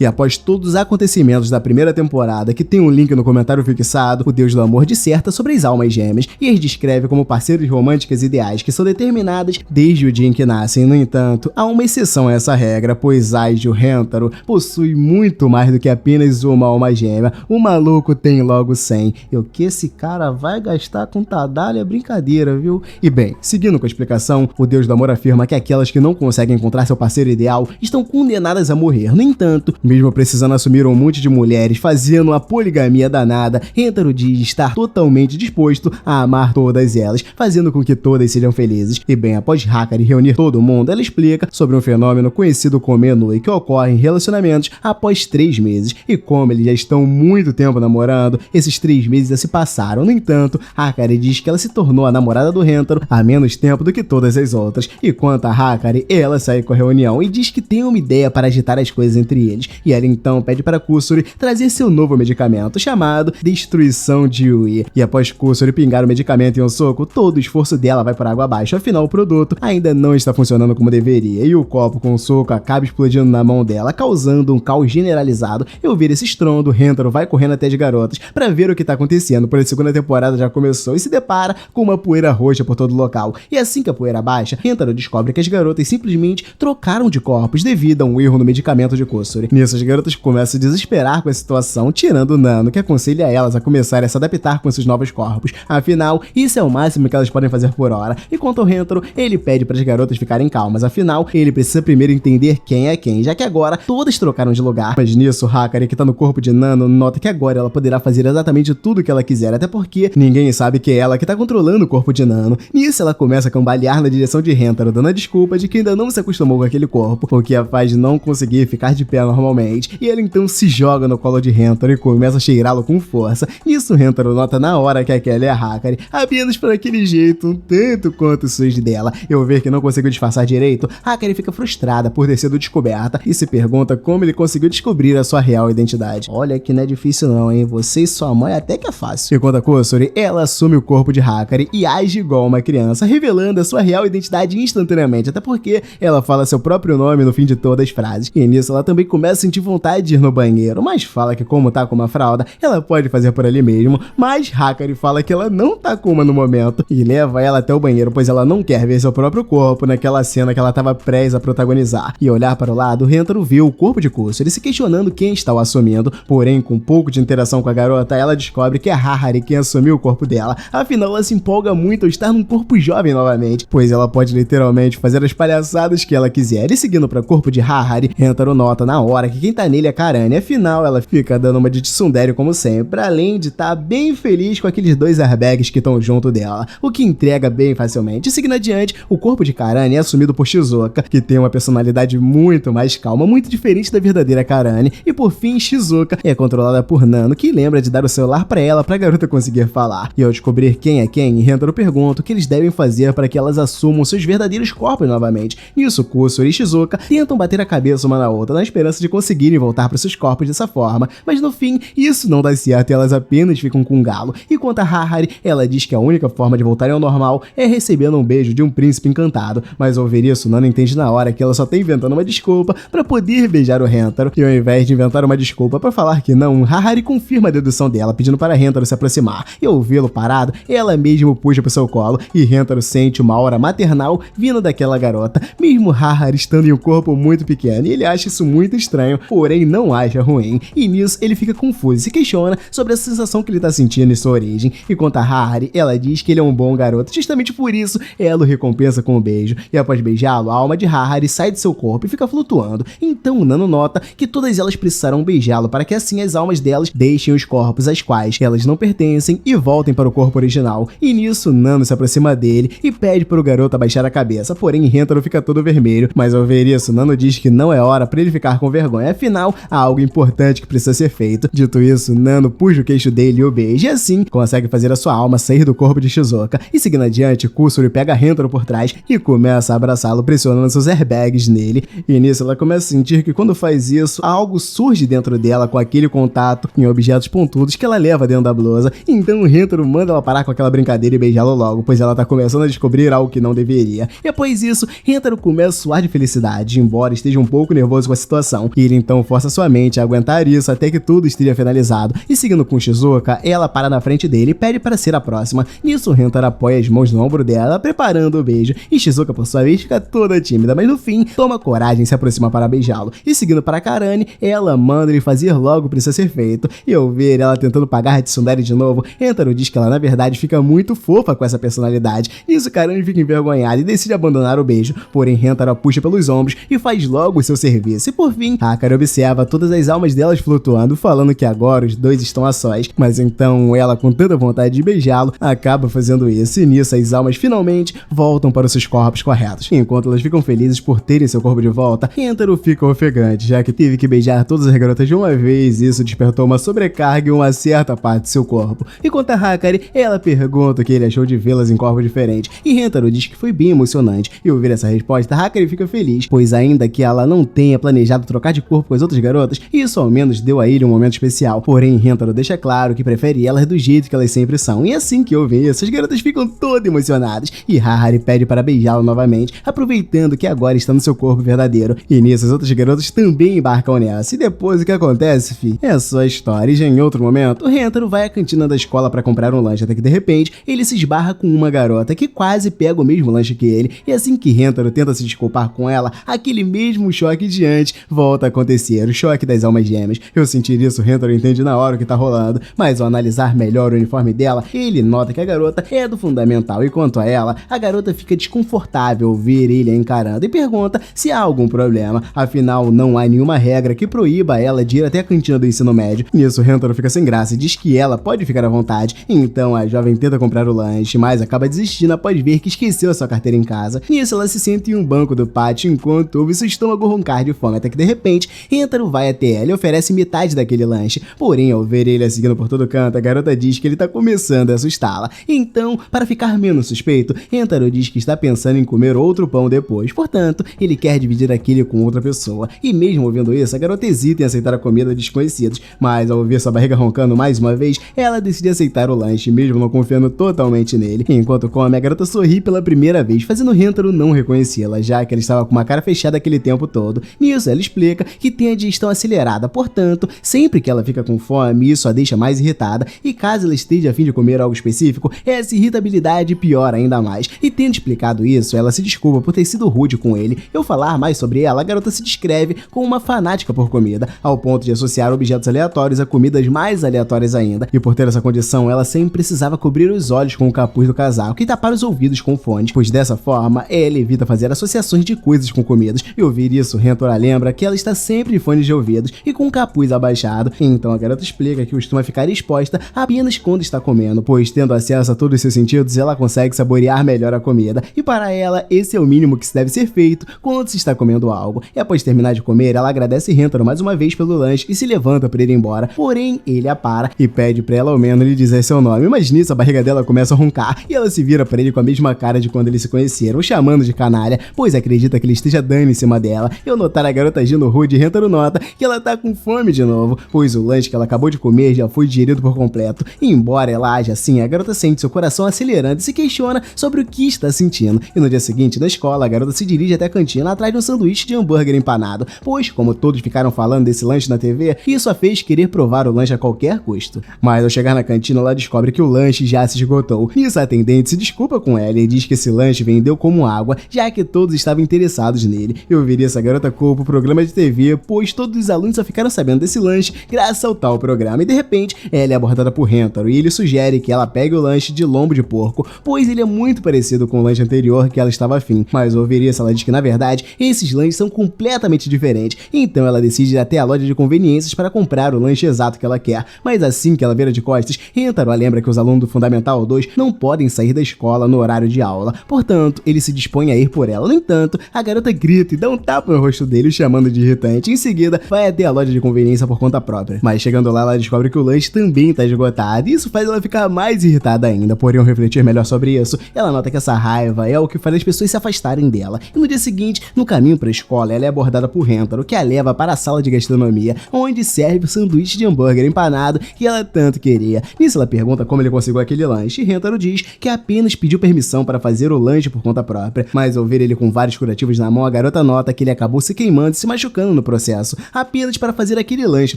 E após todos os acontecimentos da primeira temporada, que tem um link no comentário fixado, o Deus do Amor disserta sobre as almas gêmeas e as descreve como parceiros românticas ideais que são determinadas desde o dia em que nascem. No entanto, há uma exceção a essa regra, pois Aige, o Rentaro, possui muito mais do que apenas uma alma gêmea. O maluco tem logo 100. E o que esse cara vai gastar com Tadalha é brincadeira, viu? E bem, seguindo com a explicação, o Deus do Amor afirma que aquelas que não conseguem encontrar seu parceiro ideal estão condenadas a morrer. No entanto, mesmo precisando assumir um monte de mulheres, fazendo uma poligamia danada, Rentaro diz estar totalmente disposto a amar todas elas, fazendo com que todas sejam felizes. E bem, após Hakari reunir todo mundo, ela explica sobre um fenômeno conhecido como Enui, que ocorre em relacionamentos após 3 meses, e como eles já estão muito tempo namorando, esses 3 meses já se passaram. No entanto, Hakari diz que ela se tornou a namorada do Rentaro há menos tempo do que todas as outras. E quanto a Hakari, ela sai com a reunião e diz que tem uma ideia para agitar as coisas entre eles, e ela então pede para Kusuri trazer seu novo medicamento, chamado Destruição de Yui. E após Kusuri pingar o medicamento em um soco, todo o esforço dela vai por água abaixo, afinal o produto ainda não está funcionando como deveria, e o copo com o soco acaba explodindo na mão dela, causando um caos generalizado. E ao ver esse estrondo, Rentaro vai correndo até as garotas para ver o que está acontecendo, pois a segunda temporada já começou, e se depara com uma poeira roxa por todo o local. E assim que a poeira baixa, Rentaro descobre que as garotas simplesmente trocaram de corpos devido a um erro no medicamento de Kusuri. Nisso, as garotas começam a se desesperar com a situação, tirando o Nano, que aconselha elas a começarem a se adaptar com seus novos corpos. Afinal, isso é o máximo que elas podem fazer por hora. E quanto ao Rentaro, ele pede para as garotas ficarem calmas, afinal, ele precisa primeiro entender quem é quem, já que agora todas trocaram de lugar. Mas nisso, Hakari, que tá no corpo de Nano, nota que agora ela poderá fazer exatamente tudo o que ela quiser, até porque ninguém sabe que é ela que tá controlando o corpo de Nano. Nisso, ela começa a cambalear na direção de Rentaro, dando a desculpa de que ainda não se acostumou com aquele corpo, o que a faz não conseguir ficar de pé normalmente. E ela então se joga no colo de Rentaro e começa a cheirá-lo com força. Nisso, Rentaro nota na hora que aquela é a Hakari, apenas por aquele jeito, um tanto quanto o sujo dela. E ao ver que não conseguiu disfarçar direito, Hakari fica frustrada por ter sido descoberta e se pergunta como ele conseguiu descobrir a sua real identidade. Olha que não é difícil não, hein? Você e sua mãe até que é fácil. E quanto a Kusuri, ela assume o corpo de Hakari e age igual uma criança, revelando a sua real identidade instantaneamente, até porque ela fala seu próprio nome no fim de todas as frases. E nisso ela também começa a sentir vontade de ir no banheiro, mas fala que como tá com uma fralda, ela pode fazer por ali mesmo. Mas Hakari fala que ela não tá com uma no momento e leva ela até o banheiro, pois ela não quer ver seu próprio corpo naquela cena que ela tava prestes a protagonizar. E olhar para o lado, Rentaro vê o corpo de Kusuri, se questionando quem está o assumindo. Porém, com um pouco de interação com a garota, ela descobre que é Hakari quem assumiu o corpo dela. Afinal, ela se empolga muito ao estar num corpo jovem novamente, pois ela pode literalmente fazer as palhaçadas que ela quiser. E seguindo para o corpo de Hakari, Rentaro nota na hora que quem tá nele é Karane. Afinal, ela fica dando uma de tsundere como sempre, além de estar bem feliz com aqueles 2 airbags que estão junto dela, o que entrega bem facilmente. E seguindo adiante, o corpo de Karane é assumido por Shizuka, que tem uma personalidade muito mais calma, muito diferente da verdadeira Karane. E por fim, Shizuka é controlada por Nano, que lembra de dar o celular pra ela pra garota conseguir falar. E ao descobrir quem é quem, Rentaro pergunta o que eles devem fazer para que elas assumam seus verdadeiros corpos novamente. Nisso, Kusuri e Shizuka tentam bater a cabeça uma na outra na esperança de conseguirem voltar para seus corpos dessa forma, mas no fim, isso não dá certo e elas apenas ficam com um galo. E quanto a Hakari, ela diz que a única forma de voltarem ao normal é recebendo um beijo de um príncipe encantado, mas ao ouvir isso, Nano entende na hora que ela só tá inventando uma desculpa para poder beijar o Rentaro, e ao invés de inventar uma desculpa para falar que não, Hakari confirma a dedução dela, pedindo para Rentaro se aproximar, e ao vê-lo parado, ela mesmo puxa pro seu colo, e Rentaro sente uma aura maternal vindo daquela garota, mesmo Hakari estando em um corpo muito pequeno, e ele acha isso muito estranho, porém não acha ruim, e nisso ele fica confuso e se questiona sobre a sensação que ele tá sentindo em sua origem. E quanto a Hakari, ela diz que ele é um bom garoto, justamente por isso ela o recompensa com um beijo, e após beijá-lo, a alma de Hakari sai de seu corpo e fica flutuando. Então Nano nota que todas elas precisarão beijá-lo para que assim as almas delas deixem os corpos às quais elas não pertencem e voltem para o corpo original. E nisso, Nano se aproxima dele e pede para o garoto abaixar a cabeça, porém Rentaro fica todo vermelho, mas ao ver isso, Nano diz que não é hora para ele ficar com vergonha, afinal, há algo importante que precisa ser feito. Dito isso, Nano puxa o queixo dele e o beija, e assim consegue fazer a sua alma sair do corpo de Shizuka. E seguindo adiante, Kusuri pega Rentaro por trás e começa a abraçá-lo, pressionando seus airbags nele. E nisso ela começa a sentir que quando faz isso, algo surge dentro dela com aquele contato em objetos pontudos que ela leva dentro da blusa. Então Rentaro manda ela parar com aquela brincadeira e beijá-lo logo, pois ela tá começando a descobrir algo que não deveria. E após isso, Rentaro começa a suar de felicidade, embora esteja um pouco nervoso com a situação, e Ele então força sua mente a aguentar isso até que tudo esteja finalizado, e seguindo com Shizuka, ela para na frente dele e pede para ser a próxima. Nisso, Rentaro apoia as mãos no ombro dela, preparando o beijo, e Shizuka por sua vez fica toda tímida, mas no fim toma coragem e se aproxima para beijá-lo. E seguindo para Karane, ela manda ele fazer logo o que precisa ser feito, e ao ver ela tentando pagar a tsundere de novo, Rentaro diz que ela na verdade fica muito fofa com essa personalidade. Nisso, Karane fica envergonhada e decide abandonar o beijo, porém Rentaro a puxa pelos ombros e faz logo o seu serviço. E por fim, Hakari observa todas as almas delas flutuando, falando que agora os dois estão a sós, mas então ela, com tanta vontade de beijá-lo, acaba fazendo isso, e nisso as almas finalmente voltam para os seus corpos corretos. Enquanto elas ficam felizes por terem seu corpo de volta, Rentaro fica ofegante, já que teve que beijar todas as garotas de uma vez, e isso despertou uma sobrecarga em uma certa parte de seu corpo. Enquanto a Hakari, ela pergunta o que ele achou de vê-las em corpos diferentes, e Rentaro diz que foi bem emocionante, e ao ouvir essa resposta, Hakari fica feliz, pois ainda que ela não tenha planejado trocar de corpo com as outras garotas, isso ao menos deu a ele um momento especial. Porém, Rentaro deixa claro que prefere elas do jeito que elas sempre são, e assim que ouvem isso, as garotas ficam todas emocionadas, e Hakari pede para beijá-lo novamente, aproveitando que agora está no seu corpo verdadeiro, e nisso as outras garotas também embarcam nessa, e depois o que acontece, fi? É só história. E já em outro momento, Rentaro vai à cantina da escola para comprar um lanche, até que de repente, ele se esbarra com uma garota que quase pega o mesmo lanche que ele, e assim que Rentaro tenta se desculpar com ela, aquele mesmo choque de antes volta a acontecer, o choque das almas gêmeas. Eu sentir isso, Rentaro entende na hora o que tá rolando, mas ao analisar melhor o uniforme dela, ele nota que a garota é do fundamental, e quanto a ela, a garota fica desconfortável ao ver ele a encarando e pergunta se há algum problema, afinal não há nenhuma regra que proíba ela de ir até a cantina do ensino médio. Nisso, Rentaro fica sem graça e diz que ela pode ficar à vontade, então a jovem tenta comprar o lanche, mas acaba desistindo após ver que esqueceu a sua carteira em casa. Nisso, ela se senta em um banco do pátio enquanto ouve seu estômago roncar de fome, até que de repente, Rentaro vai até ela e oferece metade daquele lanche, porém ao ver ele a seguindo por todo canto, a garota diz que ele tá começando a assustá-la. Então, para ficar menos suspeito, Rentaro diz que está pensando em comer outro pão depois, portanto, ele quer dividir aquele com outra pessoa, e mesmo ouvindo isso, a garota hesita em aceitar a comida de desconhecidos, mas ao ouvir sua barriga roncando mais uma vez, ela decide aceitar o lanche, mesmo não confiando totalmente nele. Enquanto come, a garota sorri pela primeira vez, fazendo Rentaro não reconhecê-la, já que ela estava com uma cara fechada aquele tempo todo. Nisso, ela explica que tem a digestão acelerada, portanto, sempre que ela fica com fome, isso a deixa mais irritada, e caso ela esteja a fim de comer algo específico, essa irritabilidade piora ainda mais. E tendo explicado isso, ela se desculpa por ter sido rude com ele. Ao falar mais sobre ela, a garota se descreve como uma fanática por comida, ao ponto de associar objetos aleatórios a comidas mais aleatórias ainda, e por ter essa condição, ela sempre precisava cobrir os olhos com o capuz do casaco e tapar os ouvidos com fones, pois dessa forma, ela evita fazer associações de coisas com comidas. E ouvir isso, Rentaro lembra que ela está sempre de fones de ouvidos e com o capuz abaixado, então a garota explica que costuma ficar exposta apenas quando está comendo, pois tendo acesso a todos os seus sentidos, ela consegue saborear melhor a comida, e para ela, esse é o mínimo que se deve ser feito quando se está comendo algo. E após terminar de comer, ela agradece Rentaro mais uma vez pelo lanche e se levanta para ir embora, porém ele a para e pede para ela ao menos lhe dizer seu nome, mas nisso a barriga dela começa a roncar e ela se vira para ele com a mesma cara de quando eles se conheceram, chamando de canalha, pois acredita que ele esteja dando em cima dela. E ao notar a garota agindo rude, Rentaro nota que ela tá com fome de novo, pois o lanche que ela acabou de comer já foi digerido por completo. E embora ela haja assim, a garota sente seu coração acelerando e se questiona sobre o que está sentindo. E no dia seguinte, na escola, a garota se dirige até a cantina atrás de um sanduíche de hambúrguer empanado, pois, como todos ficaram falando desse lanche na TV, isso a fez querer provar o lanche a qualquer custo. Mas ao chegar na cantina, ela descobre que o lanche já se esgotou. Nisso, a atendente se desculpa com ela e diz que esse lanche vendeu como água, já que todos estavam interessados nele. Eu ouvi isso, a garota culpa o programa de TV, pois todos os alunos só ficaram sabendo desse lanche graças ao tal programa, e de repente, ela é abordada por Rentaro, e ele sugere que ela pegue o lanche de lombo de porco, pois ele é muito parecido com o lanche anterior que ela estava afim. Mas ao ouvir isso, ela diz que na verdade, esses lanches são completamente diferentes, então ela decide ir até a loja de conveniências para comprar o lanche exato que ela quer. Mas assim que ela vira de costas, Rentaro lembra que os alunos do Fundamental 2 não podem sair da escola no horário de aula, portanto, ele se dispõe a ir por ela. No entanto, a garota grita e dá um tapa no rosto dele, chamando de irritante. Em seguida, vai até a loja de conveniência por conta própria. Mas chegando lá, ela descobre que o lanche também está esgotado, e isso faz ela ficar mais irritada ainda. Porém, ao refletir melhor sobre isso, ela nota que essa raiva é o que faz as pessoas se afastarem dela. E no dia seguinte, no caminho para a escola, ela é abordada por Rentaro, que a leva para a sala de gastronomia, onde serve o sanduíche de hambúrguer empanado que ela tanto queria. Nisso, ela pergunta como ele conseguiu aquele lanche, e Rentaro diz que apenas pediu permissão para fazer o lanche por conta própria. Mas ao ver ele com vários curativos na mão, a garota nota que ele acabou se queimando e se machucando no processo, apenas para fazer aquele lanche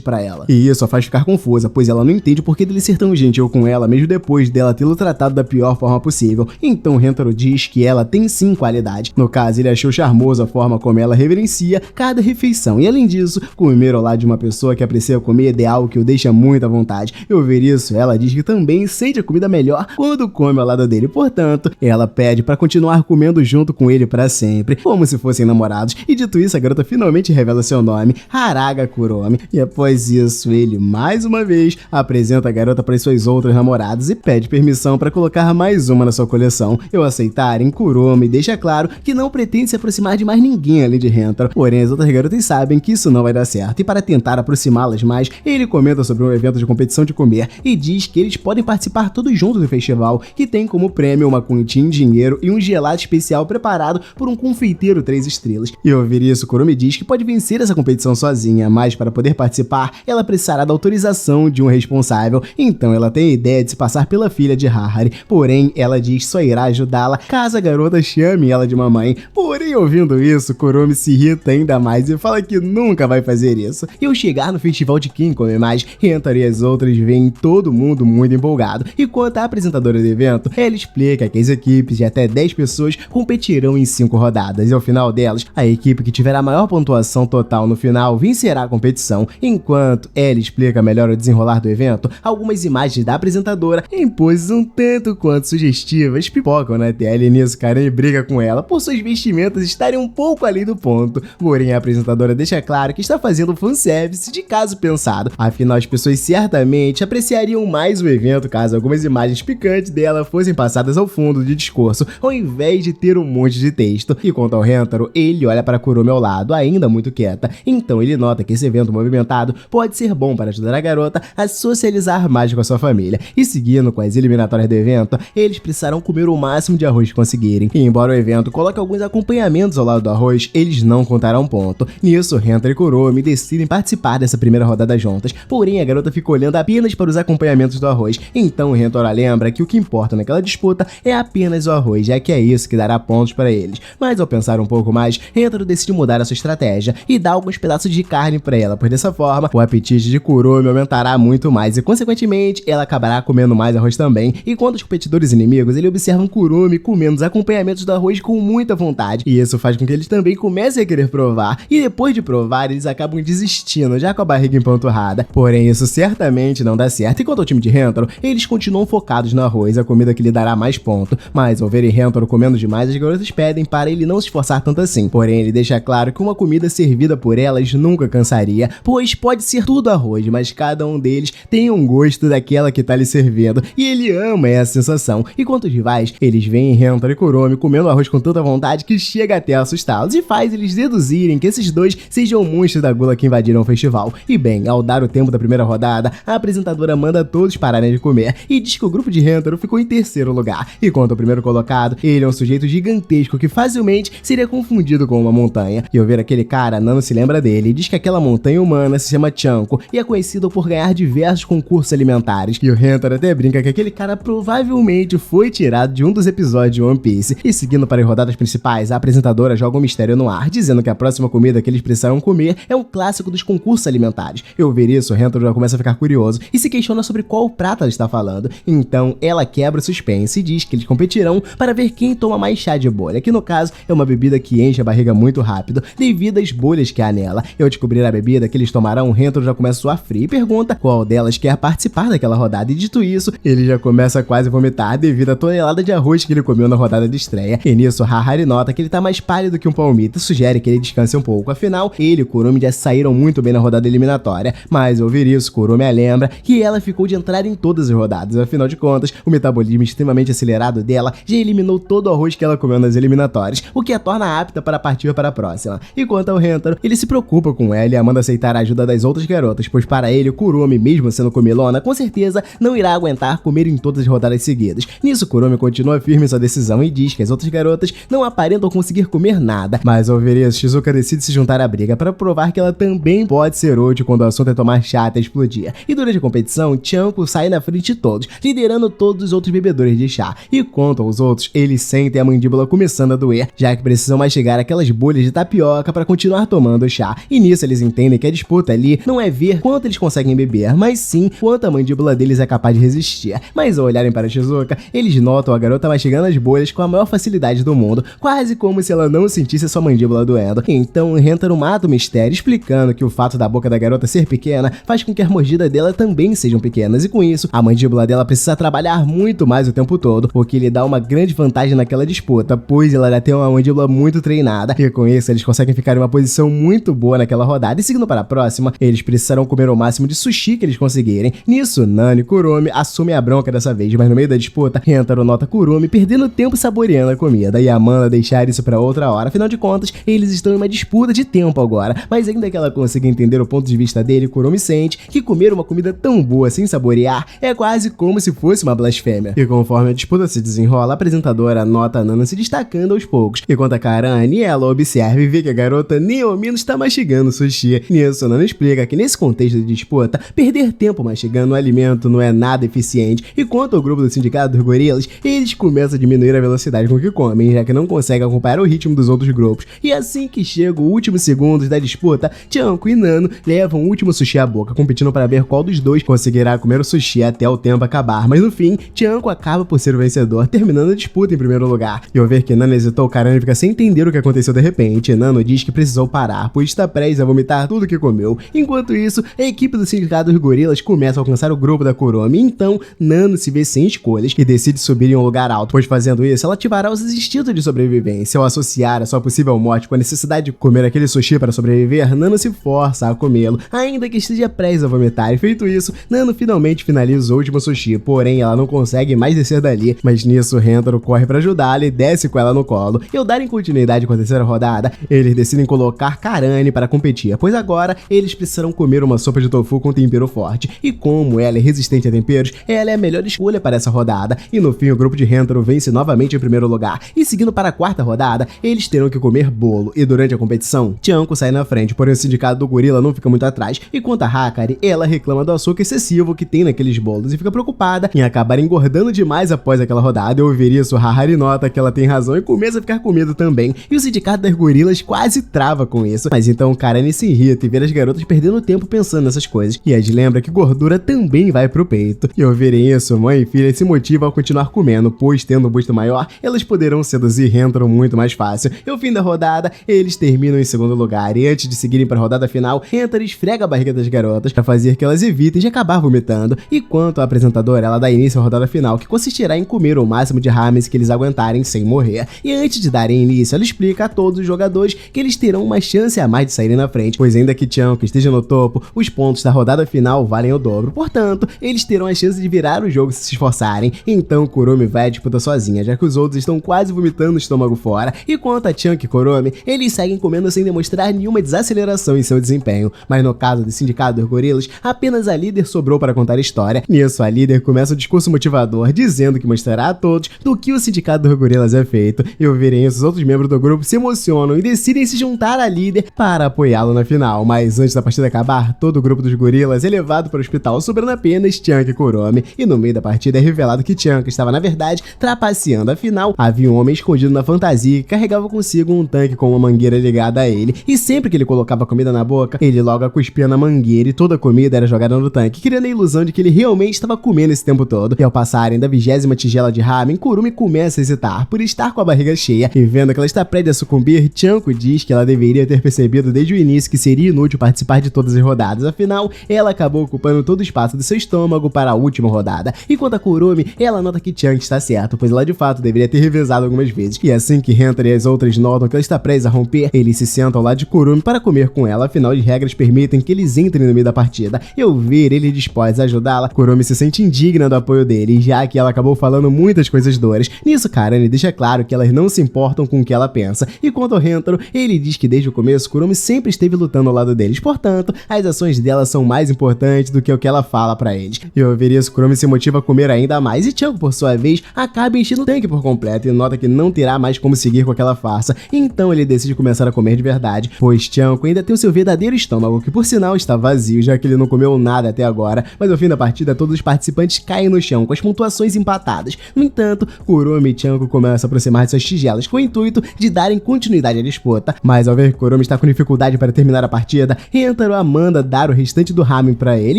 para ela. E isso a faz ficar confusa, pois ela não entende o porquê dele ser tão gentil com ela, mesmo depois dela tê-lo tratado da pior forma possível. Então Rentaro diz que ela tem sim qualidade. No caso, ele achou charmoso a forma como ela reverencia cada refeição, e além disso, comer ao lado de uma pessoa que aprecia comer é algo que o deixa muito à vontade. E ao ver isso, ela diz que também sente a comida melhor quando come ao lado dele, portanto, ela pede para continuar comendo junto com ele para sempre, como se fossem namorados. E dito isso, a garota finalmente revela seu nome, Haraga Kuromi, e após isso, ele mais uma vez apresenta a garota para suas outras namoradas e pede permissão para colocar mais uma na sua coleção. Ao aceitarem, Kuromi deixa claro que não pretende se aproximar de mais ninguém além de Rentaro, porém as outras garotas sabem que isso não vai dar certo, e para tentar aproximá-las mais, ele comenta sobre um evento de competição de comer e diz que eles podem participar todos juntos do festival, que tem como prêmio uma quantia em dinheiro e um gelado especial preparado por um confeiteiro 3 estrelas. E ao ouvir isso, Kuromi diz que pode vencer essa competição sozinha, mas para poder participar, ela precisará da autorização de um responsável, então ela tem a ideia de se passar pela filha de Harari, porém ela diz que só irá ajudá-la caso a garota chame ela de mamãe. Porém, ouvindo isso, Kuromi se irrita ainda mais e fala que nunca vai fazer isso. E ao chegar no festival de quem come mais, Rentaro e as outras veem todo mundo muito empolgado, e quanto à apresentadora do evento, ela explica que as equipes de até 10 pessoas competirão em 5 rodadas, e ao final delas, a equipe que tiver a maior pontuação total no final vencerá a competição. Enquanto ela explica melhor o desenrolar do evento, algumas imagens da apresentadora, em poses um tanto quanto sugestivas, pipocam na tela, e nisso Karami briga com ela por suas vestimentas estarem um pouco além do ponto, porém a apresentadora deixa claro que está fazendo fanservice de caso pensado, afinal as pessoas certamente apreciariam mais o evento caso algumas imagens picantes dela fossem passadas ao fundo de discurso, ao invés de ter um monte de texto. E quanto ao Rentaro, ele olha para Kuromi ao lado, ainda muito quieta, então ele nota que esse evento movimentado pode ser bom para ajudar a garota a socializar mais com a sua família, e seguindo com as eliminatórias do evento, eles precisarão comer o máximo de arroz que conseguirem, e embora o evento coloque alguns acompanhamentos ao lado do arroz, eles não contarão ponto. Nisso, Rentaro e Kuromi decidem participar dessa primeira rodada juntas, porém a garota fica olhando apenas para os acompanhamentos do arroz, então Rentaro lembra que o que importa naquela disputa é apenas o arroz, já que é isso que dará pontos para eles. Mas ao pensar um pouco mais, Rentaro decide mudar a sua estratégia e dar alguns pedaços de carne para ela, pois dessa forma o apetite de Kuromi aumentará muito mais e consequentemente ela acabará comendo mais arroz também. Enquanto os competidores inimigos ele observam Kuromi comendo os acompanhamentos do arroz com muita vontade, e isso faz com que eles também comecem a querer provar, e depois de provar eles acabam desistindo já com a barriga empanturrada. Porém isso certamente não dá certo, e quanto ao time de Rentaro, eles continuam focados no arroz, a comida que lhe dará mais ponto, mas ao verem Rentaro comendo demais, as garotas pedem para ele não se esforçar tanto assim, porém ele deixa claro que uma comida servida por elas nunca cansaria, pois pode ser tudo arroz, mas cada um deles tem um gosto daquela que tá lhe servindo, e ele ama essa sensação. E quanto aos rivais, eles veem Rentaro e Kuromi comendo arroz com tanta vontade que chega até a assustá-los, e faz eles deduzirem que esses dois sejam monstros da gula que invadiram o festival. E bem, ao dar o tempo da primeira rodada, a apresentadora manda todos pararem de comer, e diz que o grupo de Rentaro ficou em terceiro lugar, e quanto ao primeiro colocado, ele é um sujeito gigantesco que facilmente seria confundido com uma montanha, e ao ver aquele cara, Nano se lembra dele e diz que aquela montanha humana se chama Chanko, e é conhecido por ganhar diversos concursos alimentares, e o Rentaro até brinca que aquele cara provavelmente foi tirado de um dos episódios de One Piece. E seguindo para as rodadas principais, a apresentadora joga um mistério no ar, dizendo que a próxima comida que eles precisarão comer é um clássico dos concursos alimentares. E ao ver isso, Rentaro já começa a ficar curioso e se questiona sobre qual prato ela está falando, então ela quebra o suspense e diz que eles competirão para ver quem toma mais chá de bolha, que no caso é uma bebida que enche a barriga muito rápido devido às bolhas que há nela. E ao descobrir a bebida que eles tomarão, Rentaro já começa a suar frio e pergunta qual delas quer participar daquela rodada, e dito isso, ele já começa a quase vomitar devido à tonelada de arroz que ele comeu na rodada de estreia. E nisso, Harari nota que ele tá mais pálido que um palmito e sugere que ele descanse um pouco, afinal, ele e Kuromi já saíram muito bem na rodada eliminatória, mas ao ouvir isso, Kuromi lembra que ela ficou de entrar em todas as rodadas, afinal de contas, o metabolismo extremamente acelerado dela já eliminou todo o arroz que ela comeu nas eliminatórias, o que a torna apta para partir para a próxima. E quanto ao Rentaro, ele se preocupa com ela e a manda aceitar a ajuda das outras garotas, pois para ele, Kuromi, mesmo sendo comilona, com certeza não irá aguentar comer em todas as rodadas seguidas. Nisso, Kuromi continua firme em sua decisão e diz que as outras garotas não aparentam conseguir comer nada, mas ao ver isso, Shizuka decide se juntar à briga para provar que ela também pode ser útil quando o assunto é tomar chá até explodir. E durante a competição, Chanko sai na frente de todos, liderando todos os outros bebedores de chá. E quanto aos outros, eles sentem a mandíbula começando a doer, já que precisam mastigar aquelas bolhas de tapioca para continuar tomando tomando chá. E nisso eles entendem que a disputa ali não é ver quanto eles conseguem beber, mas sim quanto a mandíbula deles é capaz de resistir. Mas ao olharem para Shizuka, eles notam a garota mastigando as bolhas com a maior facilidade do mundo, quase como se ela não sentisse sua mandíbula doendo. Então Rentaro mata o mistério, explicando que o fato da boca da garota ser pequena faz com que as mordidas dela também sejam pequenas, e com isso, a mandíbula dela precisa trabalhar muito mais o tempo todo, o que lhe dá uma grande vantagem naquela disputa, pois ela já tem uma mandíbula muito treinada, e com isso eles conseguem ficar em uma posição muito boa naquela rodada. E seguindo para a próxima, eles precisarão comer o máximo de sushi que eles conseguirem. Nisso, Nano e Kurumi assumem a bronca dessa vez, mas no meio da disputa, Rentaro nota Kurumi perdendo tempo saboreando a comida, e manda deixar isso para outra hora. Afinal de contas, eles estão em uma disputa de tempo agora, mas ainda que ela consiga entender o ponto de vista dele, Kurumi sente que comer uma comida tão boa sem saborear é quase como se fosse uma blasfêmia. E conforme a disputa se desenrola, a apresentadora nota a Nana se destacando aos poucos, enquanto a Karane, ela observa e vê que a garota nem ao menos está mastigando sushi. Nisso, Nana explica que nesse contexto de disputa, perder tempo mastigando o alimento não é nada eficiente, e quanto ao grupo do sindicato dos gorilas, eles começam a diminuir a velocidade com que comem, já que não conseguem acompanhar o ritmo dos outros grupos. E assim que chega o último segundos da disputa, Chanko e Nano levam o último sushi à boca, competindo para ver qual dos dois conseguirá comer o sushi até o tempo acabar. Mas no fim, Chanko acaba por ser o vencedor, terminando a disputa em primeiro lugar. E ao ver que Nano hesitou, Karane fica sem entender o que aconteceu de repente. Nano diz que precisou parar, pois está prestes a vomitar tudo que comeu. Enquanto isso, a equipe do sindicato dos gorilas começa a alcançar o grupo da Kurumi, então Nano se vê sem escolhas e decide subir em um lugar alto, pois fazendo isso, ela ativará os instintos de sobrevivência. Ao associar a sua possível morte com a necessidade de comer aquele sushi para sobreviver, Nano se força a comê-lo, ainda que esteja prestes a vomitar. E feito isso, Nano finalmente finaliza o último sushi, porém ela não consegue mais descer dali, mas nisso Rentaro corre para ajudá-la e desce com ela no colo. E ao darem continuidade com a terceira rodada, eles decidem colocar Karane para competir, pois agora eles precisarão comer uma sopa de tofu com tempero forte, e como ela é resistente a temperos, ela é a melhor escolha para essa rodada. E no fim, o grupo de Rentaro vence novamente em primeiro lugar, e seguindo para a quarta rodada, eles terão que comer bolo, e durante a competição, Chanko sai na frente, porém o sindicato do gorila não fica muito atrás, e quanto a Hakari, ela reclama do açúcar excessivo que tem naqueles bolos e fica preocupada em acabar engordando demais após aquela rodada. E ao ouvir isso, Hahari nota que ela tem razão e começa a ficar com medo também, e o sindicato das gorilas quase trava com isso, mas então Karane se irrita e vê as garotas perdendo tempo pensando nessas coisas, e as lembra que gordura também vai pro peito. E ao verem isso, mãe e filha se motivam a continuar comendo, pois tendo um busto maior, elas poderão seduzir Rentaro muito mais fácil. E ao fim da rodada, eles terminam em segundo lugar, e antes de seguirem para a rodada final, Rentaro esfrega a barriga das garotas para fazer que elas evitem de acabar vomitando. E quanto à apresentadora, ela dá início à rodada final, que consistirá em comer o máximo de ramen que eles aguentarem sem morrer. E antes de darem início, ela explica a todos os jogadores que eles terão uma chance a mais de saírem na frente, pois ainda que Chanko esteja no topo, os pontos da rodada final valem o dobro, portanto, eles terão a chance de virar o jogo se esforçarem. Então Kurumi vai à disputa sozinha, já que os outros estão quase vomitando o estômago fora, e quanto a Chanko e Kurumi, eles seguem comendo sem demonstrar nenhuma desaceleração em seu desempenho, mas no caso do sindicato dos gorilas, apenas a líder sobrou para contar a história. Nisso, a líder começa um discurso motivador, dizendo que mostrará a todos do que o sindicato dos gorilas é feito, e ao verem isso, os outros membros do grupo se emocionam e decidem se juntar à líder para apoiá-lo na final. Mas antes da partida acabar, todo o grupo dos gorilas é levado para o hospital, sobrando apenas Chanko e Kurumi, e no meio da partida é revelado que Chanko estava na verdade trapaceando. Afinal, havia um homem escondido na fantasia que carregava consigo um tanque com uma mangueira ligada a ele, e sempre que ele colocava comida na boca, ele logo a cuspia na mangueira e toda a comida era jogada no tanque, criando a ilusão de que ele realmente estava comendo esse tempo todo. E ao passarem da 20ª tigela de ramen, Kurumi começa a hesitar por estar com a barriga cheia, e vendo que ela está prestes a sucumbir, Chanko diz que ela deveria ter percebido desde o início que seria inútil participar de todas as rodadas, afinal, ela acabou ocupando todo o espaço do seu estômago para a última rodada. E quanto a Kurumi, ela nota que Chanko está certo, pois ela de fato deveria ter revezado algumas vezes, e assim que Rentaro e as outras notam que ela está prestes a romper, eles se sentam ao lado de Kurumi para comer com ela, afinal as regras permitem que eles entrem no meio da partida. E ao ver ele disposto a ajudá-la, Kurumi se sente indigna do apoio dele, já que ela acabou falando muitas coisas duras. Nisso, Karane deixa claro que elas não se importam com o que ela pensa, e quanto ao Rentaro, ele diz que desde o começo Kurumi sempre esteve lutando ao lado deles, portanto, as ações dela são mais importantes do que o que ela fala pra eles. E ao ver isso, Kurumi se motiva a comer ainda mais, e Chanko, por sua vez, acaba enchendo o tanque por completo e nota que não terá mais como seguir com aquela farsa. Então ele decide começar a comer de verdade, pois Chanko ainda tem o seu verdadeiro estômago, que por sinal está vazio, já que ele não comeu nada até agora. Mas ao fim da partida, todos os participantes caem no chão, com as pontuações empatadas. No entanto, Kurumi e Chanko começam a aproximar de suas tigelas, com o intuito de darem continuidade à disputa. Mas ao ver Kurumi Kurumi está com dificuldade para terminar a partida, Rentaro a manda dar o restante do ramen pra ele.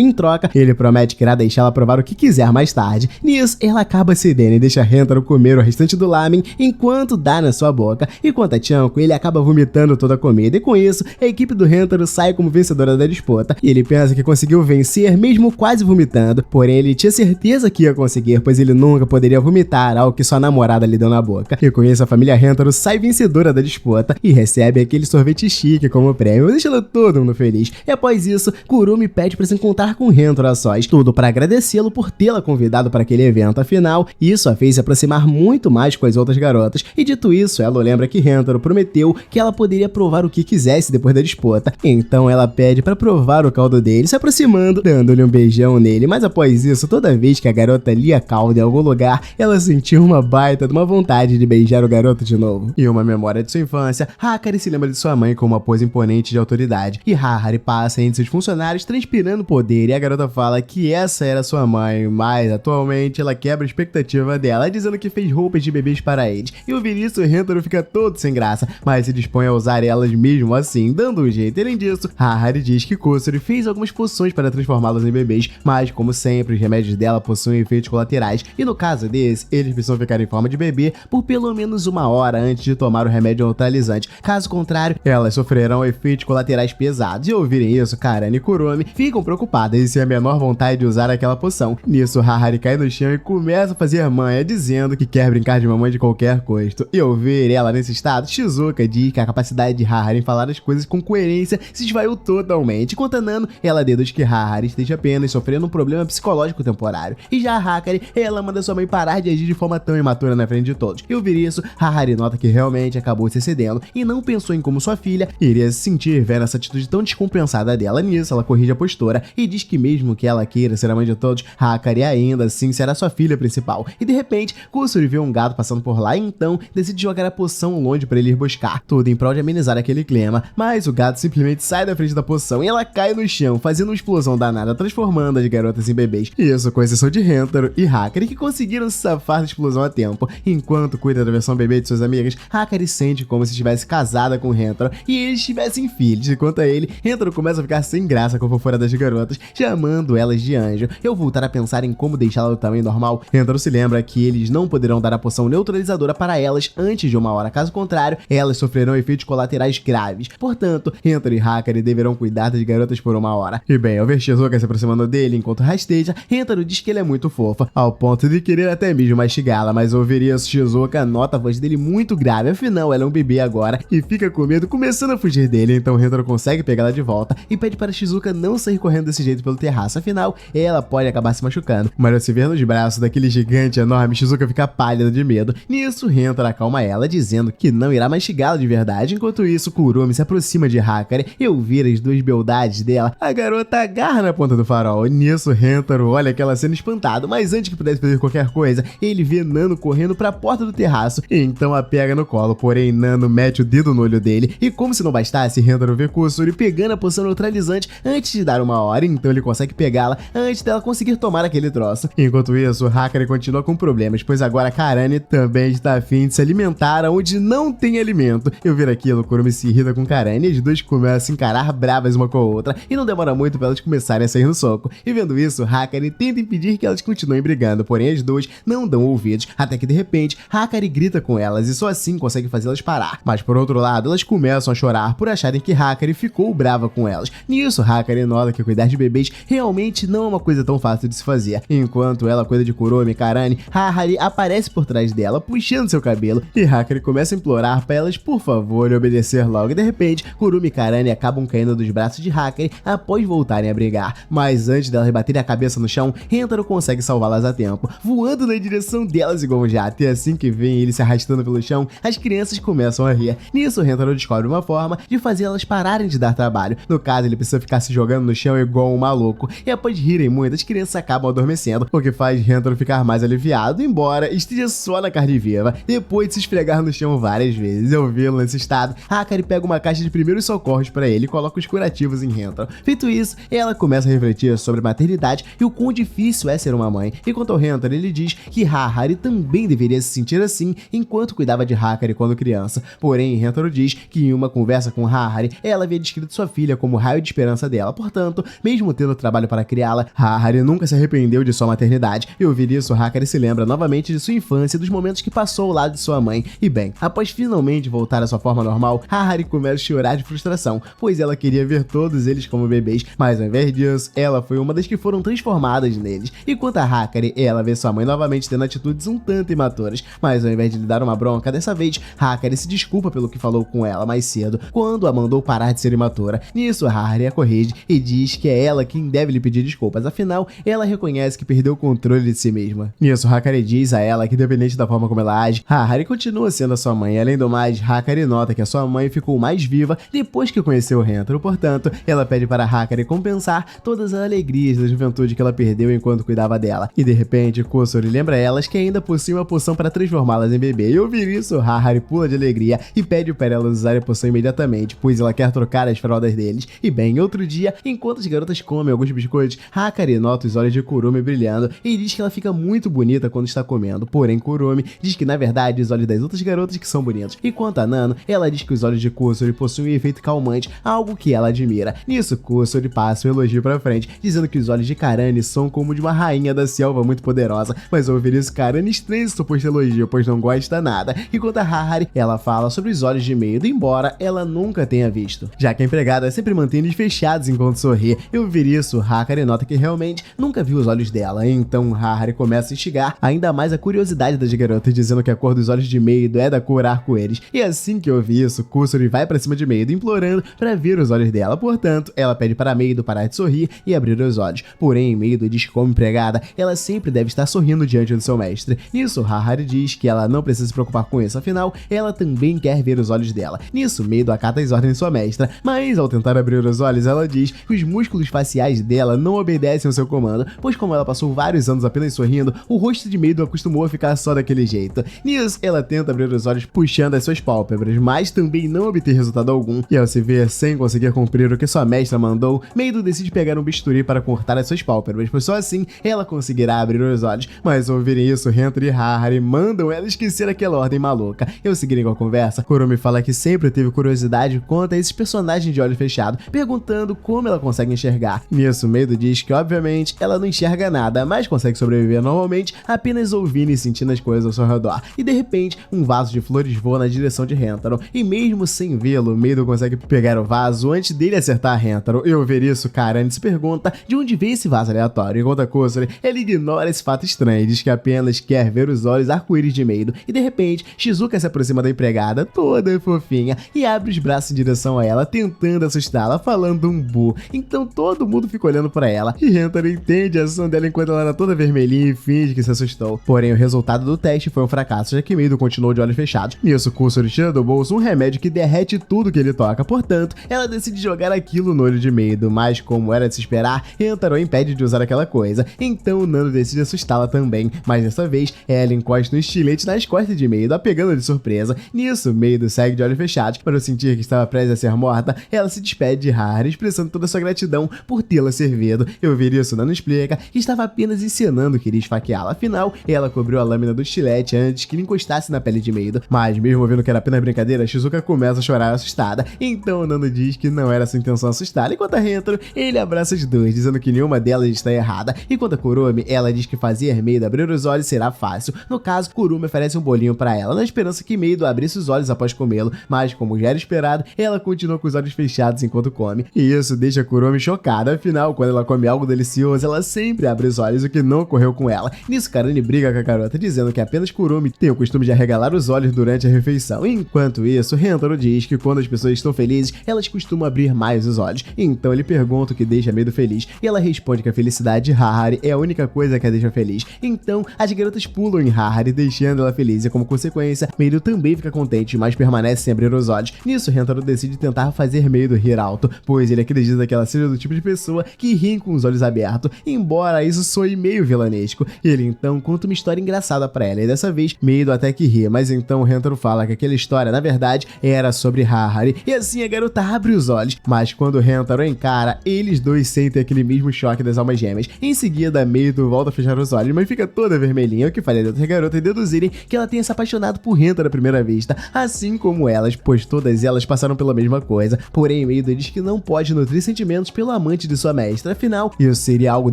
Em troca, ele promete que irá deixá-la provar o que quiser mais tarde. Nisso, ela acaba cedendo e deixa Rentaro comer o restante do ramen enquanto dá na sua boca. E quanto a Chanko, ele acaba vomitando toda a comida. E com isso, a equipe do Rentaro sai como vencedora da disputa. E ele pensa que conseguiu vencer mesmo quase vomitando. Porém, ele tinha certeza que ia conseguir, pois ele nunca poderia vomitar algo que sua namorada lhe deu na boca. E com isso, a família Rentaro sai vencedora da disputa e recebe aquele sorvete chique como prêmio, deixando todo mundo feliz. E após isso, Kurumi pede para se encontrar com Rentaro a sós, tudo para agradecê-lo por tê-la convidado para aquele evento. Afinal, isso a fez se aproximar muito mais com as outras garotas. E dito isso, ela lembra que Rentaro prometeu que ela poderia provar o que quisesse depois da disputa. Então ela pede para provar o caldo dele, se aproximando, dando-lhe um beijão nele. Mas após isso, toda vez que a garota lia caldo em algum lugar, ela sentiu uma baita de uma vontade de beijar o garoto de novo. E uma memória de sua infância, Hakari se lembra de sua mãe com uma pose imponente de autoridade. E Hakari passa entre seus funcionários transpirando poder, e a garota fala que essa era sua mãe, mas atualmente ela quebra a expectativa dela, dizendo que fez roupas de bebês para eles. E ouvir isso, Rentaro fica todo sem graça, mas se dispõe a usar elas mesmo assim, dando um jeito. Além disso, Hakari diz que Kusuri fez algumas poções para transformá-los em bebês, mas como sempre, os remédios dela possuem efeitos colaterais, e no caso desse, eles precisam ficar em forma de bebê por pelo menos 1 hora antes de tomar o remédio neutralizante. Caso contrário, elas sofrerão efeitos colaterais pesados. E ao ouvirem isso, Karane e Kurumi ficam preocupadas e sem a menor vontade de usar aquela poção. Nisso, Hakari cai no chão e começa a fazer manha, dizendo que quer brincar de mamãe de qualquer custo. E ao ver ela nesse estado, Shizuka diz que a capacidade de Hakari em falar as coisas com coerência se esvaiu totalmente. Enquanto a Nano, ela deduz que Hakari esteja apenas sofrendo um problema psicológico temporário. E já a Hakari, ela manda sua mãe parar de agir de forma tão imatura na frente de todos. E ao ouvir isso, Hakari nota que realmente acabou se excedendo e não pensou em como sua filha iria se sentir vendo essa atitude tão descompensada dela. Nisso, ela corrige a postura e diz que mesmo que ela queira ser a mãe de todos, Hakari ainda assim será sua filha principal. E de repente, Kusuri vê um gato passando por lá e então decide jogar a poção longe para ele ir buscar, tudo em prol de amenizar aquele clima. Mas o gato simplesmente sai da frente da poção e ela cai no chão, fazendo uma explosão danada, transformando as garotas em bebês. Isso com exceção de Rentaro e Hakari, que conseguiram se safar da explosão a tempo. Enquanto cuida da versão bebê de suas amigas, Hakari sente como se estivesse casada com Rentaro e eles tivessem filhos. Enquanto a ele, Rentaro começa a ficar sem graça com a fofura das garotas, chamando elas de anjo. E ao voltar a pensar em como deixá-la do tamanho normal, Rentaro se lembra que eles não poderão dar a poção neutralizadora para elas antes de 1 hora. Caso contrário, elas sofrerão efeitos colaterais graves. Portanto, Rentaro e Hakari deverão cuidar das garotas por 1 hora. E bem, ao ver Shizuka se aproximando dele enquanto rasteja, Rentaro diz que ele é muito fofa, ao ponto de querer até mesmo mastigá-la, mas ao ouvir isso, Shizuka nota a voz dele muito grave, afinal ela é um bebê agora, e fica com medo, começando a fugir dele. Então Rentaro consegue pegá-la de volta e pede para Shizuka não sair correndo desse jeito pelo terraço, afinal, ela pode acabar se machucando. Mas ao se ver nos braços daquele gigante enorme, Shizuka fica pálida de medo. Nisso, Rentaro acalma ela, dizendo que não irá mastigá-la de verdade. Enquanto isso, Kurumi se aproxima de Hakari e ao ver as duas beldades dela, a garota agarra na ponta do farol. Nisso, Rentaro olha aquela cena espantado, mas antes que pudesse fazer qualquer coisa, ele vê Nano correndo para a porta do terraço e então a pega no colo. Porém, Nano mete o dedo no olho dele e, como se não bastasse, Rentaro vê Kusuri pegando a poção neutralizante antes de dar 1 hora, então ele consegue pegá-la antes dela conseguir tomar aquele troço. Enquanto isso, Hakari continua com problemas, pois agora Karane também está afim de se alimentar onde não tem alimento. Eu ver aquilo, Kurumi se irrita com Karane e as duas começam a se encarar bravas uma com a outra e não demora muito para elas começarem a sair no soco. E vendo isso, Hakari tenta impedir que elas continuem brigando, porém as duas não dão ouvidos, até que de repente Hakari grita com elas e só assim consegue fazê-las parar. Mas por outro lado, elas começam a chorar por acharem que Hakari ficou brava com elas. Nisso, Hakari nota que cuidar de bebês realmente não é uma coisa tão fácil de se fazer. Enquanto ela cuida de Kurumi e Karane, Hakari aparece por trás dela, puxando seu cabelo, e Hakari começa a implorar para elas por favor obedecer logo. E de repente, Kurumi e Karane acabam caindo dos braços de Hakari após voltarem a brigar. Mas antes delas baterem a cabeça no chão, Rentaro consegue salvá-las a tempo, voando na direção delas igual um jato. E assim que vem ele se arrastando pelo chão, as crianças começam a rir. Nisso, Rentaro descobre uma forma de fazer elas pararem de dar trabalho. No caso, ele precisa ficar se jogando no chão igual um maluco. E após rirem muito, as crianças acabam adormecendo, o que faz Rentaro ficar mais aliviado, embora esteja só na carne viva, depois de se esfregar no chão várias vezes. Ao vê-lo nesse estado, Hakari pega uma caixa de primeiros socorros para ele e coloca os curativos em Rentaro. Feito isso, ela começa a refletir sobre a maternidade e o quão difícil é ser uma mãe. E quanto ao Rentaro, ele diz que Hakari também deveria se sentir assim enquanto cuidava de Hakari quando criança. Porém, Rentaro diz que em 1 uma conversa com Harari, ela havia descrito sua filha como o raio de esperança dela, portanto, mesmo tendo trabalho para criá-la, Harari nunca se arrependeu de sua maternidade. E ouvir isso, Hakari se lembra novamente de sua infância e dos momentos que passou ao lado de sua mãe. E bem, após finalmente voltar à sua forma normal, Harari começa a chorar de frustração, pois ela queria ver todos eles como bebês, mas ao invés disso, ela foi uma das que foram transformadas neles. E quanto a Hakari, ela vê sua mãe novamente tendo atitudes um tanto imaturas, mas ao invés de lhe dar uma bronca, dessa vez, Hakari se desculpa pelo que falou com ela mais cedo, quando a mandou parar de ser imatura. Nisso, Harari a corrige e diz que é ela quem deve lhe pedir desculpas, afinal, ela reconhece que perdeu o controle de si mesma. Nisso, Hakari diz a ela que, independente da forma como ela age, Harari continua sendo a sua mãe. Além do mais, Hakari nota que a sua mãe ficou mais viva depois que conheceu o Rentaro, portanto, ela pede para Hakari compensar todas as alegrias da juventude que ela perdeu enquanto cuidava dela. E de repente, Kusori lembra elas que ainda possui uma poção para transformá-las em bebê. E ouvir isso, Harari pula de alegria e pede para elas usarem a poção imediatamente, pois ela quer trocar as fraldas deles. E bem, outro dia, enquanto as garotas comem alguns biscoitos, Hakari nota os olhos de Kurumi brilhando e diz que ela fica muito bonita quando está comendo, porém Kurumi diz que na verdade os olhos das outras garotas que são bonitos. E quanto a Nano, ela diz que os olhos de Kusori possuem um efeito calmante, algo que ela admira. Nisso, Kusori passa um elogio pra frente, dizendo que os olhos de Karane são como de uma rainha da selva muito poderosa, mas ao ouvir isso, Karane estranha esse suposto elogio, pois não gosta nada. E quanto a Harari, ela fala sobre os olhos de Meio, embora ela nunca tenha visto, já que a empregada sempre mantém eles fechados enquanto sorri. E ao ouvir isso, Hakari nota que realmente nunca viu os olhos dela, então Harari começa a instigar ainda mais a curiosidade das garotas, dizendo que a cor dos olhos de Meido é da cor arco-íris. E assim que ouve isso, Kusori vai pra cima de Meido, implorando pra ver os olhos dela. Portanto, ela pede para Meido parar de sorrir e abrir os olhos. Porém, Meido diz que como empregada, ela sempre deve estar sorrindo diante do seu mestre. Nisso, Harari diz que ela não precisa se preocupar com isso, afinal, ela também quer ver os olhos dela. Nisso, Meido acata as ordens de sua mestra, mas ao tentar abrir os olhos, ela diz que os músculos faciais dela não obedecem ao seu comando, pois como ela passou vários anos apenas sorrindo, o rosto de Meido acostumou a ficar só daquele jeito. Nisso, ela tenta abrir os olhos puxando as suas pálpebras, mas também não obter resultado algum, e ao se ver sem conseguir cumprir o que sua mestra mandou, Meido decide pegar um bisturi para cortar as suas pálpebras, pois só assim ela conseguirá abrir os olhos. Mas ao ouvirem isso, Rentaro e Harari mandam ela esquecer aquela ordem maluca. E ao seguirem com a conversa, Kurumi fala que sempre teve curiosidade quanto a esses personagens de olho fechado, perguntando como ela consegue enxergar. Nisso, Meido diz que obviamente ela não enxerga nada, mas consegue sobreviver normalmente apenas ouvindo e sentindo as coisas ao seu redor. E de repente, um vaso de flores voa na direção de Rentaro, e mesmo sem vê-lo, Meido consegue pegar o vaso antes dele acertar Rentaro. E ao ver isso, Karane se pergunta de onde veio esse vaso aleatório. Enquanto a Kusori, ela ignora esse fato estranho e diz que apenas quer ver os olhos arco-íris de Meido. E de repente, Shizuka se aproxima da empregada, toda fofinha, e abre os braços em direção a ela, tentando assustá-la, falando um bu. Então todo mundo fica olhando pra ela, e Rentaro entende a ação dela enquanto ela era toda vermelhinha e finge que se assustou. Porém, o resultado do teste foi um fracasso, já que Meido continuou de olhos fechados. Nisso, Kusori tira do bolso um remédio que derrete tudo que ele toca, portanto, ela decide jogar aquilo no olho de Meido, mas como era de se esperar, Rentaro impede de usar aquela coisa. Então Nano decide assustá-la também, mas dessa vez, ela encosta um estilete nas costas de Meido, a pegando de surpresa. Nisso, Meido segue de olhos fechados, para sentir que estava prestes a ser morta, ela se despede de Harari, expressando toda a sua gratidão por tê-la servido. Eu ouvir isso, Nano explica que estava apenas encenando que iria esfaqueá-la, afinal, ela cobriu a lâmina do estilete antes que ele encostasse na pele de Meido. Mas mesmo vendo que era apenas brincadeira, Shizuka começa a chorar assustada, então Nano diz que não era sua intenção assustá-la, enquanto a Rentaro, ele abraça as duas, dizendo que nenhuma delas está errada. E quanto a Kurumi, ela diz que fazer Meido abrir os olhos será fácil. No caso, Kurumi oferece um bolinho para ela, na esperança que Meido abrisse os olhos após comê-lo, mas como já era esperado, ela continua com os olhos fechados enquanto come. E isso deixa Kurumi chocada, afinal, quando ela come algo delicioso, ela sempre abre os olhos, o que não ocorreu com ela. Nisso, Karane briga com a garota, dizendo que apenas Kurumi tem o costume de arregalar os olhos durante a refeição. Enquanto isso, Rentaro diz que quando as pessoas estão felizes, elas costumam abrir mais os olhos. Então ele pergunta o que deixa Meido feliz, e ela responde que a felicidade de Harari é a única coisa que a deixa feliz. Então, as garotas pulam em Harari, deixando ela feliz, e como consequência, Meido também fica contente, mas permanece sem abrir os olhos. Nisso, Rentaro decide tentar fazer Meido rir alto, pois ele acredita que ela seja do tipo de pessoa que ri com os olhos abertos, embora isso soe meio vilanesco. Ele então conta uma história engraçada pra ela, e dessa vez, Meido até que ri, mas então Rentaro fala que aquela história, na verdade, era sobre Harari, e assim a garota abre os olhos, mas quando Rentaro encara, eles dois sentem aquele mesmo choque das almas gêmeas. Em seguida, Meido volta a fechar os olhos, mas fica toda vermelhinha, o que faria das garotas deduzirem que ela tenha se apaixonado por Rentaro à primeira vista, assim como elas, pois todas elas passaram pela mesma coisa, porém Meido diz que não pode nutrir sentimentos pelo amante de sua mestra, afinal, isso seria algo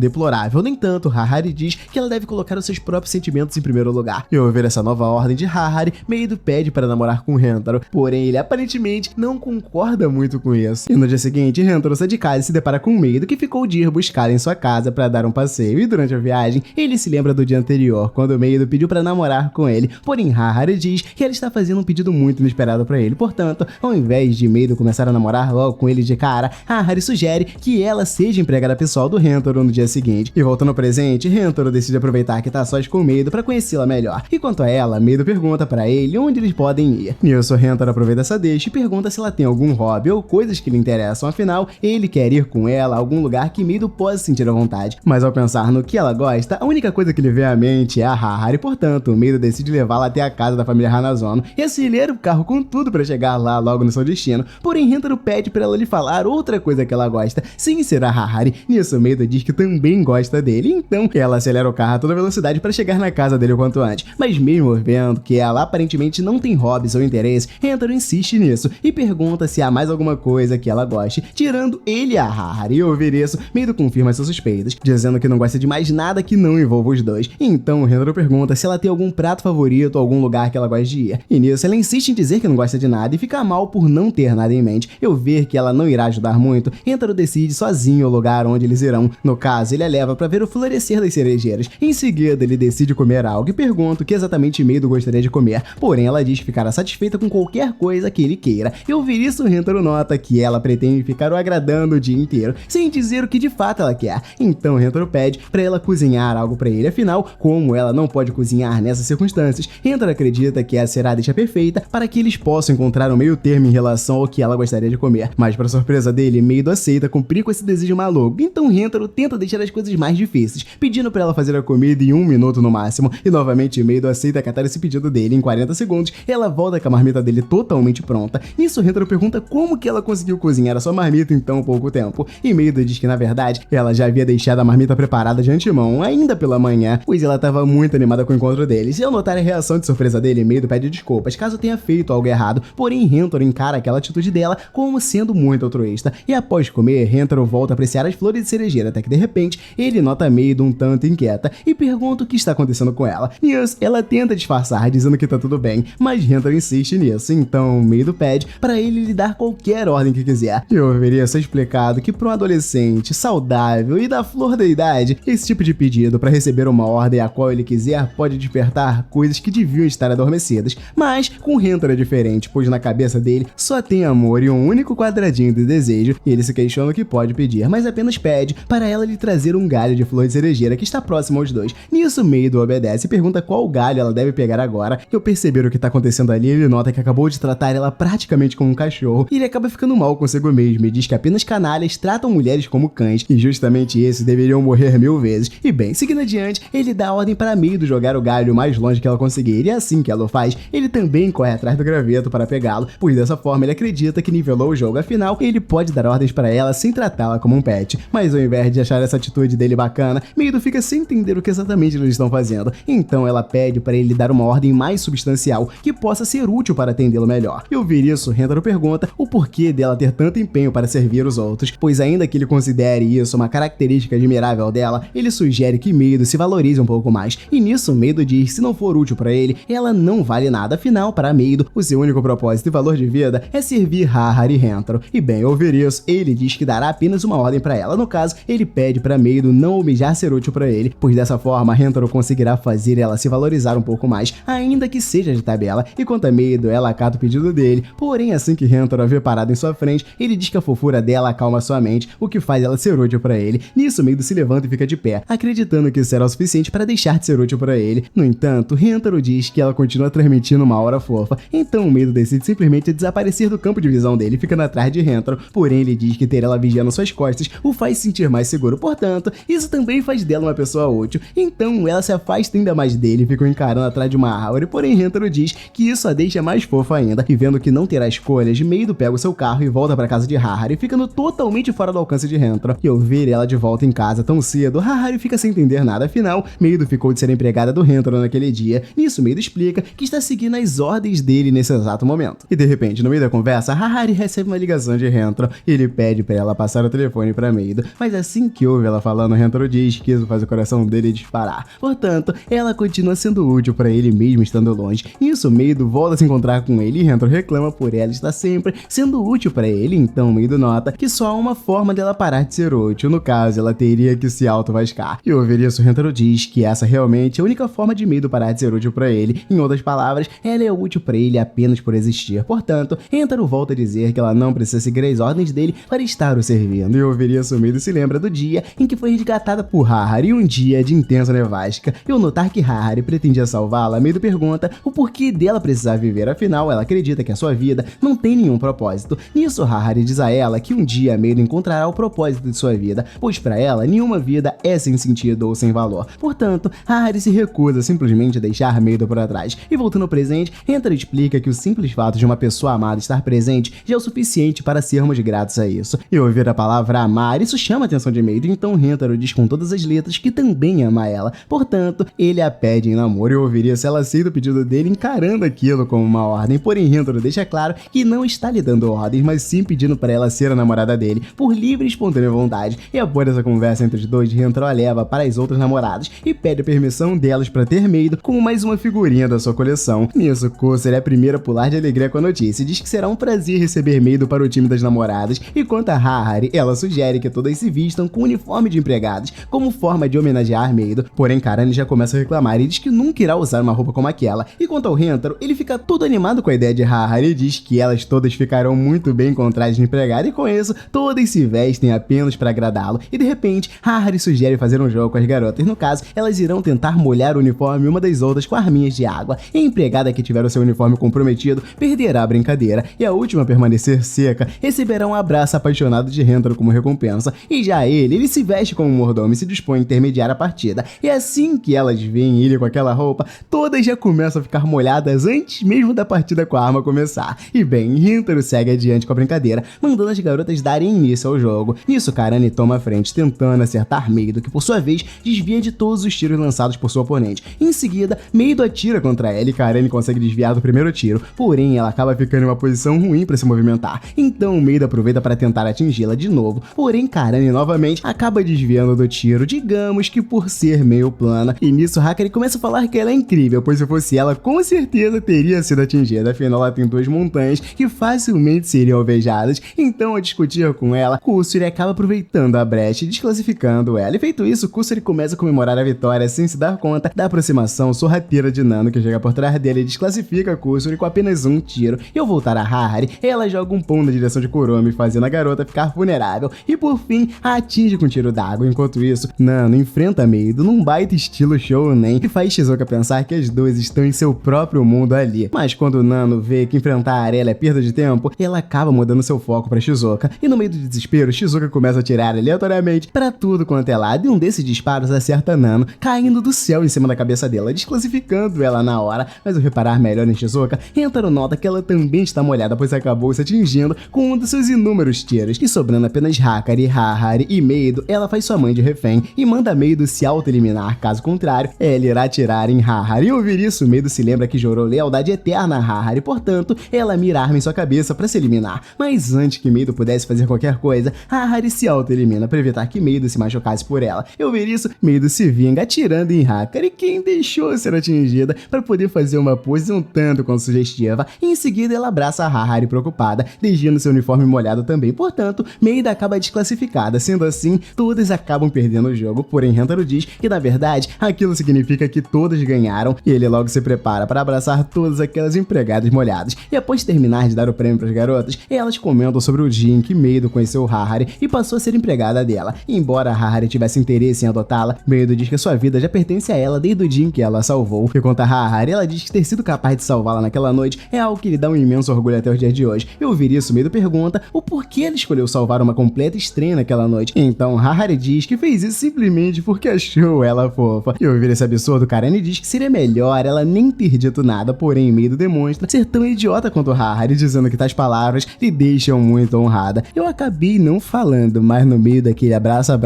deplorável. No entanto, Harari diz que ela deve colocar os seus próprios sentimentos em primeiro lugar. E ao ver essa nova ordem de Harari, Meido pede para namorar com Rentaro, porém ele aparentemente não concorda muito com isso. E no dia seguinte, Rentaro sai de casa e se depara com Meido, que ficou de ir buscar em sua casa para dar um passeio, e durante a viagem, ele se lembra do dia anterior, quando Meido pediu para namorar com ele, porém Harari diz que ela está fazendo um pedido muito inesperado para ele, portanto, ao invés de Meido começar a namorar logo com ele de cara, Harari sugere que ela seja empregada pessoal do Rentaro no dia seguinte. E voltando ao presente, Rentaro decide aproveitar que tá sós com Meido para conhecê-la melhor, e quanto a ela, Meido pergunta para ele onde eles podem ir. Nisso, Rentaro aproveita essa deixa e pergunta se ela tem algum hobby ou coisas que lhe interessam, afinal, ele quer ir com ela a algum lugar que Meido possa sentir à vontade. Mas ao pensar no que ela gosta, a única coisa que lhe vem à mente é a Harari, portanto, Meido decide levá-la até a casa da família Hanazono e acelera o carro com tudo para chegar lá logo no seu destino. Porém, Rentaro pede para ela lhe falar outra coisa que ela gosta, sem ser a Harari. Nisso, Meido diz que também gosta dele, então ela acelera o carro a toda velocidade para chegar na casa dele o quanto antes. Mas mesmo vendo que ela aparentemente não tem hobbies ou interesses, Rentaro insiste nisso e pergunta se há mais alguma coisa que ela goste, tirando ele e a Harari. E ao ouvir isso, Meido confirma suas suspeitas, dizendo que não gosta de mais nada que não envolva os dois. Então, Rentaro pergunta se ela tem algum prato favorito ou algum lugar que ela gosta de ir. E nisso, ela insiste em dizer que não gosta de nada e fica mal por não ter nada em mente. E ao ver que ela não irá ajudar muito, Rentaro decide sozinho o lugar onde eles irão. No caso, ele a leva para ver o florescer das cerejeiras. Em seguida, ele decide comer algo e pergunta o que exatamente Meido gostaria de comer. Porém, ela diz que ficará satisfeita com qualquer coisa que ele queira. E ao ouvir isso, Rentaro nota que ela pretende ficar o agradando o dia inteiro, sem dizer o que de fato ela quer. Então, Rentaro pede para ela cozinhar algo para ele. Afinal, como ela não pode cozinhar nessas circunstâncias, Rentaro acredita que essa será a deixa perfeita para que eles possam encontrar um meio termo em relação ao que ela gostaria de comer. Mas, para surpresa dele, Meido aceita cumprir com esse desejo maluco. Então, Rentaro tenta deixar as coisas mais difíceis, pedindo para ela fazer a comida em 1 minuto no máximo. E novamente, Meido aceita acatar esse pedido dele em 40 segundos. Ela volta com a marmita dele totalmente pronta. Nisso, Rentaro pergunta como que ela conseguiu cozinhar a sua marmita em tão pouco tempo. E Meido diz que, na verdade, ela já havia deixado a marmita preparada de antemão, ainda pela manhã, pois ela estava muito animada com o encontro deles. E ao notar a reação de surpresa dele, Meido pede desculpas caso tenha feito algo errado, porém Rentaro encara aquela atitude dela como sendo muito altruísta. E após comer, Rentaro volta a apreciar as flores de cerejeira, até que de repente, ele nota Meido um tanto inquieta e pergunta o que está acontecendo com ela. Nisso, ela tenta disfarçar, dizendo que tá tudo bem, mas Rentaro insiste nisso, então Meido pede para ele lhe dar qualquer ordem que quiser. E eu deveria ser explicado que para um adolescente saudável e da flor da idade, esse tipo de pedido para receber uma ordem a qual ele quiser pode despertar coisas que deviam estar adormecidas. Mas com Rentaro é diferente, pois na cabeça dele só tem amor e um único quadradinho de desejo, e ele se questiona o que pode pedir, mas apenas pede para ela lhe trazer um galho de flor de cerejeira que está próximo aos dois. Nisso, Meido obedece e pergunta qual galho ela deve pegar agora. E ao perceber o que está acontecendo ali, ele nota que acabou de tratar ela praticamente como um cachorro, e ele acaba ficando mal consigo mesmo e diz que apenas canalhas tratam mulheres como cães, e justamente esses deveriam morrer 1000 vezes. E bem, seguindo adiante, ele dá a ordem para Meido jogar o galho o mais longe que ela conseguir, e assim que ela o faz, ele também corre atrás do graveto para pegá-lo, pois dessa forma ele acredita que nivelou o jogo, afinal, ele pode dar ordens para ela sem tratá-la como um pet. Mas ao invés de achar essa atitude dele bacana, Meido fica sem entender o que exatamente eles estão fazendo. Então ela pede para ele dar uma ordem mais substancial, que possa ser útil para atendê-lo melhor. E ao ouvir isso, Rentaro pergunta o porquê dela ter tanto empenho para servir os outros, pois ainda que ele considere isso uma característica admirável dela, ele sugere que Meido se valorize um pouco mais. E nisso, Meido diz que se não for útil para ele, ela não vale nada. Afinal, para Meido, o seu único propósito e valor de vida é servir Harari e Rentaro. E bem, ao ouvir isso, ele diz que dará apenas uma ordem para ela. No caso, ele pede para Meido não almejar ser útil para ele, pois dessa forma Rentaro conseguirá fazer ela se valorizar um pouco mais, ainda que seja de tabela. E quanto a Meido, ela acata o pedido dele, porém assim que Rentaro a vê parado em sua frente, ele diz que a fofura dela acalma sua mente, o que faz ela ser útil para ele. Nisso, Meido se levanta e fica de pé, acreditando que será o suficiente para deixar de ser útil para ele. No entanto, Rentaro diz que ela continua transmitindo uma aura fofa, então Meido decide simplesmente desaparecer do campo de visão dele, ficando atrás de Rentaro. Porém, ele diz que ter ela vigiando suas costas o faz sentir mais seguro, portanto, isso também faz dela uma pessoa útil. Então, ela se afasta ainda mais dele e fica encarando atrás de uma árvore, porém Rentaro diz que isso a deixa mais fofa ainda, e vendo que não terá escolhas, Meido pega o seu carro e volta para casa de Harari, ficando totalmente fora do alcance de Rentaro. E ao ver ela de volta em casa tão cedo, Harari fica sem entender nada, afinal, Meido ficou de ser empregada do Rentaro naquele dia. Nisso, Meido explica que está seguindo as ordens dele nesse exato momento. E de repente, no meio da conversa, Harari recebe uma ligação de Hentaro e ele pede pra ela passar o telefone pra Meido, mas assim que ouve ela falando, Hentaro diz que isso faz o coração dele disparar. Portanto, ela continua sendo útil pra ele mesmo estando longe. Nisso, Meido volta a se encontrar com ele e Hentaro reclama por ela estar sempre sendo útil pra ele, então Meido nota que só há uma forma dela parar de ser útil, no caso, ela teria que se auto-vascar. E ao ouvir isso, Hentaro diz que essa realmente é a única forma de Meido parar de ser útil pra ele. Em outras palavras, ela é útil pra ele apenas por existir. Portanto, Hentaro volta a dizer que ela não precisa seguir as ordens dele para estar o servindo. E ao ouvir isso, Meido se lembra do dia em que foi resgatada por Harari, um dia de intensa nevasca. E ao notar que Harari pretendia salvá-la, Meido pergunta o porquê dela precisar viver, afinal ela acredita que a sua vida não tem nenhum propósito. Nisso, Harari diz a ela que um dia Meido encontrará o propósito de sua vida, pois para ela nenhuma vida é sem sentido ou sem valor. Portanto, Harari se recusa simplesmente a deixar Meido para trás. E voltando ao presente, Hentaro explica que o simples fato de uma pessoa amada estar presente já é o suficiente para sermos gratos a isso. E ao ouvir a palavra amar, isso chama a atenção de Meido, então Hentaro diz com todas as letras que também ama ela. Portanto, ele a pede em namoro e ao ouvir isso, ela aceita o pedido dele encarando aquilo como uma ordem. Porém, Hentaro deixa claro que não está lhe dando ordens, mas sim pedindo para ela ser a namorada dele, por livre e espontânea vontade. E após essa conversa entre os dois, Hentaro a leva para as outras namoradas e pede a permissão delas para ter Meido como mais uma figurinha da sua coleção. Nisso, Kusari é a primeira a pular de alegria com a notícia e diz que será um prazer receber Meido para o time das namoradas. E quanto a Harari, ela sugere que todas se vistam com uniforme de empregados como forma de homenagear Meido. Porém, Karane já começa a reclamar e diz que nunca irá usar uma roupa como aquela. E quanto ao Hentaro, ele fica todo animado com a ideia de Harari e diz que elas todas ficarão muito bem com trajes de empregada e com isso, todas se vestem apenas para agradá-lo. E de repente, Harari sugere fazer um jogo com as garotas. No caso, elas irão tentar molhar o uniforme uma das outras com arminhas de água. E a empregada que tiver o seu uniforme comprometido perderá a brincadeira. E a última a permanecer seca receberá um abraço apaixonado de Hentaro como recompensa. E já ele se veste como um mordomo e se dispõe a intermediar a partida. E assim que elas veem ele com aquela roupa, todas já começam a ficar molhadas antes mesmo da partida com a arma começar. E bem, Hentaro segue adiante com a brincadeira, mandando as garotas darem início ao jogo. Nisso, Karane toma a frente, tentando acertar Meido, que por sua vez desvia de todos os tiros lançados por seu oponente. Em seguida, Meido atira contra ela e Karane consegue desviar do primeiro tiro, porém ela acaba ficando em uma posição ruim para se movimentar. Então Meido aproveita para tentar atingi-la de novo, porém Karane novamente acaba desviando do tiro, digamos que por ser meio plana. E nisso, Hakari começa a falar que ela é incrível, pois se fosse ela, com certeza teria sido atingida, afinal ela tem duas montanhas que facilmente seriam alvejadas. Então, ao discutir com ela, Kusari acaba aproveitando a brecha e desclassificando ela. E feito isso, Kusari começa a comemorar a vitória sem se dar conta da aproximação sorrateira de Nano, que chega por trás dele e desclassifica Kusari com apenas um tiro. E ao voltar a Harari, ela joga um pão na direção de Kuromi, fazendo a garota ficar vulnerável e por fim a atinge com um tiro d'água. Enquanto isso, Nano enfrenta Meido num baita estilo shounen e faz Shizuka pensar que as duas estão em seu próprio mundo ali. Mas quando Nano vê que enfrentar ela é perda de tempo, ela acaba mudando seu foco para Shizuka. E no meio do desespero, Shizuka começa a atirar aleatoriamente para tudo quanto é lado e um desses disparos acerta Nano, caindo do céu em cima da cabeça dela, desclassificando ela na hora. Mas ao reparar melhor em Shizuka, Hentaro nota que ela também está molhada, pois acabou se atingindo com um dos seus inúmeros tiros. E sobrando apenas Hakari, Harari e Meido, ela faz sua mãe de refém e manda Meido se auto-eliminar, caso contrário, ela irá atirar em Harari. E ao ouvir isso, Meido se lembra que jurou lealdade eterna a Harari, portanto, ela mira a arma em sua cabeça para se eliminar. Mas antes que Meido pudesse fazer qualquer coisa, Harari se auto-elimina para evitar que Meido se machucasse por ela. E ao ouvir isso, Meido se vinga atirando em Hakari, quem deixou ser atingida, para poder fazer uma pose um tanto quanto sugestiva. E em seguida, ela abraça a Harari preocupada, deixando seu uniforme molhado também. Portanto, Meido acaba desclassificada. Sendo assim, todas acabam perdendo o jogo, porém Hentaro diz que na verdade aquilo significa que todas ganharam e ele logo se prepara para abraçar todas aquelas empregadas molhadas. E após terminar de dar o prêmio para as garotas, elas comentam sobre o dia em que Meido conheceu Harari e passou a ser empregada dela. E embora Harari tivesse interesse em adotá-la, Meido diz que sua vida já pertence a ela desde o dia em que ela a salvou. E quanto a Harari, ela diz que ter sido capaz de salvá-la naquela noite é algo que lhe dá um imenso orgulho até os dias de hoje. E ao ouvir isso, Meido pergunta o porquê ela escolheu salvar uma completa estranha naquela noite. Então Harari diz que fez isso simplesmente porque achou ela fofa. E ao ouvir esse absurdo, Karane diz que seria melhor ela nem ter dito nada, porém Meido demonstra ser tão idiota quanto Harari, dizendo que tais palavras lhe deixam muito honrada. Eu acabei não falando, mas no meio daquele abraça,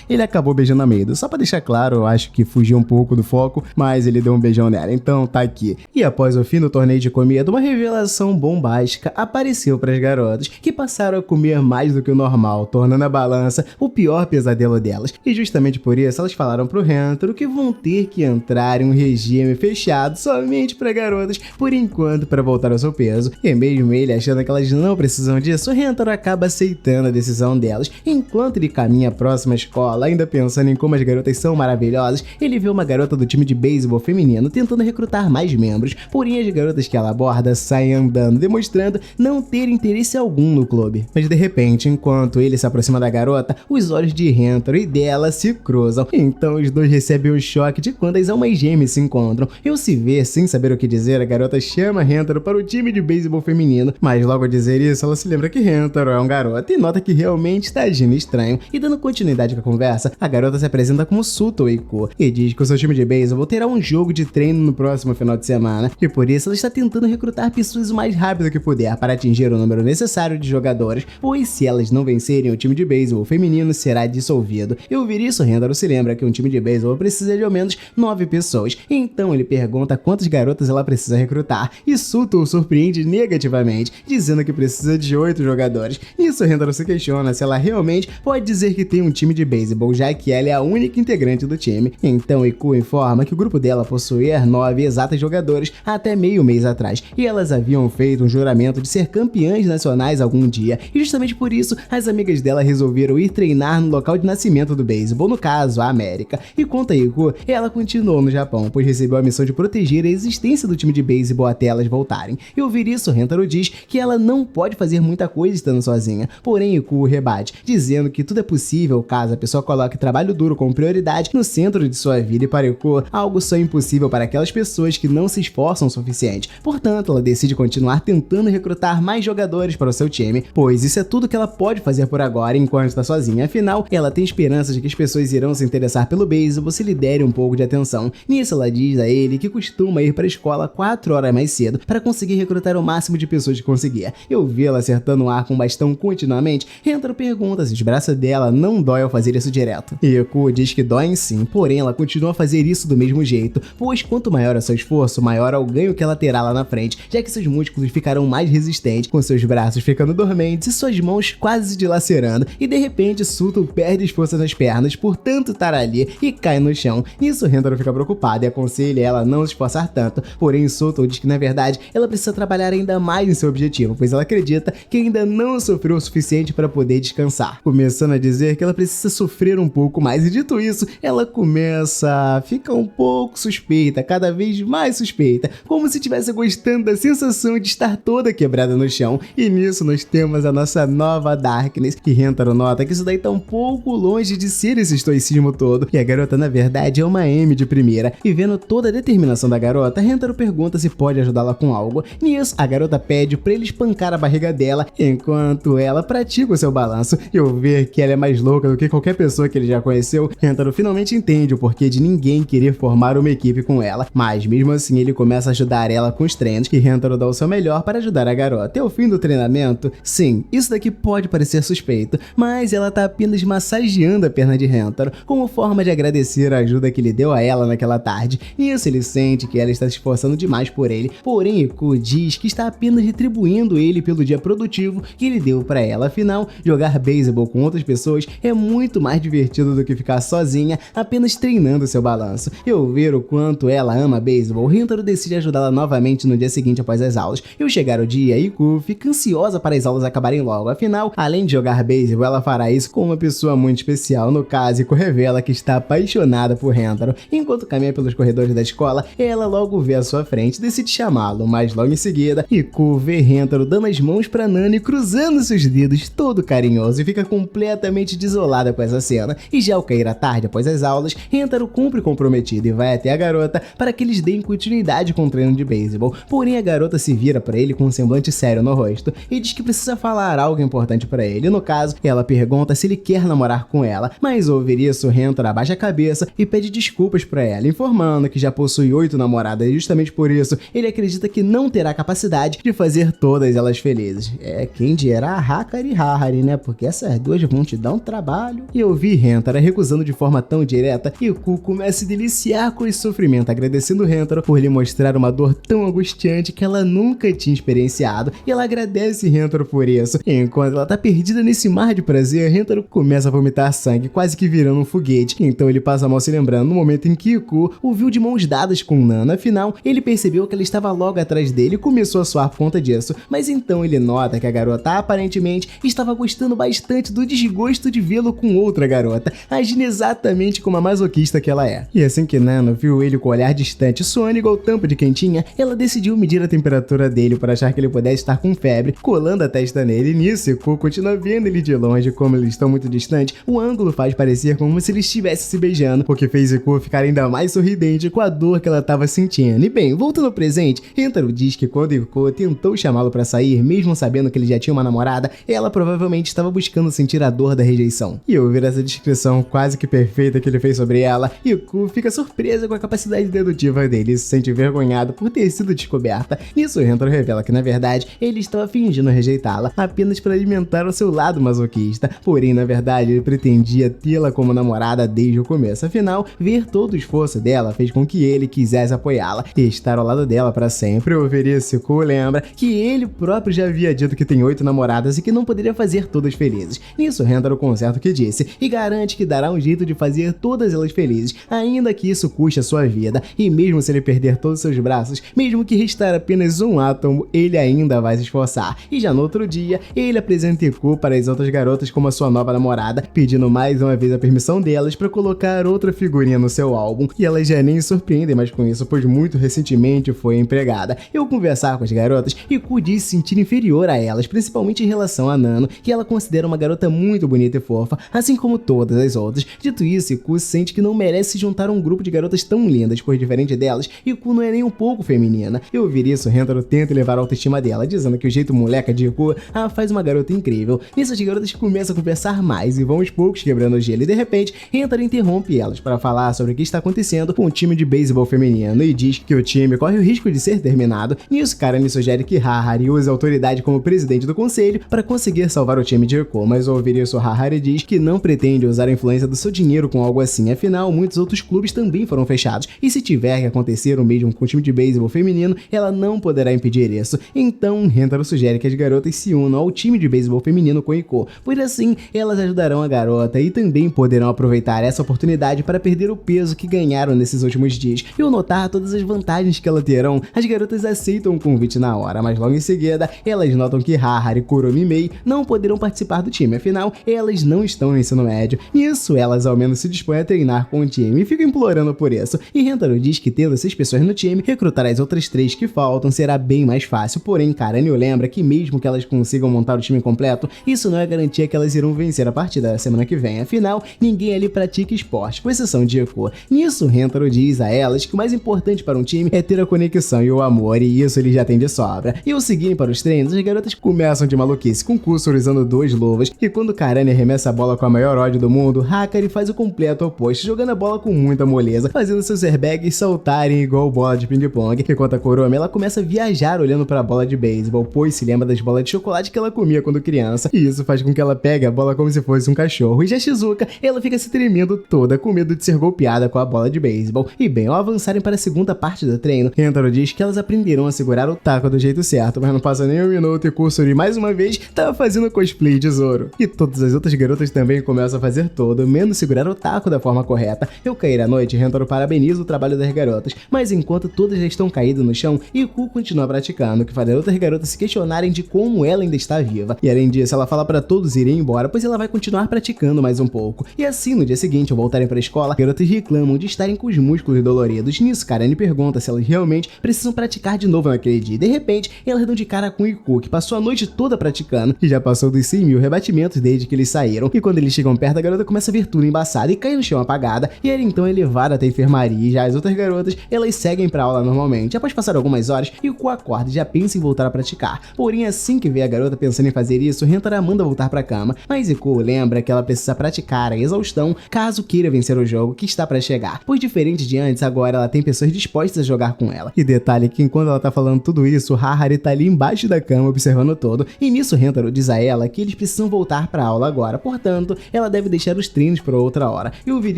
ele acabou beijando a Meido. Só pra deixar claro, eu acho que fugiu um pouco do foco, mas ele deu um beijão nela, então tá aqui. E após o fim do torneio de comida, uma revelação revelação bombástica apareceu para as garotas, que passaram a comer mais do que o normal, tornando a balança o pior pesadelo delas. E justamente por isso elas falaram pro Hentaro que vão ter que entrar em um regime fechado somente para garotas, por enquanto, para voltar ao seu peso. E mesmo ele achando que elas não precisam disso, o Hentaro acaba aceitando a decisão delas. Enquanto ele caminha à próxima escola, ainda pensando em como as garotas são maravilhosas, ele vê uma garota do time de beisebol feminino tentando recrutar mais membros, porém as garotas que ela aborda saem andando, demonstrando não ter interesse algum no clube. Mas de repente, enquanto ele se aproxima da garota, os olhos de Hentaro e dela se cruzam. Então os dois recebem um choque de quando as almas gêmeas se encontram. E ao se ver sem saber o que dizer, a garota chama Hentaro para o time de beisebol feminino, mas logo ao dizer isso, ela se lembra que Hentaro é um garoto e nota que realmente está agindo estranho. E dando continuidade com a conversa, a garota se apresenta como Suto Eiko e diz que o seu time de beisebol terá um jogo de treino no próximo final de semana, e por isso ela está tentando recrutar pessoas o mais rápido que puder para atingir o número necessário de jogadores, pois se elas não vencerem, o time de beisebol feminino será dissolvido. E ao ouvir isso, Hentaro se lembra que um time de beisebol precisa de ao menos 9 pessoas, então ele pergunta quantas garotas ela precisa recrutar, e Suto o surpreende negativamente, dizendo que precisa de 8 jogadores. Nisso, Hentaro se questiona se ela realmente pode dizer que tem um time de beisebol, já que ela é a única integrante do time. Então Eiko informa que o grupo dela possuía 9 exatas jogadores até meio mês atrás, e elas haviam feito um juramento de ser campeãs nacionais algum dia, e justamente por isso as amigas dela resolveram ir treinar no local de nascimento do beisebol, no caso, a América. E quanto a Eiko, ela continuou no Japão, pois recebeu a missão de proteger a existência do time de beisebol até elas voltarem. E ao ouvir isso, Hentaro diz que ela não pode fazer muita coisa estando sozinha, porém Eiko rebate, dizendo que tudo é possível caso a pessoa coloque trabalho duro como prioridade no centro de sua vida, e para Eiko, algo só é impossível para aquelas pessoas que não se esforçam o suficiente. Portanto, ela decide continuar tentando recrutar mais jogadores para o seu time, pois isso é tudo que ela pode fazer por agora enquanto está sozinha. Afinal, ela tem esperança de que as pessoas irão se interessar pelo beisebol se lhe derem um pouco de atenção. Nisso, ela diz a ele que costuma ir para a escola 4 horas mais cedo para conseguir recrutar o máximo de pessoas que conseguir. Eu vi ela acertando o ar com um bastão continuamente. Hentaro pergunta se os braços dela não dói ao fazer isso direto. Eiko diz que doem sim, porém ela continua a fazer isso do mesmo jeito, pois quanto maior é o seu esforço, maior é o ganho que ela terá lá na frente, já que seus músculos ficarão mais resistentes, com seus braços ficando dormentes e suas mãos quase se dilacerando, e de repente Suto perde as forças nas pernas por tanto estar ali e cai no chão. Nisso, Hentaro fica preocupada e aconselha ela a não se esforçar tanto, porém Suto diz que na verdade ela precisa trabalhar ainda mais em seu objetivo, pois ela acredita que ainda não sofreu o suficiente para poder descansar, começando a dizer que ela precisa sofrer um pouco mais, e dito isso, ela começa a ficar um pouco suspeita, cada vez mais suspeita, como se estivesse gostando da sensação de estar toda quebrada no chão. E nisso nós temos a nossa nova Darkness, que Hentaro nota que isso daí tá um pouco longe de ser esse estoicismo todo, e a garota na verdade é uma M de primeira. E vendo toda a determinação da garota, Hentaro pergunta se pode ajudá-la com algo. Nisso, a garota pede pra ele espancar a barriga dela, enquanto ela pratica o seu balanço. E ao ver que ela é mais louca do que qualquer pessoa que ele já conheceu, Hentaro finalmente entende o porquê de ninguém querer formar uma equipe com ela, mas mesmo assim ele começa a ajudar ela com os treinos, e Hentaro dá o seu melhor para ajudar a garota. E ao fim do treinamento, sim, isso daqui pode parecer suspeito, mas ela tá apenas massageando a perna de Hentaro, como forma de agradecer a ajuda que ele deu a ela naquela tarde. Nisso ele sente que ela está se esforçando demais por ele, porém Eiko diz que está apenas retribuindo ele pelo dia produtivo que ele deu para ela. Afinal, jogar beisebol com outras pessoas é muito mais divertido do que ficar sozinha apenas treinando seu balanço. E ao ver o quanto ela ama beisebol, Hentaro decide ajudá-la novamente no dia seguinte após as aulas. E ao chegar o dia, Eiko fica ansiosa para as aulas acabarem logo. Afinal, além de jogar beisebol, ela fará isso com uma pessoa muito especial. No caso, Eiko revela que está apaixonada por Hentaro. Enquanto caminha pelos corredores da escola, ela logo vê à sua frente e decide chamá-lo, mas logo em seguida, Eiko vê Hentaro dando as mãos para Nana e cruzando seus dedos todo carinhoso, e fica completamente desolada com essa cena. E já ao cair à tarde após as aulas, Hentaro cumpre comprometido e vai até a garota para que eles deem continuidade com o treino de beisebol. Porém, a garota se vira para ele com um semblante sério no rosto e diz que precisa falar algo importante para ele. No caso, ela pergunta se ele quer namorar com ela, mas ao ouvir isso, Hentaro abaixa a cabeça e pede desculpas para ela, informando que já possui 8 namoradas e justamente por isso ele acredita que não terá capacidade de fazer todas elas felizes. É, quem dirá a Hakari e Hahari, né? Porque essas duas vão te dar um trabalho. E eu vi Hentaro recusando de forma tão direta, e Eiko começa a se deliciar com esse sofrimento, agradecendo Hentaro por lhe mostrar uma dor tão angustiante que ela ela nunca tinha experienciado, e ela agradece Rentaro por isso. Enquanto ela tá perdida nesse mar de prazer, Rentaro começa a vomitar sangue, quase que virando um foguete. Então ele passa mal se lembrando no momento em que Iku o viu de mãos dadas com Nana. Afinal, ele percebeu que ela estava logo atrás dele e começou a suar por conta disso. Mas então ele nota que a garota aparentemente estava gostando bastante do desgosto de vê-lo com outra garota, agindo exatamente como a masoquista que ela é. E assim que Nana viu ele com o olhar distante, suando igual tampa de quentinha, ela decidiu medir a temperatura dele por achar que ele pudesse estar com febre, colando a testa nele. E nisso, Iku continua vendo ele de longe. Como eles estão muito distantes, o ângulo faz parecer como se eles estivessem se beijando, o que fez Iku ficar ainda mais sorridente com a dor que ela estava sentindo. E bem, voltando ao presente, Rentaro diz que quando Iku tentou chamá-lo para sair, mesmo sabendo que ele já tinha uma namorada, ela provavelmente estava buscando sentir a dor da rejeição. E ao ouvir essa descrição quase que perfeita que ele fez sobre ela, Iku fica surpresa com a capacidade dedutiva dele e se sente envergonhado por ter sido descoberta. Nisso, Rentaro revela que na verdade ele estava fingindo rejeitá-la apenas para alimentar o seu lado masoquista. Porém, na verdade, ele pretendia tê-la como namorada desde o começo. Afinal, ver todo o esforço dela fez com que ele quisesse apoiá-la e estar ao lado dela para sempre. Ao ouvir isso, Iku lembra que ele próprio já havia dito que tem 8 namoradas e que não poderia fazer todas felizes. Nisso, Rentaro conserta o que disse e garante que dará um jeito de fazer todas elas felizes, ainda que isso custe a sua vida. E mesmo se ele perder todos seus braços, mesmo que restar apenas um átomo, ele ainda vai se esforçar. E já no outro dia, ele apresenta Iku para as outras garotas como a sua nova namorada, pedindo mais uma vez a permissão delas para colocar outra figurinha no seu álbum. E elas já nem se surpreendem mais com isso, pois muito recentemente foi empregada. Ao conversar com as garotas, Iku diz se sentir inferior a elas, principalmente em relação a Nano, que ela considera uma garota muito bonita e fofa, assim como todas as outras. Dito isso, Iku sente que não merece se juntar a um grupo de garotas tão lindas, pois diferente delas, Iku não é nem um pouco feminina. Ao ouvir isso, Rentaro tenta elevar a autoestima dela, dizendo que o jeito moleca de Iku faz uma garota incrível. Nisso, as garotas começam a conversar mais e vão aos poucos quebrando o gelo, e de repente, Rentaro interrompe elas para falar sobre o que está acontecendo com o time de beisebol feminino e diz que o time corre o risco de ser terminado. Nisso, Karane sugere que Hahari use a autoridade como presidente do conselho para conseguir salvar o time de Iku, mas ao ouvir isso, Hahari diz que não pretende usar a influência do seu dinheiro com algo assim, afinal, muitos outros clubes também foram fechados, e se tiver que acontecer o mesmo com o time de beisebol feminino, ela não poderá impedir isso. Então, Rentaro sugere que as garotas se unam ao time de beisebol feminino com Iku, pois assim, elas ajudarão a garota e também poderão aproveitar essa oportunidade para perder o peso que ganharam nesses últimos dias. E ao notar todas as vantagens que elas terão, as garotas aceitam o convite na hora, mas logo em seguida, elas notam que Hahari, Kuromi e Mei não poderão participar do time, afinal, elas não estão no ensino médio. Nisso, elas ao menos se dispõem a treinar com o time e ficam implorando por isso. E Rentaro diz que tendo 6 pessoas no time, recrutar as outras 3 que faltam será bem mais fácil. Porém, Karane lembra que mesmo que elas consigam montar o time completo, isso não é garantia que elas irão vencer a partida da semana que vem. Afinal, ninguém ali pratica esporte, com exceção de Iku. Nisso, Rentaro diz a elas que o mais importante para um time é ter a conexão e o amor, e isso ele já tem de sobra. E ao seguirem para os treinos, as garotas começam de maluquice com Kusur usando 2 luvas, e quando Karane arremessa a bola com a maior ódio do mundo, Hakari faz o completo oposto, jogando a bola com muita moleza, fazendo seus airbags saltarem igual bola de ping-pong. Enquanto a Kuromi, ela começa a viajar olhando para a bola de beisebol, pois se lembra das bolas de chocolate que ela comia quando criança, e isso faz com que ela pegue a bola como se fosse um cachorro. E já Shizuka, ela fica se tremendo toda, com medo de ser golpeada com a bola de beisebol. E bem, ao avançarem para a segunda parte do treino, Rentaro diz que elas aprenderão a segurar o taco do jeito certo, mas não passa nem um minuto e Kusuri mais uma vez tá fazendo cosplay de Zoro. E todas as outras garotas também começam a fazer tudo, menos segurar o taco da forma correta. Ao cair à noite, Rentaro parabeniza o trabalho das garotas, mas enquanto todas já estão caídas no chão, Iku continua praticando, o que faz as outras garotas se questionarem de como ela ainda está viva. E além disso, ela fala para todos irem embora, pois ela vai continuar praticando mais um pouco. E assim, no dia seguinte, ao voltarem para a escola, garotas reclamam de estarem com os músculos doloridos. Nisso, Karane pergunta se elas realmente precisam praticar de novo naquele dia. De repente, elas dão de cara com Iku, que passou a noite toda praticando e já passou dos 100.000 rebatimentos desde que eles saíram. E quando eles chegam perto, a garota começa a ver tudo embaçada e cai no chão apagada, e ela então é levada até a enfermaria. E já as outras garotas, elas seguem pra aula normalmente. Após passar algumas horas, Iku acorda e já pensa em voltar a praticar. Porém, assim que vê a garota pensando em fazer isso, Rentaro manda voltar pra cama, mas Iku lembra que ela precisa praticar a exaustão caso queira vencer o jogo que está pra chegar, pois diferente de antes, agora ela tem pessoas dispostas a jogar com ela. E detalhe que enquanto ela tá falando tudo isso, Hahari tá ali embaixo da cama observando tudo, e nisso Rentaro diz a ela que eles precisam voltar pra aula agora, portanto, ela deve deixar os treinos pra outra hora. E ao ouvir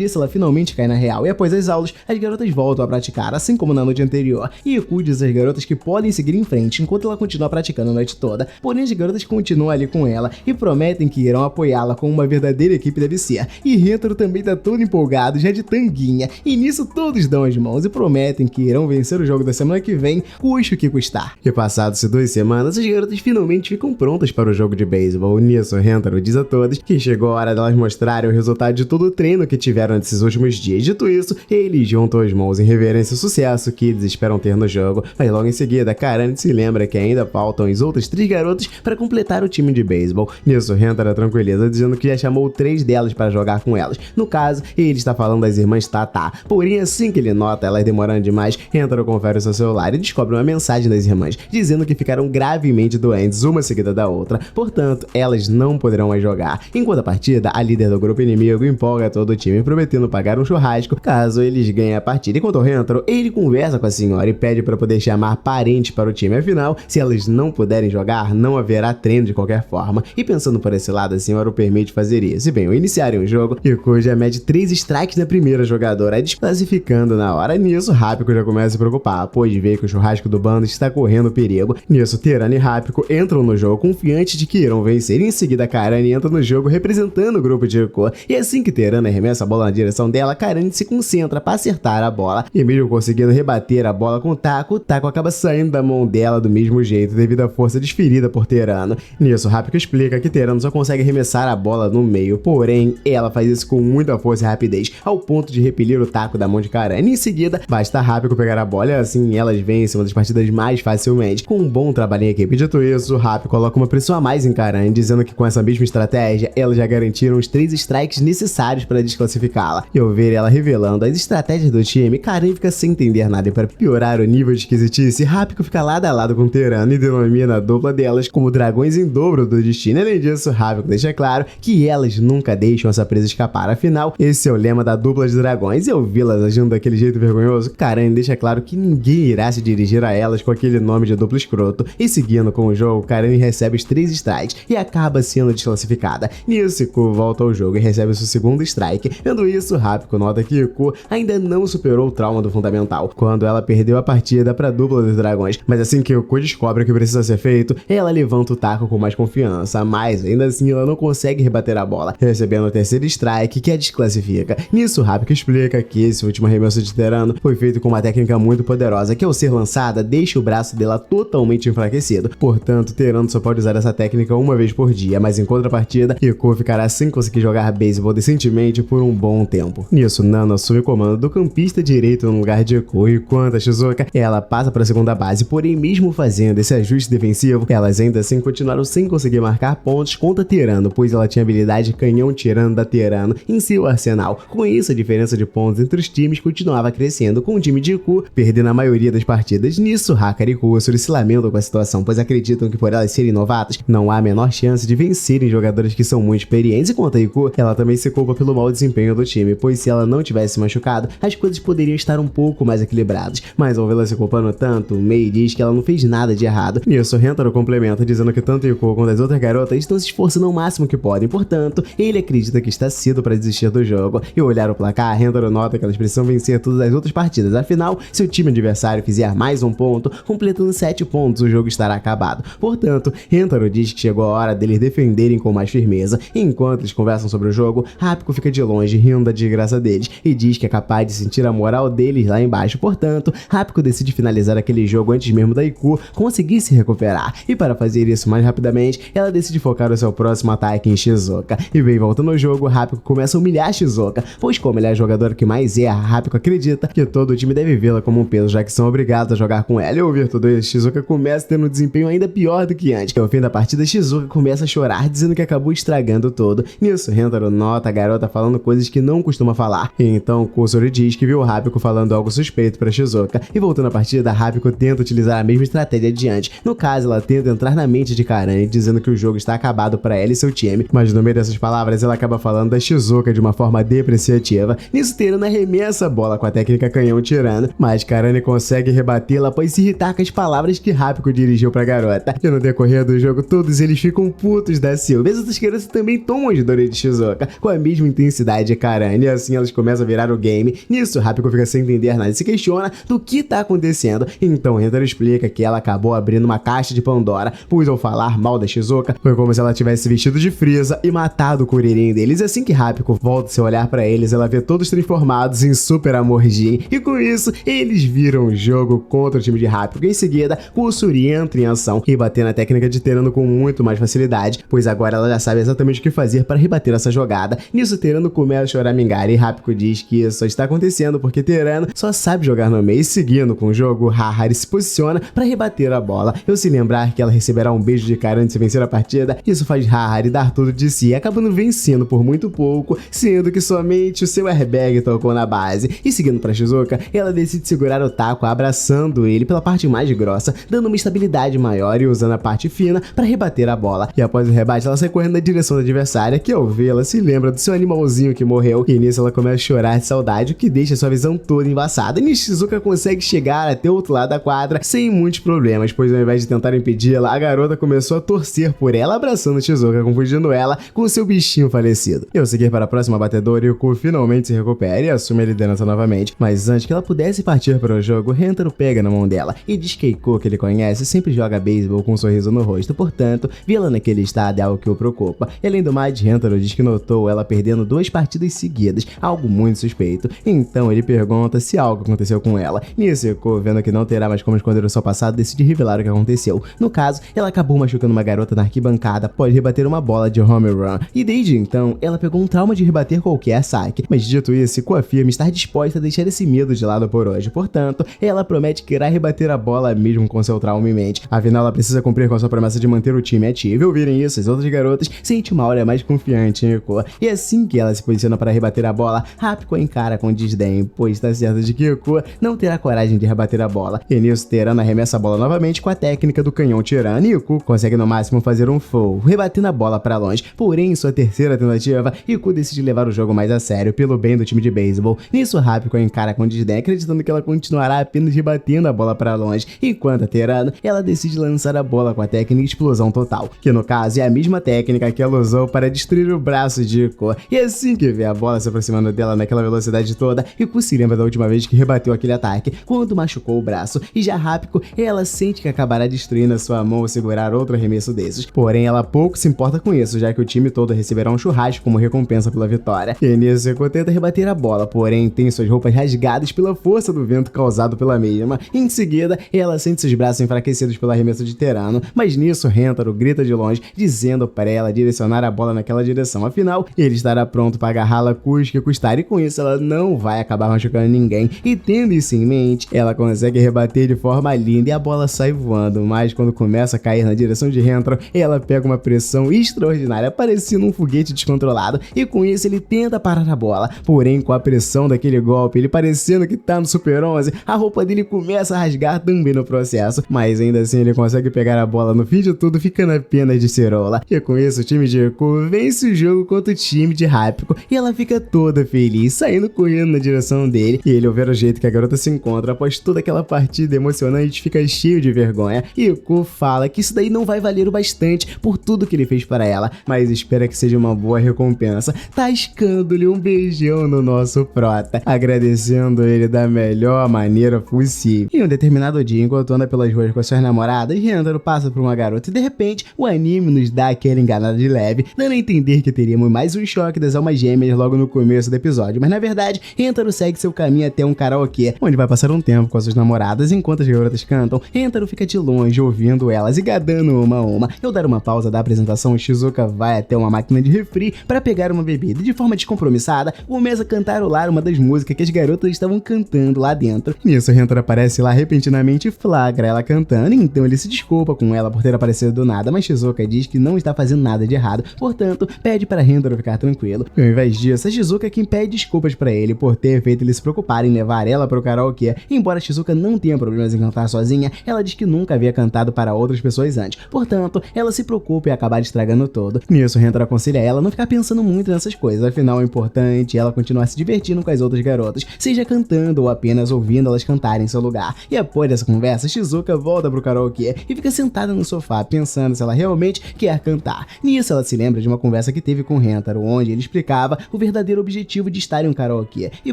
isso, ela finalmente cai na real, e após as aulas, as garotas voltam a praticar, assim como na noite anterior, e Iku diz às garotas que podem seguir em frente enquanto ela continua praticando a noite toda, porém as garotas continuam ali com ela e prometem que irão apoiá-la como uma verdadeira equipe deve ser. E Rentaro também tá todo empolgado, já de tanguinha, e nisso todos dão as mãos e prometem que irão vencer o jogo da semana que vem, custe o que custar. E passadas 2 semanas, as garotas finalmente ficam prontas para o jogo de beisebol. Nisso, Rentaro diz a todas que chegou a hora delas mostrarem o resultado de todo o treino que tiveram nesses últimos dias. Dito isso, eles juntam as mãos em reverência ao sucesso que eles esperam ter no jogo, mas logo em seguida, Karane se lembra que ainda faltam as outras 3 garotas para completar o time de beisebol. Nisso, Rentaro tranquiliza, dizendo que já chamou 3 delas para jogar com elas. No caso, ele está falando das irmãs Tata. Porém, assim que ele nota elas demorando demais, Rentaro confere o seu celular e descobre uma mensagem das irmãs, dizendo que ficaram gravemente doentes, uma seguida da outra, portanto, elas não poderão mais jogar. Enquanto a partida, a líder do grupo inimigo empolga todo o time, prometendo pagar um churrasco caso eles ganhem a partida. Enquanto o Rentaro, ele conversa com a senhora e pede para poder chamar parentes para o time, afinal, se elas não puderem jogar, não haverá treino de qualquer forma. E pensando por esse lado, a senhora o permite fazer isso. E bem, ao iniciarem o jogo, Iko já mede 3 strikes na primeira jogadora, desclassificando na hora. Nisso, Rápico já começa a se preocupar, pois vê que o churrasco do bando está correndo perigo. Nisso, Terano e Rápico entram no jogo confiantes de que irão vencer. Em seguida, Karane entra no jogo representando o grupo de Iko. E assim que Terano arremessa a bola na direção dela, Karane se concentra para acertar a bola. E mesmo conseguindo rebater a bola com o taco acaba saindo da mão dela do mesmo jeito, devido à força desferida por Terano. Nisso, Rápico explica que Terano só consegue arremessar a bola no meio, porém, ela faz isso com muita força e rapidez, ao ponto de repelir o taco da mão de Karane. Em seguida, basta Rápico pegar a bola e assim elas vencem uma das partidas mais facilmente. Com um bom trabalho em equipe. Dito isso, Rápico coloca uma pressão a mais em Karane, dizendo que com essa mesma estratégia, elas já garantiram os 3 strikes necessários para desclassificá-la. E ao ver ela revelando as estratégias do time, Karane fica sem entender nada, e para piorar o nível de esquisitice, Rápico fica lado a lado com Terano e denomina a dupla delas como dragões em dobro do destino. Além disso, Rápico deixa claro que elas nunca deixam essa presa escapar, afinal, esse é o lema da dupla de dragões, e ao vê-las agindo daquele jeito vergonhoso, Karane deixa claro que ninguém irá se dirigir a elas com aquele nome de duplo escroto. E seguindo com o jogo, Karane recebe os 3 strikes e acaba sendo desclassificada. Nisso, Iko volta ao jogo e recebe o seu segundo strike. Vendo isso, Rápico nota que Iko ainda não superou o trauma do fundamental, quando ela perdeu a partida para a dupla dos dragões. Mas assim que Iko descobre o que precisa ser feito, ela levanta o taco com mais confiança, mas ainda assim ela não consegue rebater a bola, recebendo o terceiro strike que a desclassifica. Nisso, Rápico explica que esse último arremesso de Terano foi feito com uma técnica muito poderosa que, ao ser lançada, deixa o braço dela totalmente enfraquecido. Portanto, Terano só pode usar essa técnica uma vez por dia, mas em contrapartida, Iko ficará sem conseguir jogar beisebol decentemente por um bom tempo. Nisso, Nana assume o comando do campista direito no lugar de Iko, e quanto a Shizuka, ela passa para a segunda base, porém mesmo fazendo esse ajuste defensivo, elas ainda assim continuaram sem conseguir marcar pontos contra Terano, pois ela tinha habilidade canhão tirano da Terano em seu arsenal. Com isso, a diferença de pontos entre os times continuava crescendo, com o time de Iko perdendo a maioria das partidas. Nisso, Hakari e Kusuri se lamentam com a situação, pois acreditam que por elas serem novatas, não há a menor chance de vencerem jogadores que são muito experientes. Enquanto a Iko, ela também se culpa pelo mau desempenho do time, pois se ela não tivesse machucado, as coisas poderiam estar um pouco mais equilibradas. Mas ao vê-la se culpando tanto, Mei diz que ela não fez nada de errado. Nisso, Rentaro complementa, dizendo que tanto Iko quanto as outras garotas estão se esforçando ao máximo que podem, portanto, ele acredita que está cedo para desistir do jogo. E ao olhar o placar, Rentaro nota que elas precisam vencer todas as outras partidas, afinal, se o time adversário fizer mais um ponto, completando 7 pontos, o jogo estará acabado. Portanto, Rentaro diz que chegou a hora deles defenderem com mais firmeza. Enquanto eles conversam sobre o jogo, Rápico fica de longe rindo da desgraça deles e diz que é capaz de sentir a moral deles lá embaixo. Portanto, Rápico decide finalizar aquele jogo antes mesmo da Iko conseguir se recuperar. E para fazer isso mais rapidamente, ela decide focar o seu próximo ataque em Shizuka. E bem, voltando ao jogo, Rápico começa a humilhar Shizuka, pois como ele é a jogadora que mais erra, Rápico acredita que todo o time deve vê-la como um peso, já que são obrigados a jogar com ela. E ao ouvir tudo isso, Shizuka começa tendo um desempenho ainda pior do que antes. E ao fim da partida, Shizuka começa a chorar, dizendo que acabou estragando tudo. Nisso, Rentaro nota a garota falando coisas que não costuma falar. E então, Kusuri diz que viu Rápico falando algo suspeito para Shizuka. E voltando à partida, Rápico tenta utilizar a mesma estratégia adiante. No caso, ela tenta entrar na mente de Karane, dizendo que o jogo está acabado para ela e seu time. Mas no meio dessas palavras, ela acaba falando da Shizuka de uma forma depreciativa. Nisso, Terano arremessa a bola com a técnica canhão tirano, mas Karane consegue rebatê-la após se irritar com as palavras que Rápico dirigiu pra garota. E no decorrer do jogo, todos eles ficam putos da Silva. As outras crianças também tomam as dores de Shizuka com a mesma intensidade de Karane, e assim elas começam a virar o game. Nisso, Rápico fica sem entender nada e se questiona do que tá acontecendo. Em Então Rentaro explica que ela acabou abrindo uma caixa de Pandora, pois ao falar mal da Shizuka, foi como se ela tivesse vestido de Frieza e matado o Kuririn deles. E assim que Hapiko volta seu olhar pra eles, ela vê todos transformados em Super Amor Jin, e com isso, eles viram o jogo contra o time de Hapiko. Em seguida, Kusuri entra em ação, rebatendo a técnica de Terano com muito mais facilidade, pois agora ela já sabe exatamente o que fazer para rebater essa jogada. Nisso, Terano começa a choramingar e Hapiko diz que isso só está acontecendo porque Terano só sabe jogar no meio. Seguindo com o jogo, Hahari se posiciona para rebater a bola. Eu se lembrar que ela receberá um beijo de cara antes de vencer a partida, isso faz Hahari dar tudo de si, acabando vencendo por muito pouco, sendo que somente o seu airbag tocou na base. E seguindo para Shizuka, ela decide segurar o taco, abraçando ele pela parte mais grossa, dando uma estabilidade maior e usando a parte fina para rebater a bola. E após o rebate, ela sai correndo na direção da adversária, que ao vê-la se lembra do seu animalzinho que morreu, e nisso ela começa a chorar de saudade, o que deixa sua visão toda embaçada. E Shizuka consegue chegar até o outro lado da quadra sem muitos problemas, pois ao invés de tentar impedi-la, a garota começou a torcer por ela, abraçando Shizuka, confundindo ela com o seu bichinho falecido. E ao seguir para a próxima batedora, Yuko finalmente se recupera e assume a liderança novamente, mas antes que ela pudesse partir para o jogo, Rentaro pega na mão dela e diz que Eiko, que ele conhece, sempre joga beisebol com um sorriso no rosto, portanto, vê-la naquele estado é algo que o preocupa. E além do mais, Rentaro diz que notou ela perdendo 2 partidas seguidas, algo muito suspeito. Então ele pergunta se algo aconteceu com ela. Nisso, Eiko, vendo que não terá mais como esconder o seu passado, decide revelar o que aconteceu. No caso, ela acabou machucando uma garota na arquibancada após rebater uma bola de home run, e desde então ela pegou um trauma de rebater qualquer saque. Mas dito isso, Eiko afirma estar disposta a deixar esse medo de lado por hoje, portanto, ela promete que irá rebater a bola mesmo com seu trauma em mente. Afinal, ela precisa cumprir com a sua promessa de manter o time ativo. E ouvirem isso, as outras garotas sentem uma aura mais confiante em Eiko, e assim que ela se posiciona para rebater a bola, Hapiko encara com desdém, pois está certa de que Eiko não terá coragem de rebater a bola. E nisso, Terano arremessa a bola novamente com a técnica do canhão tirano, e Eiko consegue no máximo fazer um foul, rebatendo a bola para longe. Porém, em sua terceira tentativa, Eiko decide levar o jogo mais a sério pelo bem do time de beisebol. Nisso, Hapiko encara com desdém, acreditando que ela continuará apenas rebatendo a bola para longe, enquanto a Terano, ela decide lançar a bola com a técnica explosão total, que no caso é a mesma técnica que ela usou para destruir o braço de Eiko. E assim que vê a bola se aproximando dela naquela velocidade toda, Eiko se lembra da última vez que rebateu aquele ataque, quando machucou o braço, e já Hapiko, ela sente que acabará destruindo a sua mão ao segurar outro arremesso desses. Porém, ela pouco se importa com isso, já que o time todo receberá um churrasco como recompensa pela vitória. E nisso, Eiko tenta rebater a bola, porém tem suas roupas rasgadas pela força do vento causado pela mesma. Em seguida, ela sente seus braços enfraquecidos pelo arremesso de Terano, mas nisso Rentaro grita de longe, dizendo para ela direcionar a bola naquela direção. Afinal, ele estará pronto para agarrá-la custe que custar, e com isso ela não vai acabar machucando ninguém. E tendo isso em mente, ela consegue rebater de forma linda e a bola sai voando, mas quando começa a cair na direção de Rentaro, ela pega uma pressão extraordinária, parecendo um foguete descontrolado, e com isso ele tenta parar a bola, porém com a pressão daquele golpe, ele parecendo que tá no Super 11, a roupa dele começa a rasgar também no processo, mas ainda assim ele consegue pegar a bola no fim de tudo, ficando apenas de cerola. E com isso o time de Eiko vence o jogo contra o time de Hapiko, e ela fica toda feliz, saindo correndo na direção dele, e ele, ao ver o jeito que a garota se encontra após toda aquela partida emocionante, fica cheio de vergonha. E Eiko fala que isso daí não vai valer o bastante por tudo que ele fez para ela, mas espera que seja uma boa recompensa, tascando-lhe um beijão no nosso prota, agradecendo ele da melhor maneira possível. Em um determinado dia, enquanto anda pelas ruas com as suas namoradas, Rentaro passa por uma garota e de repente o anime nos dá aquela enganada de leve, dando a entender que teríamos mais um choque das almas gêmeas logo no começo do episódio, mas na verdade Rentaro segue seu caminho até um karaokê, onde vai passar um tempo com as suas namoradas. Enquanto as garotas cantam, Rentaro fica de longe ouvindo elas e gadando uma a uma. Ao dar uma pausa da apresentação, Shizuka vai até uma máquina de refri para pegar uma bebida e de forma descompromissada começa a cantarolar uma das músicas que as garotas estavam cantando lá dentro. Nisso, Rentaro aparece lá repentinamente e flagra ela cantando, então ele se desculpa com ela por ter aparecido do nada, mas Shizuka diz que não está fazendo nada de errado, portanto pede para Rentaro ficar tranquilo. E ao invés disso, é Shizuka quem pede desculpas para ele por ter feito ele se preocupar em levar ela para o karaokê. Embora Shizuka não tenha problemas em cantar sozinha, ela diz que nunca havia cantado para outras pessoas antes, portanto ela se preocupa em acabar estragando tudo. Nisso, Rentaro aconselha ela a não ficar pensando muito nessas coisas, afinal é importante ela continuar se divertindo com as outras garotas, seja cantando ou apenas ouvindo elas cantarem em seu lugar. E após essa conversa, Shizuka volta pro karaokê e fica sentada no sofá pensando se ela realmente quer cantar. Nisso, ela se lembra de uma conversa que teve com Rentaro, onde ele explicava o verdadeiro objetivo de estar em um karaokê, e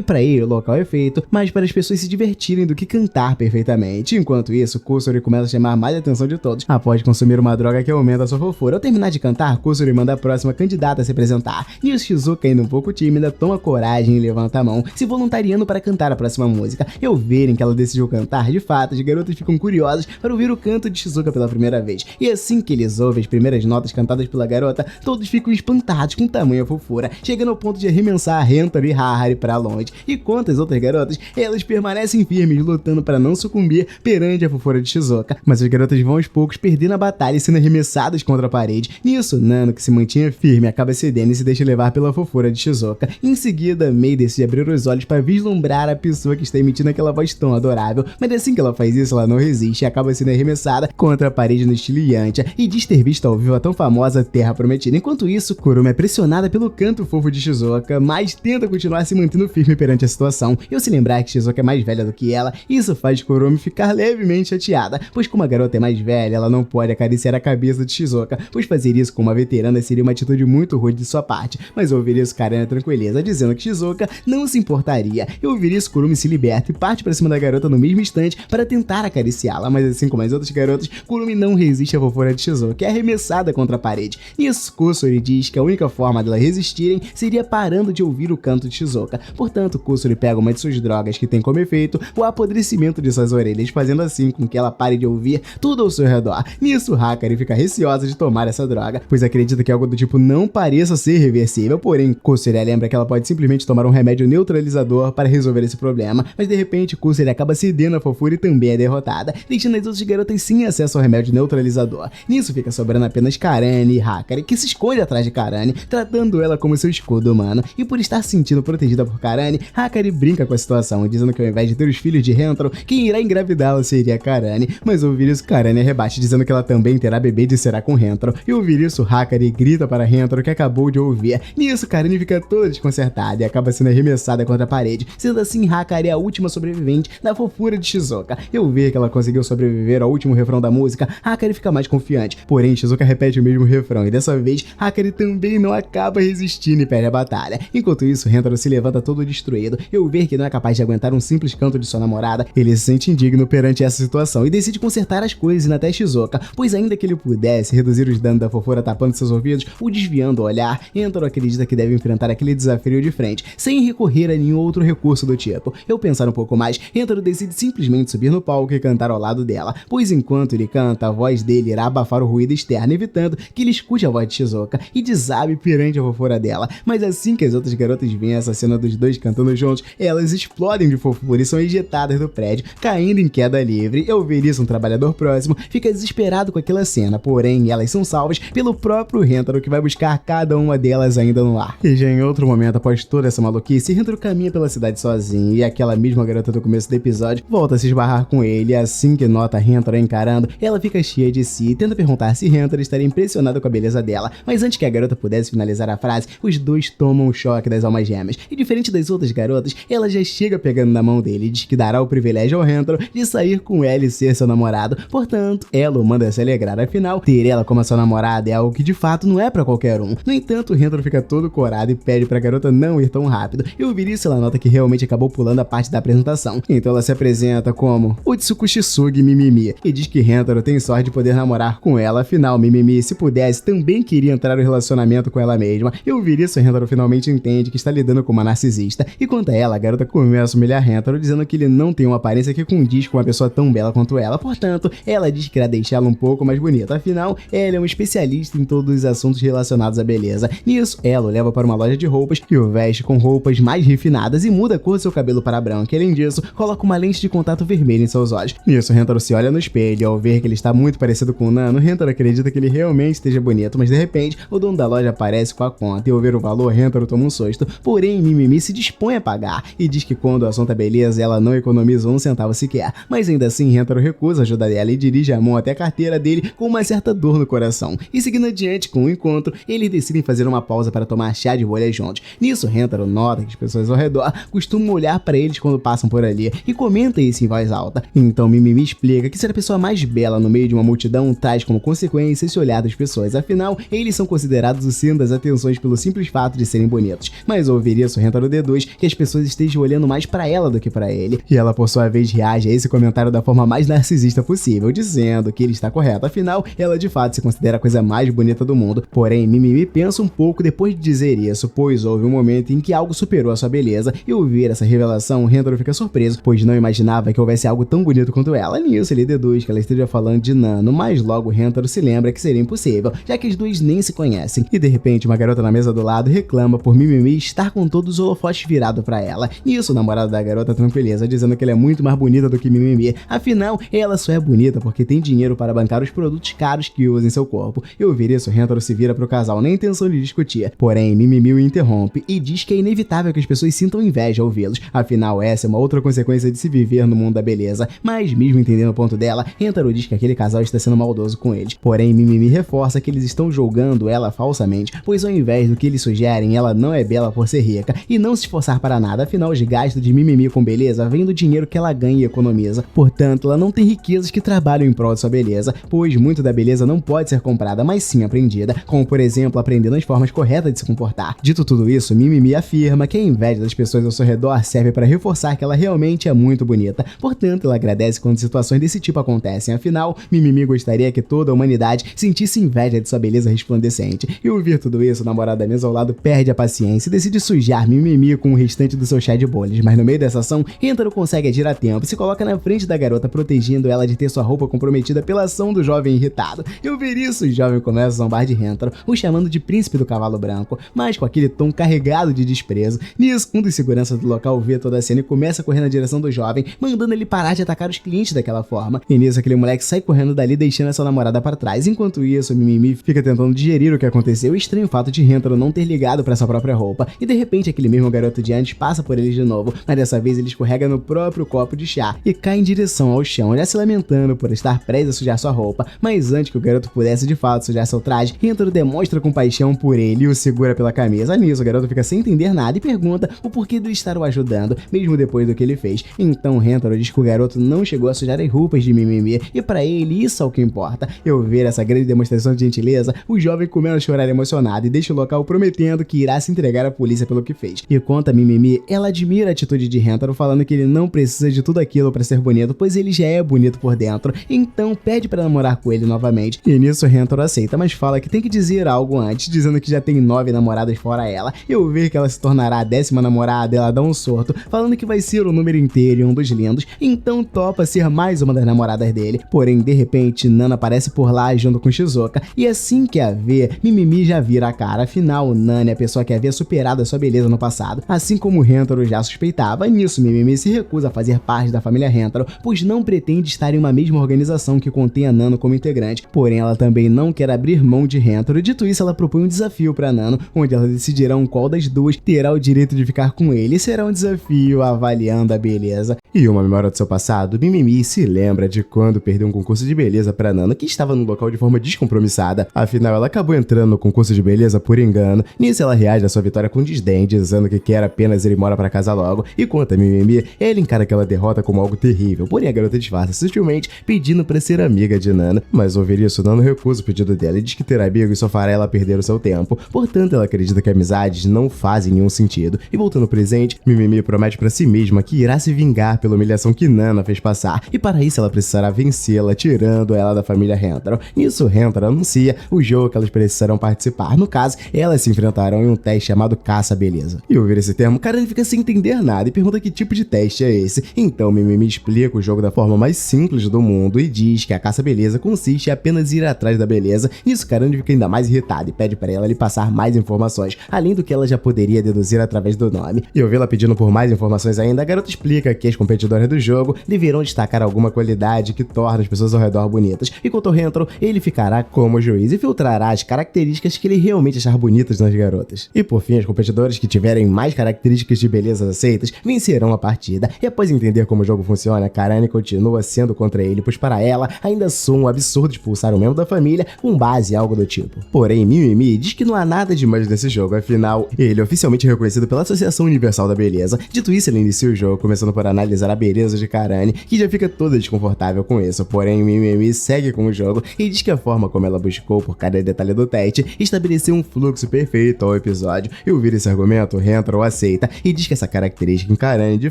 para ele o local é feito mais para as pessoas se divertirem do que cantar perfeitamente. perfeitamente. Enquanto isso, Kusuri começa a chamar mais a atenção de todos após consumir uma droga que aumenta a sua fofura. Ao terminar de cantar, Kusuri manda a próxima candidata a se apresentar. Nisso, Shizuka, ainda um pouco tímida, toma coragem e levanta a mão, se voluntariando para cantar a próxima música. E ao verem que ela decidiu cantar, de fato, as garotas ficam curiosas para ouvir o canto de Shizuka pela primeira vez. E assim que eles ouvem as primeiras notas cantadas pela garota, todos ficam espantados com tamanha fofura, chegando ao ponto de arremessar Rentaro e Harari para longe. E quanto às outras garotas, elas permanecem firmes, lutando para não sucumbir perante a fofura de Shizuka. Mas as garotas vão aos poucos perdendo a batalha e sendo arremessadas contra a parede. Nisso, Nano, que se mantinha firme, acaba cedendo e se deixa levar pela fofura de Shizuka. Em seguida, Mei decide abrir os olhos para vislumbrar a pessoa que está emitindo aquela voz tão adorável, mas assim que ela faz isso, ela não resiste e acaba sendo arremessada contra a parede no estilo Yantia e diz ter visto ao vivo a tão famosa Terra Prometida. Enquanto isso, Kurumi é pressionada pelo canto fofo de Shizuka, mas tenta continuar se mantendo firme perante a situação. E ao se lembrar que Shizuka é mais velha do que ela, isso faz Kurumi ficar levemente chateada, pois como a garota é mais velha, ela não pode acariciar a cabeça de Shizuka, pois fazer isso com uma veterana seria uma atitude muito rude de sua parte. Mas ao ouvir isso, Karana tranquiliza, dizendo que Shizuka não se importaria. E ao ouvir isso, Kurumi se liberta e parte para cima da garota no mesmo instante para tentar acariciá-la, mas assim como as outras garotas, Kurumi não resiste à fofura de Shizuka, é arremessada contra a parede. Nisso, Kusuri diz que a única forma dela resistirem seria parando de ouvir o canto de Shizuka. Portanto, Kusuri pega uma de suas drogas que tem como efeito o apodrecimento de suas orelhas, fazendo assim com que ela pare de ouvir tudo ao seu redor. Nisso, Hakari fica receosa de tomar essa droga, pois acredita que algo do tipo não pareça ser reversível, porém, Kusuri lembra que ela pode simplesmente tomar um remédio neutralizador para resolver esse problema, mas de repente, Kusuri acaba cedendo a fofura e também é derrotada, deixando as outras garotas sem acesso ao remédio neutralizador. Nisso fica sobrando apenas Karane e Hakari, que se esconde atrás de Karane, tratando ela como seu escudo humano, e por estar se sentindo protegida por Karane, Hakari brinca com a situação, dizendo que ao invés de ter os filhos de Rentaro, quem irá engravidá-la seria Karane, mas ao ouvir isso, Karane rebate, dizendo que ela também terá bebê e será com Rentaro, e ao ouvir isso, Hakari grita para Rentaro que acabou de ouvir. Nisso, Karane fica toda desconcertada e acaba sendo arremessada contra a parede, sendo assim Hakari a última sobrevivente da fofura de Shizuka. E ao ver que ela conseguiu sobreviver ao último refrão da música, Hakari fica mais confiante, porém Shizuka repete o mesmo refrão e dessa vez Hakari também não acaba resistindo e perde a batalha. Enquanto isso, Rentaro se levanta todo destruído e ao ver que não é capaz de aguentar um simples canto de sua namorada, ele se sente indigno perante essa situação e decide consertar as coisas indo até Shizuka, pois ainda que ele pudesse reduzir os danos da fofura tapando seus ouvidos ou desviando o olhar, Rentaro acredita que deve enfrentar aquele desafio de frente, sem recorrer a nenhum outro recurso do tipo. Ao pensar um pouco mais, Rentaro decide simplesmente subir no palco e cantar ao lado dela, pois enquanto ele canta, a voz dele irá abafar o ruído externo, evitando que ele escute a voz de Shizuka e desabe perante a fofura dela. Mas assim que as outras garotas veem essa cena dos dois cantando juntos, elas explodem de fofura e são ejetadas do prédio, caindo em queda livre. E ao ver isso, um trabalhador próximo fica desesperado com aquela cena, porém elas são salvas pelo próprio Rentaro, que vai buscar cada uma delas ainda no ar. E já em outro momento, após toda essa maluquice, Rentaro caminha pela cidade sozinho e aquela mesma garota do começo do episódio volta a se esbarrar com ele. E assim que nota Rentaro encarando, ela fica cheia de si e tenta perguntar se Rentaro estaria impressionado com a beleza dela, mas antes que a garota pudesse finalizar a frase, os dois tomam o choque das almas gêmeas. E diferente das outras garotas, ela já chega pegando na mão dele e diz que dará o privilégio ao Rentaro de sair com ela e ser seu namorado. Portanto, ela o manda se alegrar, afinal, ter ela como sua namorada é algo que de fato não é pra qualquer um. No entanto, Rentaro fica todo corado e pede pra garota não ir tão rápido. E ao ouvir isso, ela nota que realmente acabou pulando a parte da apresentação. Então ela se apresenta como Utsukushisugi Mimimi e diz que Rentaro tem sorte de poder namorar com ela, afinal, Mimimi, se pudesse, também queria entrar no relacionamento com ela mesma. E ao ouvir isso, Rentaro finalmente entende que está lidando com uma narcisista. E quanto a ela, a garota começa a humilhar Rentaro, dizendo que ele não tem uma aparência que condiz com uma pessoa tão bela quanto ela. Portanto, ela diz que irá deixá-la um pouco mais bonita. Afinal, ela é um especialista em todos os assuntos relacionados à beleza. Nisso, ela o leva para uma loja de roupas e o veste com roupas mais refinadas e muda a cor do seu cabelo para branco. E, além disso, coloca uma lente de contato vermelha em seus olhos. Nisso, Rentaro se olha no espelho e ao ver que ele está muito parecido com o Nano, Rentaro acredita que ele realmente esteja bonito, mas de repente, o dono da loja aparece com a conta e ao ver o valor, Rentaro toma um susto. Porém, Mimimi se dispõe a pagar e diz que quando o assunto é beleza, ela não economiza um centavo sequer. Mas ainda assim, Rentaro recusa a ajuda dela e dirige a mão até a carteira dele com uma certa dor no coração. E seguindo adiante com o encontro, eles decidem fazer uma pausa para tomar chá de bolha juntos. Nisso, Rentaro nota que as pessoas ao redor costumam olhar para eles quando passam por ali e comenta isso em voz alta. Então Mimimi explica que ser a pessoa mais bela no meio de uma multidão traz como consequência esse olhar das pessoas. Afinal, eles são considerados o centro das atenções pelo simples fato de serem bonitos. Mas ao ouvir isso, Rentaro deduz que as pessoas estejam olhando mais para ela do que para ele. E ela, por sua vez, reage reage a esse comentário da forma mais narcisista possível, dizendo que ele está correto, afinal, ela de fato se considera a coisa mais bonita do mundo. Porém, Mimimi pensa um pouco depois de dizer isso, pois houve um momento em que algo superou a sua beleza, e ao ver essa revelação, Rentaro fica surpreso, pois não imaginava que houvesse algo tão bonito quanto ela. Nisso, ele deduz que ela esteja falando de Nano, mas logo Rentaro se lembra que seria impossível, já que as duas nem se conhecem, e de repente uma garota na mesa do lado reclama por Mimimi estar com todos os holofotes virados pra ela. Nisso, o namorado da garota tranquiliza, dizendo que ela é muito mais bonita do que Mimimi, afinal, ela só é bonita porque tem dinheiro para bancar os produtos caros que usa em seu corpo. E ao ver isso, Rentaro se vira pro casal na intenção de discutir, porém Mimimi o interrompe e diz que é inevitável que as pessoas sintam inveja ao vê-los, afinal essa é uma outra consequência de se viver no mundo da beleza, mas mesmo entendendo o ponto dela, Rentaro diz que aquele casal está sendo maldoso com eles, porém Mimimi reforça que eles estão julgando ela falsamente, pois ao invés do que eles sugerem, ela não é bela por ser rica e não se esforçar para nada, afinal os gastos de Mimimi com beleza vêm do dinheiro que ela ganha e economiza, portanto ela não tem riquezas que trabalham em prol de sua beleza, pois muito da beleza não pode ser comprada, mas sim aprendida, como por exemplo aprendendo as formas corretas de se comportar. Dito tudo isso, Mimimi afirma que a inveja das pessoas ao seu redor serve para reforçar que ela realmente é muito bonita, portanto ela agradece quando situações desse tipo acontecem, afinal Mimimi gostaria que toda a humanidade sentisse inveja de sua beleza resplandecente. E ao ouvir tudo isso, o namorado da mesa ao lado perde a paciência e decide sujar Mimimi com o restante do seu chá de bolhas, mas no meio dessa ação, Rentaro consegue agir a tempo e se coloca na frente da garota, protegendo ela de ter sua roupa comprometida pela ação do jovem irritado. E ao ver isso, o jovem começa a zombar de Rentaro, o chamando de príncipe do cavalo branco, mas com aquele tom carregado de desprezo. Nisso, um dos seguranças do local vê toda a cena e começa a correr na direção do jovem, mandando ele parar de atacar os clientes daquela forma. E nisso, aquele moleque sai correndo dali, deixando a sua namorada para trás. Enquanto isso, o Mimimi fica tentando digerir o que aconteceu e estranha o fato de Rentaro não ter ligado para sua própria roupa. E de repente, aquele mesmo garoto de antes passa por eles de novo, mas dessa vez ele escorrega no próprio copo de chá e cai em direção ao chão, já se lamentando por estar prestes a sujar sua roupa. Mas antes que o garoto pudesse de fato sujar seu traje, Rentaro demonstra compaixão por ele e o segura pela camisa. Nisso, o garoto fica sem entender nada e pergunta o porquê de estar o ajudando, mesmo depois do que ele fez. Então Rentaro diz que o garoto não chegou a sujar as roupas de Mimimi e pra ele isso é o que importa. E ao ver essa grande demonstração de gentileza, o jovem começa a chorar emocionado e deixa o local prometendo que irá se entregar à polícia pelo que fez. E conta a Mimimi, ela admira a atitude de Rentaro, falando que ele não precisa de tudo aquilo pra ser bonito, pois ele já é bonito por dentro, então pede pra namorar com ele novamente. E nisso Rentaro aceita, mas fala que tem que dizer algo antes, dizendo que já tem 9 namoradas fora ela. E ao ver que ela se tornará a 10ª namorada, ela dá um sorto, falando que vai ser o número inteiro e um dos lindos, então topa ser mais uma das namoradas dele. Porém, de repente, Nana aparece por lá junto com Shizuka, e assim que a vê, Mimimi já vira a cara, afinal, Nana é a pessoa que havia superado a sua beleza no passado, assim como Rentaro já suspeitava. Nisso, Mimimi se recusa a fazer parte da família Rentaro, pois não pretende estar em uma mesma organização que contenha Nano como integrante, porém ela também não quer abrir mão de Rentaro. Dito isso, ela propõe um desafio para Nano, onde elas decidirão qual das duas terá o direito de ficar com ele, e será um desafio avaliando a beleza. E uma memória do seu passado, Mimimi se lembra de quando perdeu um concurso de beleza para Nano, que estava no local de forma descompromissada, afinal ela acabou entrando no concurso de beleza por engano. Nisso ela reage à sua vitória com desdém, dizendo que quer apenas ir embora para casa logo, e quanto a Mimimi, ele encara aquela derrota como algo terrível, porém a garota disfarça sutilmente, pedindo para ser amiga de Nano, mas ao ouvir isso, Nano recusa o pedido dela e diz que ter amigos só fará ela perder o seu tempo, portanto ela acredita que amizades não fazem nenhum sentido. E voltando ao presente, Mimimi promete para si mesma que irá se vingar pela humilhação que Nana fez passar, e para isso ela precisará vencê-la, tirando ela da família Rentaro. Nisso, Rentaro anuncia o jogo que elas precisarão participar, no caso, elas se enfrentarão em um teste chamado Caça Beleza. E ao ouvir esse termo, Karen fica sem entender nada e pergunta que tipo de teste é esse. Então Mimimi explica o jogo da forma mais simples do mundo e diz que a Caça Beleza consiste em apenas ir atrás da beleza. Nisso, Karen fica ainda mais irritada e pede para ela lhe passar mais informações, além do que ela já poderia deduzir através do nome. E ao vê-la pedindo por mais informações ainda, a garota explica que as competidoras do jogo deverão destacar alguma qualidade que torna as pessoas ao redor bonitas, enquanto o Rentaro, ele ficará como juiz e filtrará as características que ele realmente achar bonitas nas garotas. E por fim, as competidoras que tiverem mais características de beleza aceitas vencerão a partida. E após entender como o jogo funciona, Karane continua sendo contra ele, pois para ela ainda soa um absurdo expulsar um membro da família com base em algo do tipo. Porém, Mimimi diz que não há nada demais nesse jogo, afinal, ele é oficialmente reconhecido pela Associação Universal da Beleza. Dito isso, ele inicia o jogo começando por analisar a beleza de Karane, que já fica toda desconfortável com isso. Porém, Mimimi segue com o jogo e diz que a forma como ela buscou por cada detalhe do teste estabeleceu um fluxo perfeito ao episódio. E ouvir esse argumento, Rentaro aceita e diz que essa característica em Karane de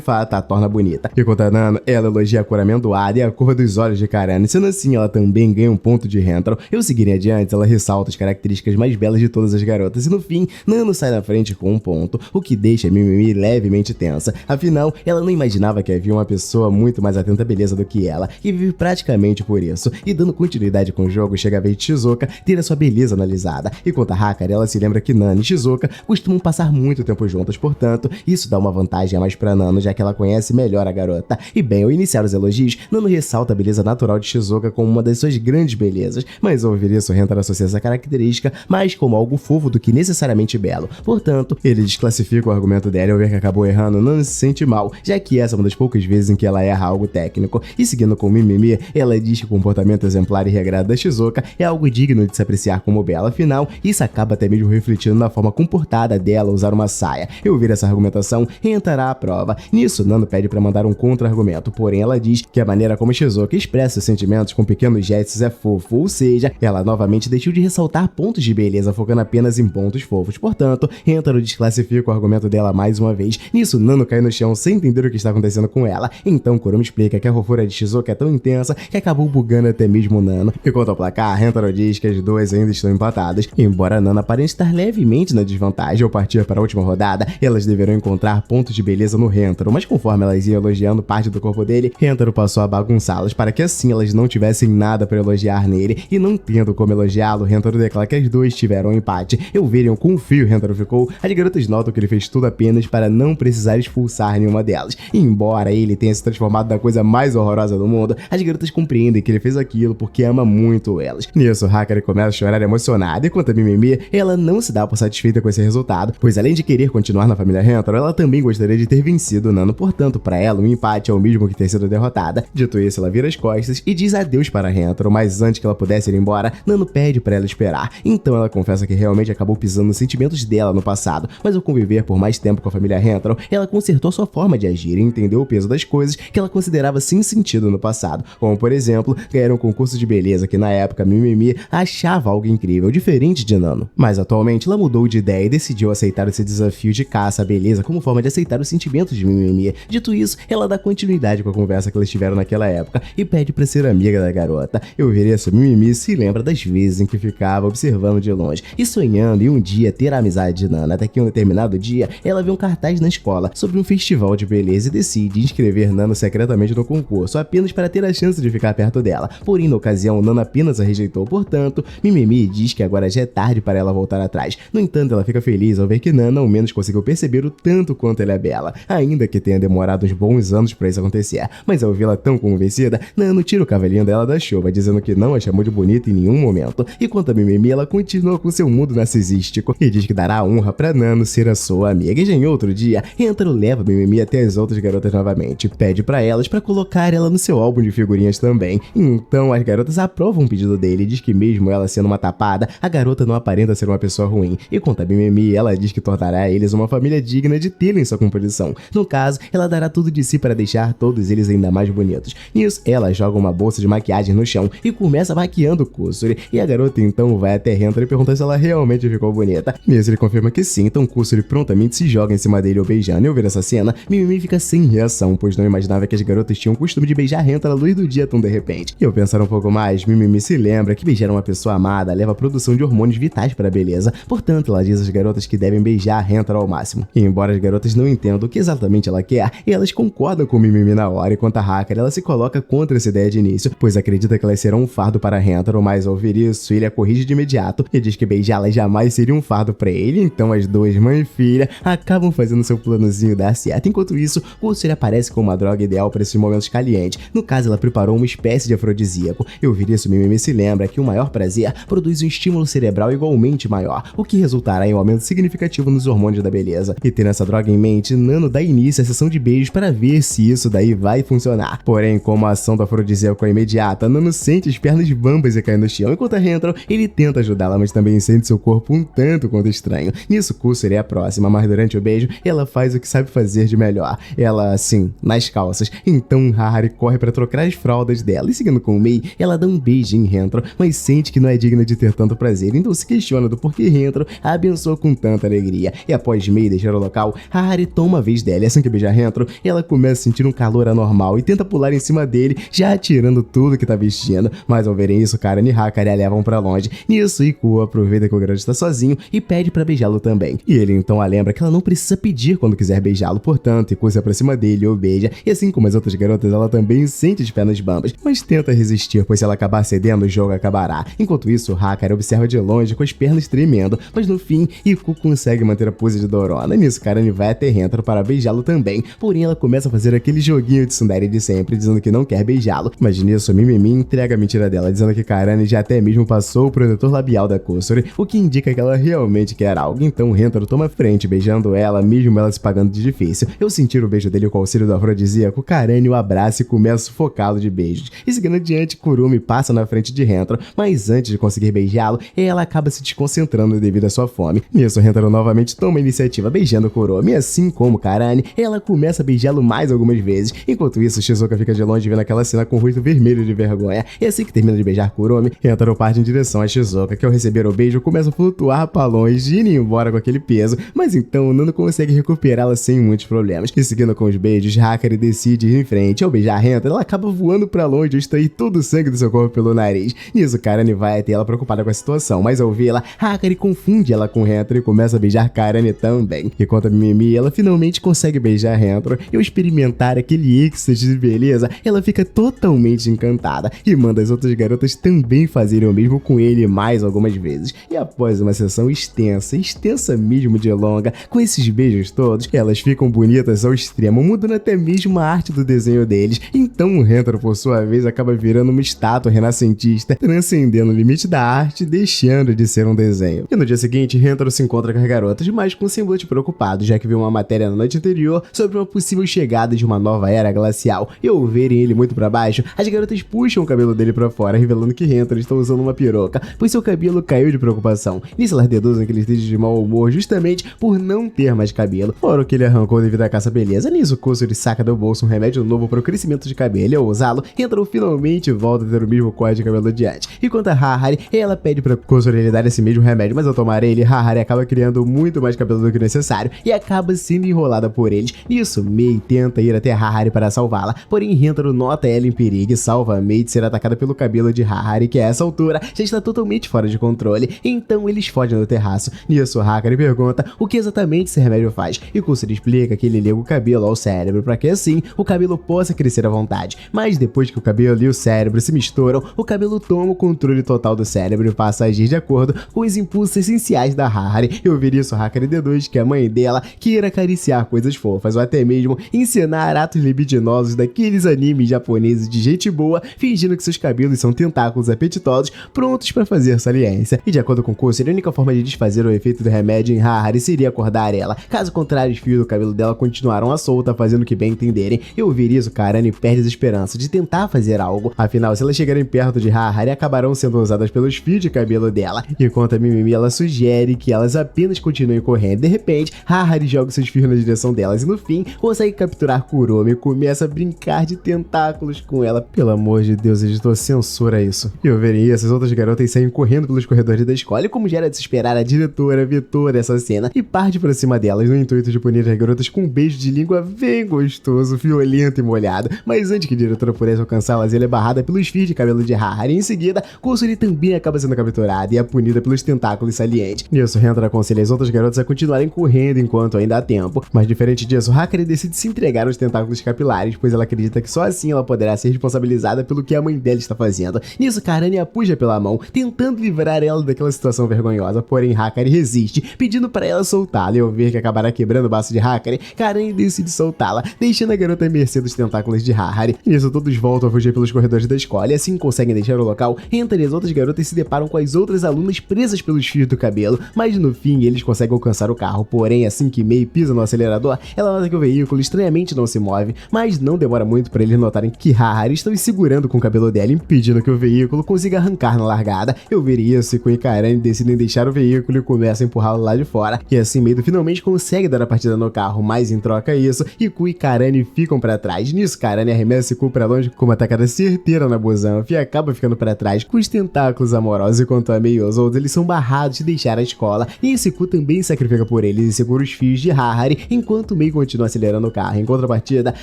fato a torna bonita. Enquanto Enquanto a Nano, ela elogia a cor amendoada e a cor dos olhos de Karane, sendo assim ela também ganha um ponto de Rentaro. Eu seguirei adiante, ela ressalta as características mais belas de todas as garotas e no fim, Nano sai na frente com um ponto, o que deixa Mimimi levemente tensa. Afinal, ela não imaginava que havia uma pessoa muito mais atenta à beleza do que ela e vive praticamente por isso. E dando continuidade com o jogo, chega a vez de Shizuka ter a sua beleza analisada. Enquanto a Hakari, ela se lembra que Nano e Shizuka costumam passar muito tempo juntas, portanto, isso dá uma vantagem a mais pra Nano, já que ela conhece melhor a garota. E bem, ao iniciar os elogios, Nano ressalta a beleza natural de Shizuka como uma das suas grandes belezas, mas ao ouvir isso, Rentaro associa essa característica mais como algo fofo do que necessariamente belo. Portanto, ele desclassifica o argumento dela e ao ver que acabou errando, Nano se sente mal, já que essa é uma das poucas vezes em que ela erra algo técnico. E seguindo com Mimimi, ela diz que o comportamento exemplar e regrado da Shizuka é algo digno de se apreciar como bela, afinal, isso acaba até mesmo refletindo na forma comportada dela usar uma saia. E ouvir essa argumentação entrará à prova. Nisso, Nano pede para mandar um contra-argumento, porém ela diz que a maneira como Shizuka expressa seus sentimentos com pequenos gestos é fofo, ou seja, ela novamente deixou de ressaltar pontos de beleza, focando apenas em pontos fofos. Portanto, Rentaro desclassifica o argumento dela mais uma vez. Nisso, Nano cai no chão sem entender o que está acontecendo com ela. Então, Kurumi explica que a fofura de Shizuka é tão intensa que acabou bugando até mesmo Nano. E quanto ao placar, Rentaro diz que as duas ainda estão empatadas. Embora Nano aparente estar levemente na desvantagem ao partir para a última rodada, elas deverão encontrar pontos de beleza no Rentaro, mas conforme elas iam elogiando parte do corpo dele, Rentaro passou a bagunçá-las para que assim elas não tivessem nada para elogiar nele, e não tendo como elogiá-lo, Rentaro declara que as duas tiveram um empate. Eu verem o quão frio Rentaro ficou, as garotas notam que ele fez tudo apenas para não precisar expulsar nenhuma delas. E embora ele tenha se transformado na coisa mais horrorosa do mundo, as garotas compreendem que ele fez aquilo porque ama muito elas. Nisso, Hakari começa a chorar emocionada, e quanto a Mimimi, ela não se dá por satisfeita com esse resultado, pois além de querer continuar na família Rentaro, ela também gostaria de ter vencido Nano, portanto, para ela, um empate é o mesmo que ter sido derrotada. Dito isso, ela vira as costas e diz adeus para Rentaro, mas antes que ela pudesse ir embora, Nano pede para ela esperar. Então ela confessa que realmente acabou pisando nos sentimentos dela no passado, mas ao conviver por mais tempo com a família Rentaro, ela consertou sua forma de agir e entendeu o peso das coisas que ela considerava sem sentido no passado, como por exemplo, ganhar um concurso de beleza que na época Mimimi achava algo incrível, diferente de Nano. Mas atualmente ela mudou de ideia e decidiu aceitar esse desafio de caça à beleza como forma de aceitar os sentimentos de Mimimi. Dito isso, ela dá continuidade com a conversa que eles tiveram naquela época e pede pra ser amiga da garota. Eu ver isso, Mimimi se lembra das vezes em que ficava observando de longe e sonhando em um dia ter a amizade de Nana, até que um determinado dia ela vê um cartaz na escola sobre um festival de beleza e decide inscrever Nano secretamente no concurso, apenas para ter a chance de ficar perto dela. Porém, na ocasião, Nana apenas a rejeitou, portanto, Mimimi diz que agora já é tarde para ela voltar atrás. No entanto, ela fica feliz ao ver que Nana ao menos conseguiu perceber o tanto quanto ela é bela, ainda que tenha demorado uns bons anos para isso acontecer. Mas ao vê-la tão convencida, Nano tira o cavalinho dela da chuva, dizendo que não a chamou de bonita em nenhum momento. E quanto a Mimimi, ela continua com seu mundo narcisístico e diz que dará a honra pra Nano ser a sua amiga. E já em outro dia, Rentaro leva Mimimi até as outras garotas novamente, pede pra elas pra colocar ela no seu álbum de figurinhas também. Então as garotas aprovam o pedido dele e diz que mesmo ela sendo uma tapada, a garota não aparenta ser uma pessoa ruim. E quanto a Mimimi, ela diz que tornará eles uma família digna de tê-la em sua composição. No caso, ela dará tudo de si para deixar todos eles ainda mais bonitos. Nisso, ela joga uma bolsa de maquiagem no chão e começa maquiando Kusuri. E a garota então vai até Rentaro e pergunta se ela realmente ficou bonita. Nisso ele confirma que sim, então Kusuri prontamente se joga em cima dele, o beijando. E ao ver essa cena, Mimimi fica sem reação, pois não imaginava que as garotas tinham o costume de beijar Rentaro à luz do dia tão de repente. E ao pensar um pouco mais, Mimimi se lembra que beijar uma pessoa amada leva a produção de hormônios vitais para a beleza, portanto ela diz às garotas que devem beijar Rentaro ao máximo. E embora as garotas não entendam o que exatamente ela quer, elas concordam com Mimimi na hora, enquanto a Hakari ela se coloca contra essa ideia de início, pois acredita que elas serão um fardo para Rentaro, mas ao ouvir isso, ele a corrige de imediato e diz que beijá-las jamais seria um fardo para ele. Então as duas, mãe e filha, acabam fazendo seu planozinho dar certo. Enquanto isso, Kusuri aparece com uma droga ideal para esses momentos calientes. No caso, ela preparou uma espécie de afrodisíaco. E ao ouvir isso, Mimimi se lembra que o maior prazer produz um estímulo cerebral igualmente maior, o que resultará em um aumento significativo nos hormônios da beleza. E tendo essa droga em mente, Nano dá início à sessão de beijos para ver se isso daí vai funcionar. Porém, como a ação do afrodisíaco é imediata, Nano sente as pernas bambas e cai no chão, enquanto a Rentaro, ele tenta ajudá-la, mas também sente seu corpo um tanto quanto estranho. Nisso, Kusuri é a próxima, mas durante o beijo, ela faz o que sabe fazer de melhor. Ela, assim, nas calças. Então Hakari corre para trocar as fraldas dela, e seguindo com Mei, ela dá um beijo em Rentaro, mas sente que não é digna de ter tanto prazer, então se questiona do porquê Rentaro a abençoa com tanta alegria. E após Mei deixar o local, Hakari toma a vez dela, e assim que beija Rentaro, ela começa sentir um calor anormal e tenta pular em cima dele, já atirando tudo que tá vestindo. Mas ao verem isso, Karen e Hakari a levam pra longe. Nisso, Iku aproveita que o garoto está sozinho e pede pra beijá-lo também. E ele então a lembra que ela não precisa pedir quando quiser beijá-lo, portanto, Iku se aproxima dele e o beija. E assim como as outras garotas, ela também sente as pernas bambas, mas tenta resistir, pois se ela acabar cedendo, o jogo acabará. Enquanto isso, Hakari observa de longe com as pernas tremendo, mas no fim, Iku consegue manter a pose de Dorona. Nisso, Karen vai até Rentaro para beijá-lo também, porém ela começa a fazer aquele joguinho de tsundere de sempre, dizendo que não quer beijá-lo, mas nisso, Mimimi entrega a mentira dela, dizendo que Karen já até mesmo passou o protetor labial da Kusuri, o que indica que ela realmente quer algo. Então Rentaro toma frente, beijando ela, mesmo ela se pagando de difícil. Eu sentir o beijo dele com o auxílio do afrodisíaco, Karen o abraça e começa a sufocá-lo de beijos. E seguindo adiante, Kurumi passa na frente de Rentaro, mas antes de conseguir beijá-lo, ela acaba se desconcentrando devido à sua fome. Nisso, Rentaro novamente toma a iniciativa beijando Kurumi, assim como Karen, ela começa a beijá-lo mais algumas vezes. Enquanto isso, Shizuka fica de longe vendo aquela cena com o rosto vermelho de vergonha. E assim que termina de beijar Kurumi, Rentaro parte em direção a Shizuka, que ao receber o beijo começa a flutuar para longe e ir embora com aquele peso, mas então Nano consegue recuperá-la sem muitos problemas. E seguindo com os beijos, Hakari decide ir em frente. Ao beijar Rentaro, ela acaba voando para longe e extrair todo o sangue do seu corpo pelo nariz. Nisso, Karen vai até ela preocupada com a situação, mas ao vê-la, Hakari confunde ela com Rentaro e começa a beijar Karen também. E quanto a Mimimi, ela finalmente consegue beijar Rentaro e ao experimentar aquele êxtase de beleza, ela fica totalmente encantada e manda as outras garotas também fazerem o mesmo com ele mais algumas vezes. E após uma sessão extensa mesmo de longa, com esses beijos todos, elas ficam bonitas ao extremo, mudando até mesmo a arte do desenho deles. Então o Rentaro, por sua vez, acaba virando uma estátua renascentista, transcendendo o limite da arte, deixando de ser um desenho. E no dia seguinte, Rentaro se encontra com as garotas, mas com um semblante preocupado, já que viu uma matéria na noite anterior sobre uma possível chegada de uma nova era glacial. E ao verem ele muito pra baixo, as garotas puxam o cabelo dele pra fora, revelando que Rentaro está usando uma peruca, pois seu cabelo caiu de preocupação. Nisso elas deduzem que ele esteja de mau humor justamente por não ter mais cabelo, fora o que ele arrancou devido à caça-beleza. Nisso, Kusuri saca do bolso um remédio novo para o crescimento de cabelo e ao usá-lo, Rentaro finalmente volta a ter o mesmo corte de cabelo de antes. E quanto a Harari, ela pede pra Kusuri lhe dar esse mesmo remédio, mas ao tomar ele, Harari acaba criando muito mais cabelo do que necessário e acaba sendo enrolada por eles. Nisso, Mei tenta ir até Harari para salvá-la, porém Rentaro nota ela em perigo e salva a Mei de ser atacada pelo cabelo de Harari, que a essa altura já está totalmente fora de controle. Então eles fogem do terraço. Nisso, Hakari pergunta o que exatamente esse remédio faz, e Kusuri explica que ele liga o cabelo ao cérebro para que assim o cabelo possa crescer à vontade. Mas depois que o cabelo e o cérebro se misturam, o cabelo toma o controle total do cérebro e passa a agir de acordo com os impulsos essenciais da Harari. E ao ver isso, Hakari deduz que a mãe dela queira acariciar coisas fofas ou até mesmo encenar atos libidinosos daqueles animes japoneses de gente boa, fingindo que seus cabelos são tentáculos apetitosos prontos para fazer saliência. E de acordo com Kusuri, a única forma de desfazer o efeito do remédio em Harari seria acordar ela. Caso contrário, os fios do cabelo dela continuarão à solta, fazendo o que bem entenderem. E ao ouvir isso, Karane perde as esperanças de tentar fazer algo. Afinal, se elas chegarem perto de Harari, acabarão sendo usadas pelos fios de cabelo dela. Enquanto a Mimimi, ela sugere que elas apenas continuem correndo. De repente, Harari joga seus fios na direção delas e no fim, consegue capturar Kurumi e começa a brincar de tentáculos com ela. Pelo amor de Deus, editor, censura isso. E ao verem isso, as outras garotas saem correndo pelos corredores da escola e, como já era de se esperar, a diretora vê toda essa cena e parte pra cima delas no intuito de punir as garotas com um beijo de língua bem gostoso, violento e molhado. Mas antes que a diretora pudesse alcançá-las, ela é barrada pelos fios de cabelo de Harari e em seguida, Kusuri também acaba sendo capturada e é punida pelos tentáculos salientes. Nisso, Rentaro aconselha as outras garotas a continuarem correndo enquanto ainda há tempo. Mas diferente disso, Hakari decide se entregar aos tentáculos capilares, pois ela acredita que só assim ela poderá ser responsabilizada pelo que a mãe dela está fazendo. Nisso, Karane a puxa pela mão, tentando livrar ela daquela situação vergonhosa, porém Hakari resiste, pedindo para ela soltá-la. E ao ver que acabará quebrando o baço de Hakari, Karane decide soltá-la, deixando a garota à mercê dos tentáculos de Harari. Nisso, todos voltam a fugir pelos corredores da escola e assim conseguem deixar o local. Entre as outras garotas se deparam com as outras alunas presas pelos fios do cabelo, mas no fim eles conseguem alcançar o carro. Porém, assim que Mei pisa no acelerador, ela nota que o veículo estranhamente não se move, mas não demora muito para eles notarem que Harari está segurando com o cabelo dela, impedindo que o veículo consiga arrancar na largada. Eu ver isso, Iku e Karane decidem deixar o veículo e começam a empurrá-lo lá de fora, e assim Meido finalmente consegue dar a partida no carro, mas em troca isso, Iku e Karane ficam para trás. Nisso, Karane arremessa Iku para longe com uma tacada certeira na Busanfa e acaba ficando para trás com os tentáculos amorosos, enquanto a Mei e os outros eles são barrados de deixar a escola, e Iku também sacrifica por eles e segura os fios de Harari, enquanto Mei continua acelerando o carro. Em contrapartida, contrapartida,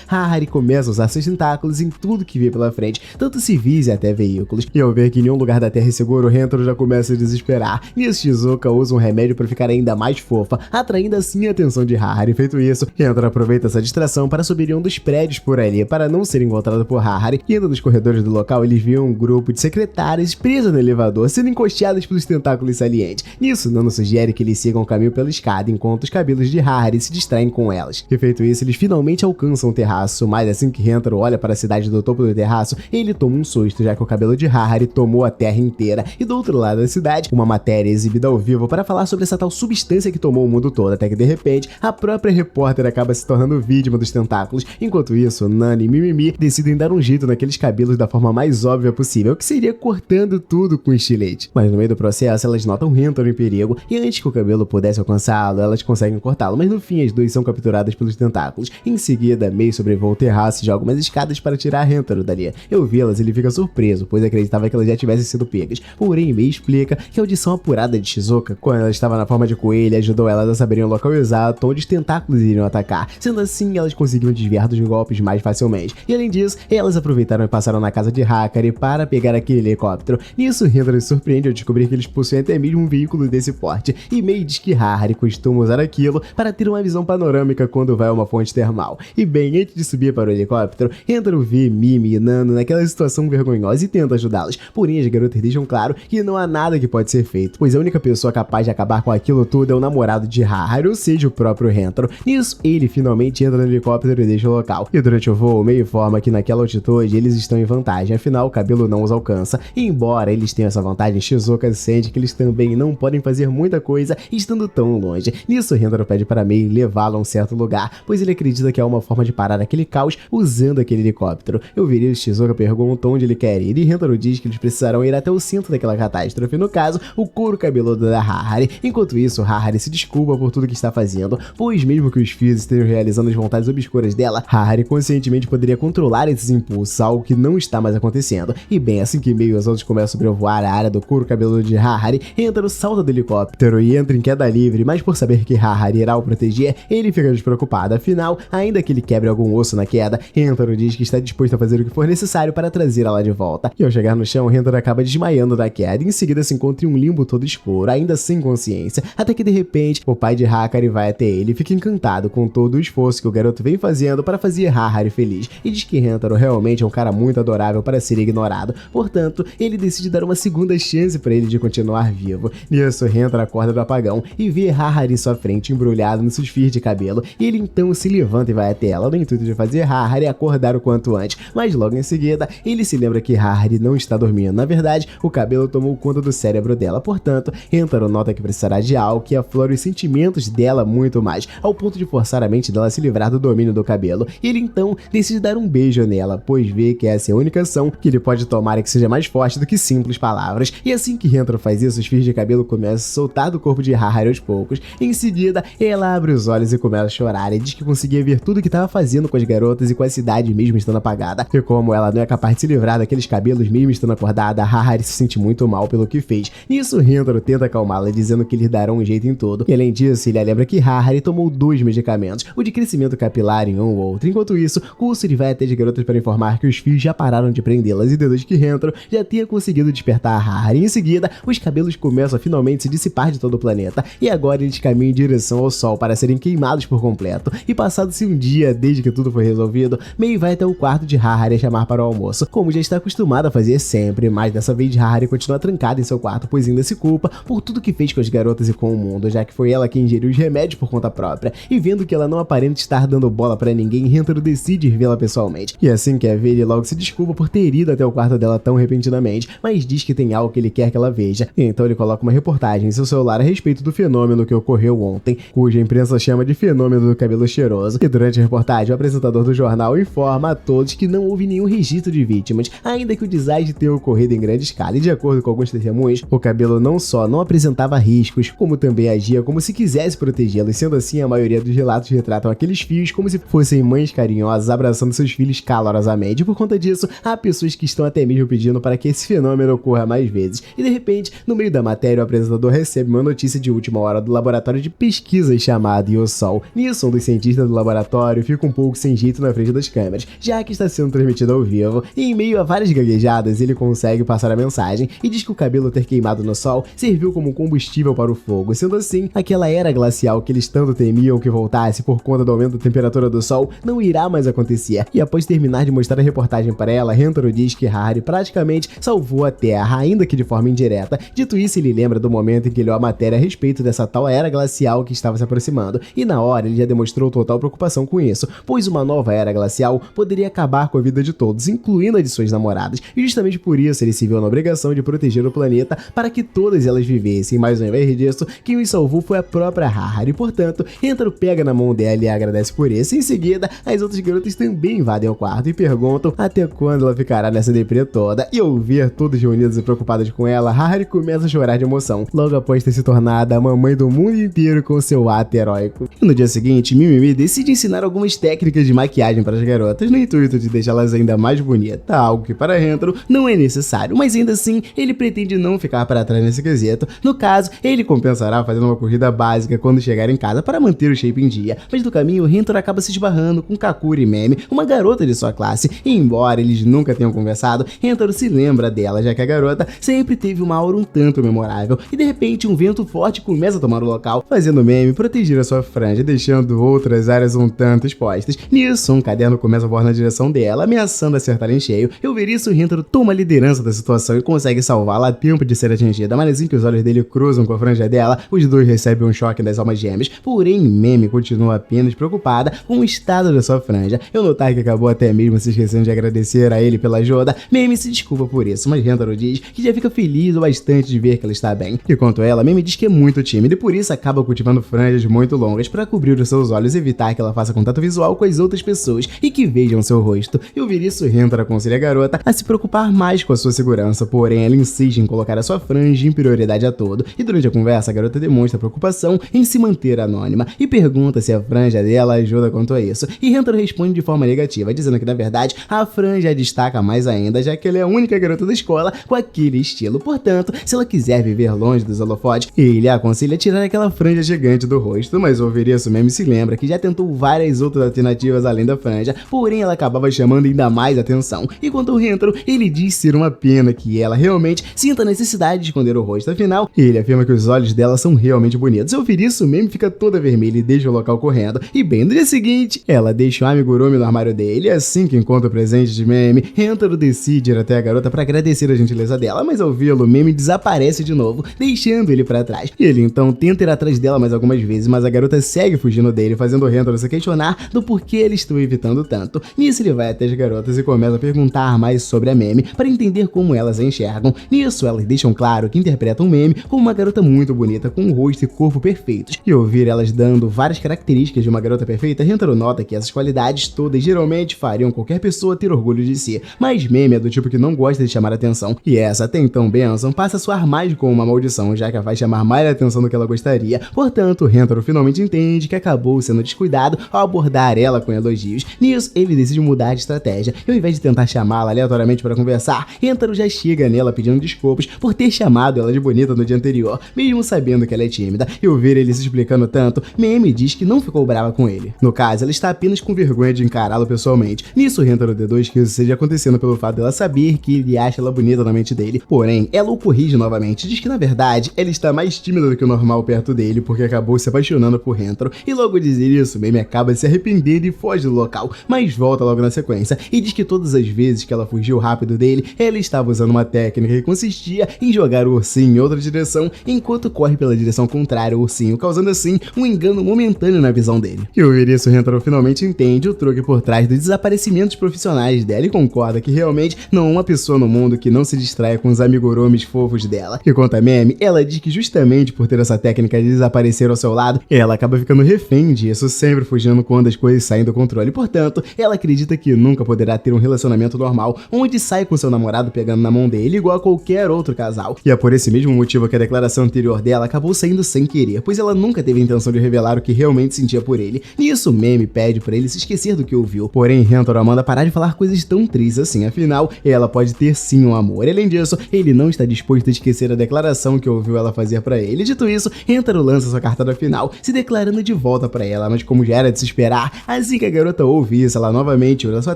Harry começa a usar seus tentáculos em tudo que vê pela frente, tanto civis e até veículos. E ao ver que nenhum lugar da Terra é seguro, Hentaro já começa a desesperar. Nisso, Shizuka usa um remédio para ficar ainda mais fofa, atraindo assim a atenção de Harry. Feito isso, Hentaro aproveita essa distração para subir em um dos prédios por ali, para não ser encontrado por Harry. E indo nos corredores do local, eles veem um grupo de secretárias presas no elevador, sendo encosteadas pelos tentáculos salientes. Nisso, Nano sugere que eles sigam o caminho pela escada, enquanto os cabelos de Harry se distraem com elas. E feito isso, eles finalmente alcançam o terraço, mas assim que Hentaro olha para a cidade do topo do terraço, ele toma um susto, já que o cabelo de Harry tomou a terra inteira. E do outro lado da cidade, uma matéria exibida ao vivo para falar sobre essa tal substância que tomou o mundo todo, até que de repente, a própria repórter acaba se tornando vítima dos tentáculos. Enquanto isso, Nana e Mimimi decidem dar um jeito naqueles cabelos da forma mais óbvia possível, que seria cortando tudo com estilete. Mas no meio do processo, elas notam Hentaro em perigo, e antes que o cabelo pudesse alcançá-lo, elas conseguem cortá-lo, mas no fim as duas são capturadas pelos tentáculos. Em seguida, Mei sobrevoa o terraço e joga umas escadas para tirar Hentaro dali. Ao vê-las, ele fica surpreso, pois acreditava que elas já tivessem sido pegas. Porém, Mei explica que a audição apurada de Shizuka, quando ela estava na forma de coelho, ajudou elas a saberem o local exato onde os tentáculos iriam atacar. Sendo assim, elas conseguiram desviar dos golpes mais facilmente. E além disso, elas aproveitaram e passaram na casa de Hakari para pegar aquele helicóptero. Nisso, Hentaro se surpreende ao descobrir que eles possuem até mesmo um veículo desse porte. E Mei diz que Harry costuma usar aquilo para ter uma visão panorâmica quando vai a uma fonte termal. E bem, antes de subir para o helicóptero, Hentaro vê Mimi e Nano naquela situação vergonhosa e tenta ajudá-los. Porém, as garotas deixam claro que não há nada que pode ser feito, pois a única pessoa capaz de acabar com aquilo tudo é o namorado de Harry, ou seja, o próprio Hentaro. Nisso, ele finalmente entra no helicóptero e deixa o local. E durante o voo, Mei informa que naquela altitude eles estão em vantagem, afinal o cabelo não os alcança. E embora eles tenham essa vantagem, Shizuka sente que eles também não podem fazer muita coisa estando tão longe. Nisso, Hentaro pede para Mei levá-lo a um certo lugar, pois ele acredita que há uma forma de parar aquele caos usando aquele helicóptero. Eu veria o Shizuka pergunta onde ele quer ir, e Hentaro diz que eles precisarão ir até o centro daquela catástrofe, no caso, o couro cabeludo da Harry. Enquanto isso, Harry se desculpa por tudo que está fazendo, pois mesmo que os fios estejam realizando as vontades obscuras dela, Harry conscientemente poderia controlar esses impulsos, algo que não está mais acontecendo. E bem, assim que Mei e os outros começam a sobrevoar a área do couro cabeludo de Harry, Hentaro salta do helicóptero e entra em queda livre, mas por saber que Harry irá o proteger, ele fica despreocupado. Afinal, ainda que ele quebre algum osso na queda, Hentaro diz que está disposto a fazer o que for necessário para trazê-la lá de volta. E ao chegar no chão, Hentaro acaba desmaiando da queda e em seguida se encontra em um limbo todo escuro, ainda sem consciência, até que de repente o pai de Hakari vai até ele e fica encantado com todo o esforço que o garoto vem fazendo para fazer Harry feliz, e diz que Hentaro realmente é um cara muito adorável para ser ignorado, portanto, ele decide dar uma segunda chance para ele de continuar vivo. Nisso, Hentaro acorda do apagão e vê Harry em sua frente, embrulhado nos seus fios de cabelo, e ele então se levanta e vai até ela, no intuito de fazer Harry acordar o quanto antes, mas logo em seguida, ele se lembra que Harry não está dormindo. Na verdade, o cabelo tomou conta do cérebro dela, portanto, Hentaro nota que precisará de algo que aflore os sentimentos dela muito mais, ao ponto de forçar a mente dela a se livrar do domínio do cabelo, e ele então decide dar um beijo nela, pois vê que essa é a única ação que ele pode tomar e que seja mais forte do que simples palavras. E assim que Hentaro faz isso, os fios de cabelo começam a soltar do corpo de Harry aos poucos. Em seguida, ela abre os olhos e começa a chorar, e diz que conseguia ver tudo o que estava fazendo com as garotas e com a cidade mesmo estando apagada, e como ela não é capaz de se livrar daqueles cabelos mesmo estando acordada, Harry se sente muito mal pelo que fez. Nisso, Hentaro tenta acalmá-la, dizendo que eles darão um jeito em tudo, e além disso, ele lembra que Harry tomou 2 medicamentos, o de crescimento capilar em um ou outro. Enquanto isso, Kusuri vai até as garotas para informar que os fios já pararam de prendê-las, e deduz que Hentaro já tinha conseguido despertar Harry. Em seguida, os cabelos começam a finalmente se dissipar de todo o planeta, e agora eles caminham em direção ao sol para serem queimados por completo. E passado-se um dia desde que tudo foi resolvido, Mei vai até o quarto de Harry a chamar para o almoço, como já está acostumada a fazer sempre, mas dessa vez Harry continua trancada em seu quarto, pois ainda se culpa por tudo que fez com as garotas e com o mundo, já que foi ela quem ingeriu os remédios por conta própria. E vendo que ela não aparenta estar dando bola para ninguém, Hentaro decide vê-la pessoalmente. E assim que a vê, ele logo se desculpa por ter ido até o quarto dela tão repentinamente, mas diz que tem algo que ele quer que ela veja. Então ele coloca uma reportagem em seu celular a respeito do fenômeno que ocorreu ontem, cuja a imprensa chama de fenômeno do cabelo cheiroso. E durante a reportagem, o apresentador do jornal informa a todos que não houve nenhum registro de vítimas, ainda que o desastre tenha ocorrido em grande escala. E de acordo com alguns testemunhos, o cabelo não só não apresentava riscos, como também agia como se quisesse protegê-los. Sendo assim, a maioria dos relatos retratam aqueles fios como se fossem mães carinhosas abraçando seus filhos calorosamente. E por conta disso, há pessoas que estão até mesmo pedindo para que esse fenômeno ocorra mais vezes. E de repente, no meio da matéria, o apresentador recebe uma notícia de última hora do laboratório de pesquisas chamado Yosol. Nisso, um dos cientistas do laboratório fica um pouco sem jeito na frente das câmeras, já que está sendo transmitido ao vivo, e em meio a várias gaguejadas ele consegue passar a mensagem e diz que o cabelo ter queimado no sol serviu como combustível para o fogo, sendo assim, aquela era glacial que eles tanto temiam que voltasse por conta do aumento da temperatura do sol não irá mais acontecer. E após terminar de mostrar a reportagem para ela, Rentaro diz que Harry praticamente salvou a Terra, ainda que de forma indireta. Dito isso, ele lembra do momento em que leu a matéria a respeito dessa tal era glacial que estava se aproximando, e na hora ele já demonstrou total preocupação com isso, pois uma nova era glacial poderia acabar com a vida de todos, incluindo a de suas namoradas, e justamente por isso ele se viu na obrigação de proteger o planeta para que todas elas vivessem, mas ao invés disso, quem os salvou foi a própria Harry. Portanto, Rentaro pega na mão dela e agradece por isso. Em seguida, as outras garotas também invadem o quarto e perguntam até quando ela ficará nessa deprê toda, e ao ver todos reunidos e preocupados com ela, Harry começa a chorar de emoção, logo após ter se tornado a mamãe do mundo inteiro com seu ato heróico. E no dia seguinte, Mimimi decide ensinar algumas técnicas de maquiagem para as garotas, no intuito de deixá-las ainda mais bonitas, algo que para Rentaro não é necessário, mas ainda assim, ele pretende não ficar para trás nesse quesito. No caso, ele compensará fazendo uma corrida básica quando chegar em casa para manter o shape em dia, mas no caminho, Rentaro acaba se esbarrando com Kakuri e Meme, uma garota de sua classe, e embora eles nunca tenham conversado, Rentaro se lembra dela, já que a garota sempre teve uma aura um tanto memorável, e de repente um vento forte começa a tomar o local, fazendo Meme proteger a sua franja, deixando outras áreas um tanto expostas. Nisso, um caderno começa a voar na direção dela, ameaçando acertar em cheio, e ao ver isso, Rentaro toma a liderança da situação e consegue salvá-la a tempo de ser atingida, mas assim que os olhos dele cruzam com a franja dela, os dois recebem um choque das almas gêmeas, porém Meme continua apenas preocupada com o estado da sua franja. Eu notar que acabou até mesmo se esquecendo de agradecer a ele pela ajuda, Meme se desculpa por isso, mas Rentaro diz que já fica feliz o bastante de ver que ela está bem. E quanto a ela, Meme diz que é muito tímida e por isso acaba cultivando franjas muito longas para cobrir os seus olhos e evitar que ela faça contato visual com as outras pessoas e que vejam seu rosto. E ao ver isso, Rentaro aconselha a garota a se preocupar mais com a sua segurança, porém ela insiste em colocar a sua franja em prioridade a todo. E durante a conversa, a garota demonstra preocupação em se manter anônima e pergunta se a franja dela ajuda quanto a isso. E Rentaro responde de forma negativa, dizendo que na verdade a franja destaca mais ainda, já que ela é a única garota da escola com aquele estilo. Portanto, se ela quiser viver longe dos holofotes, ele a aconselha a tirar aquela franja gigante do rosto, mas ao ouvir isso, Meme se lembra que já tentou várias outras alternativas além da franja, porém ela acabava chamando ainda mais atenção. E quanto ao Rentaro, ele diz ser uma pena que ela realmente sinta a necessidade de esconder o rosto, afinal, ele afirma que os olhos dela são realmente bonitos. Ao ouvir isso, Meme fica toda vermelha e deixa o local correndo, e bem no dia seguinte, ela deixa o amigurumi no armário dele, e assim que encontra o presente de Meme, Rentaro decide ir até a garota para agradecer a gentileza dela, mas ao vê-lo, Meme desaparece de novo, deixando ele para trás. E ele então tenta ir atrás dela mais algumas vezes, mas a garota segue fugindo dele, fazendo o Rentaro se questionar do porquê eles estão evitando tanto. Nisso ele vai até as garotas e começa a perguntar mais sobre a Meme para entender como elas a enxergam. Nisso elas deixam claro que interpretam Meme como uma garota muito bonita, com um rosto e corpo perfeitos. E ao ouvir elas dando várias características de uma garota perfeita, Rentaro nota que essas qualidades todas geralmente fariam qualquer pessoa ter orgulho de si, mas Meme é do tipo que não gosta de chamar atenção, e essa até então bênção passa a soar mais como uma maldição, já que vai chamar mais atenção do que ela gostaria. Portanto, Rentaro finalmente entende que acabou sendo descuidado ao abordar ela com elogios. Nisso, ele decide mudar de estratégia, e ao invés de tentar chamá-la aleatoriamente para conversar, Rentaro já chega nela pedindo desculpas por ter chamado ela de bonita no dia anterior, mesmo sabendo que ela é tímida. E ao ver ele se explicando tanto, Meme diz que não ficou brava com ele. No caso, ela está apenas com vergonha de encará-lo pessoalmente. Nisso, Rentaro deduz que isso seja acontecendo pelo fato dela saber que ele acha ela bonita na mente dele. Porém, ela o corrige novamente, diz que na verdade, ela está mais tímida do que o normal perto dele, porque acabou se apaixonando por Rentaro. E logo ao dizer isso, Meme acaba se arrependendo e foge do local, mas volta logo na sequência e diz que todas as vezes que ela fugiu rápido dele, ela estava usando uma técnica que consistia em jogar o ursinho em outra direção, enquanto corre pela direção contrária ao ursinho, causando assim um engano momentâneo na visão dele. E ao ver isso, Rentaro finalmente entende o truque por trás dos desaparecimentos profissionais dela e concorda que realmente não há uma pessoa no mundo que não se distraia com os amigurumis fofos dela. E quanto a Meme, ela diz que justamente por ter essa técnica de desaparecer ao seu lado, ela acaba ficando refém disso, sempre fugindo quando as coisas saem do controle. Portanto, ela acredita que nunca poderá ter um relacionamento normal, onde sai com seu namorado pegando na mão dele igual a qualquer outro casal. E é por esse mesmo motivo que a declaração anterior dela acabou saindo sem querer, pois ela nunca teve a intenção de revelar o que realmente sentia por ele. Nisso, Meme pede pra ele se esquecer do que ouviu, porém Rentaro a manda parar de falar coisas tão tristes assim, afinal, ela pode ter sim um amor. Além disso, ele não está disposto a esquecer a declaração que ouviu ela fazer pra ele. Dito isso, Rentaro lança sua cartada final, se declarando de volta pra ela, mas como já era de se esperar, esperar. Assim que a garota ouve isso, ela novamente usa sua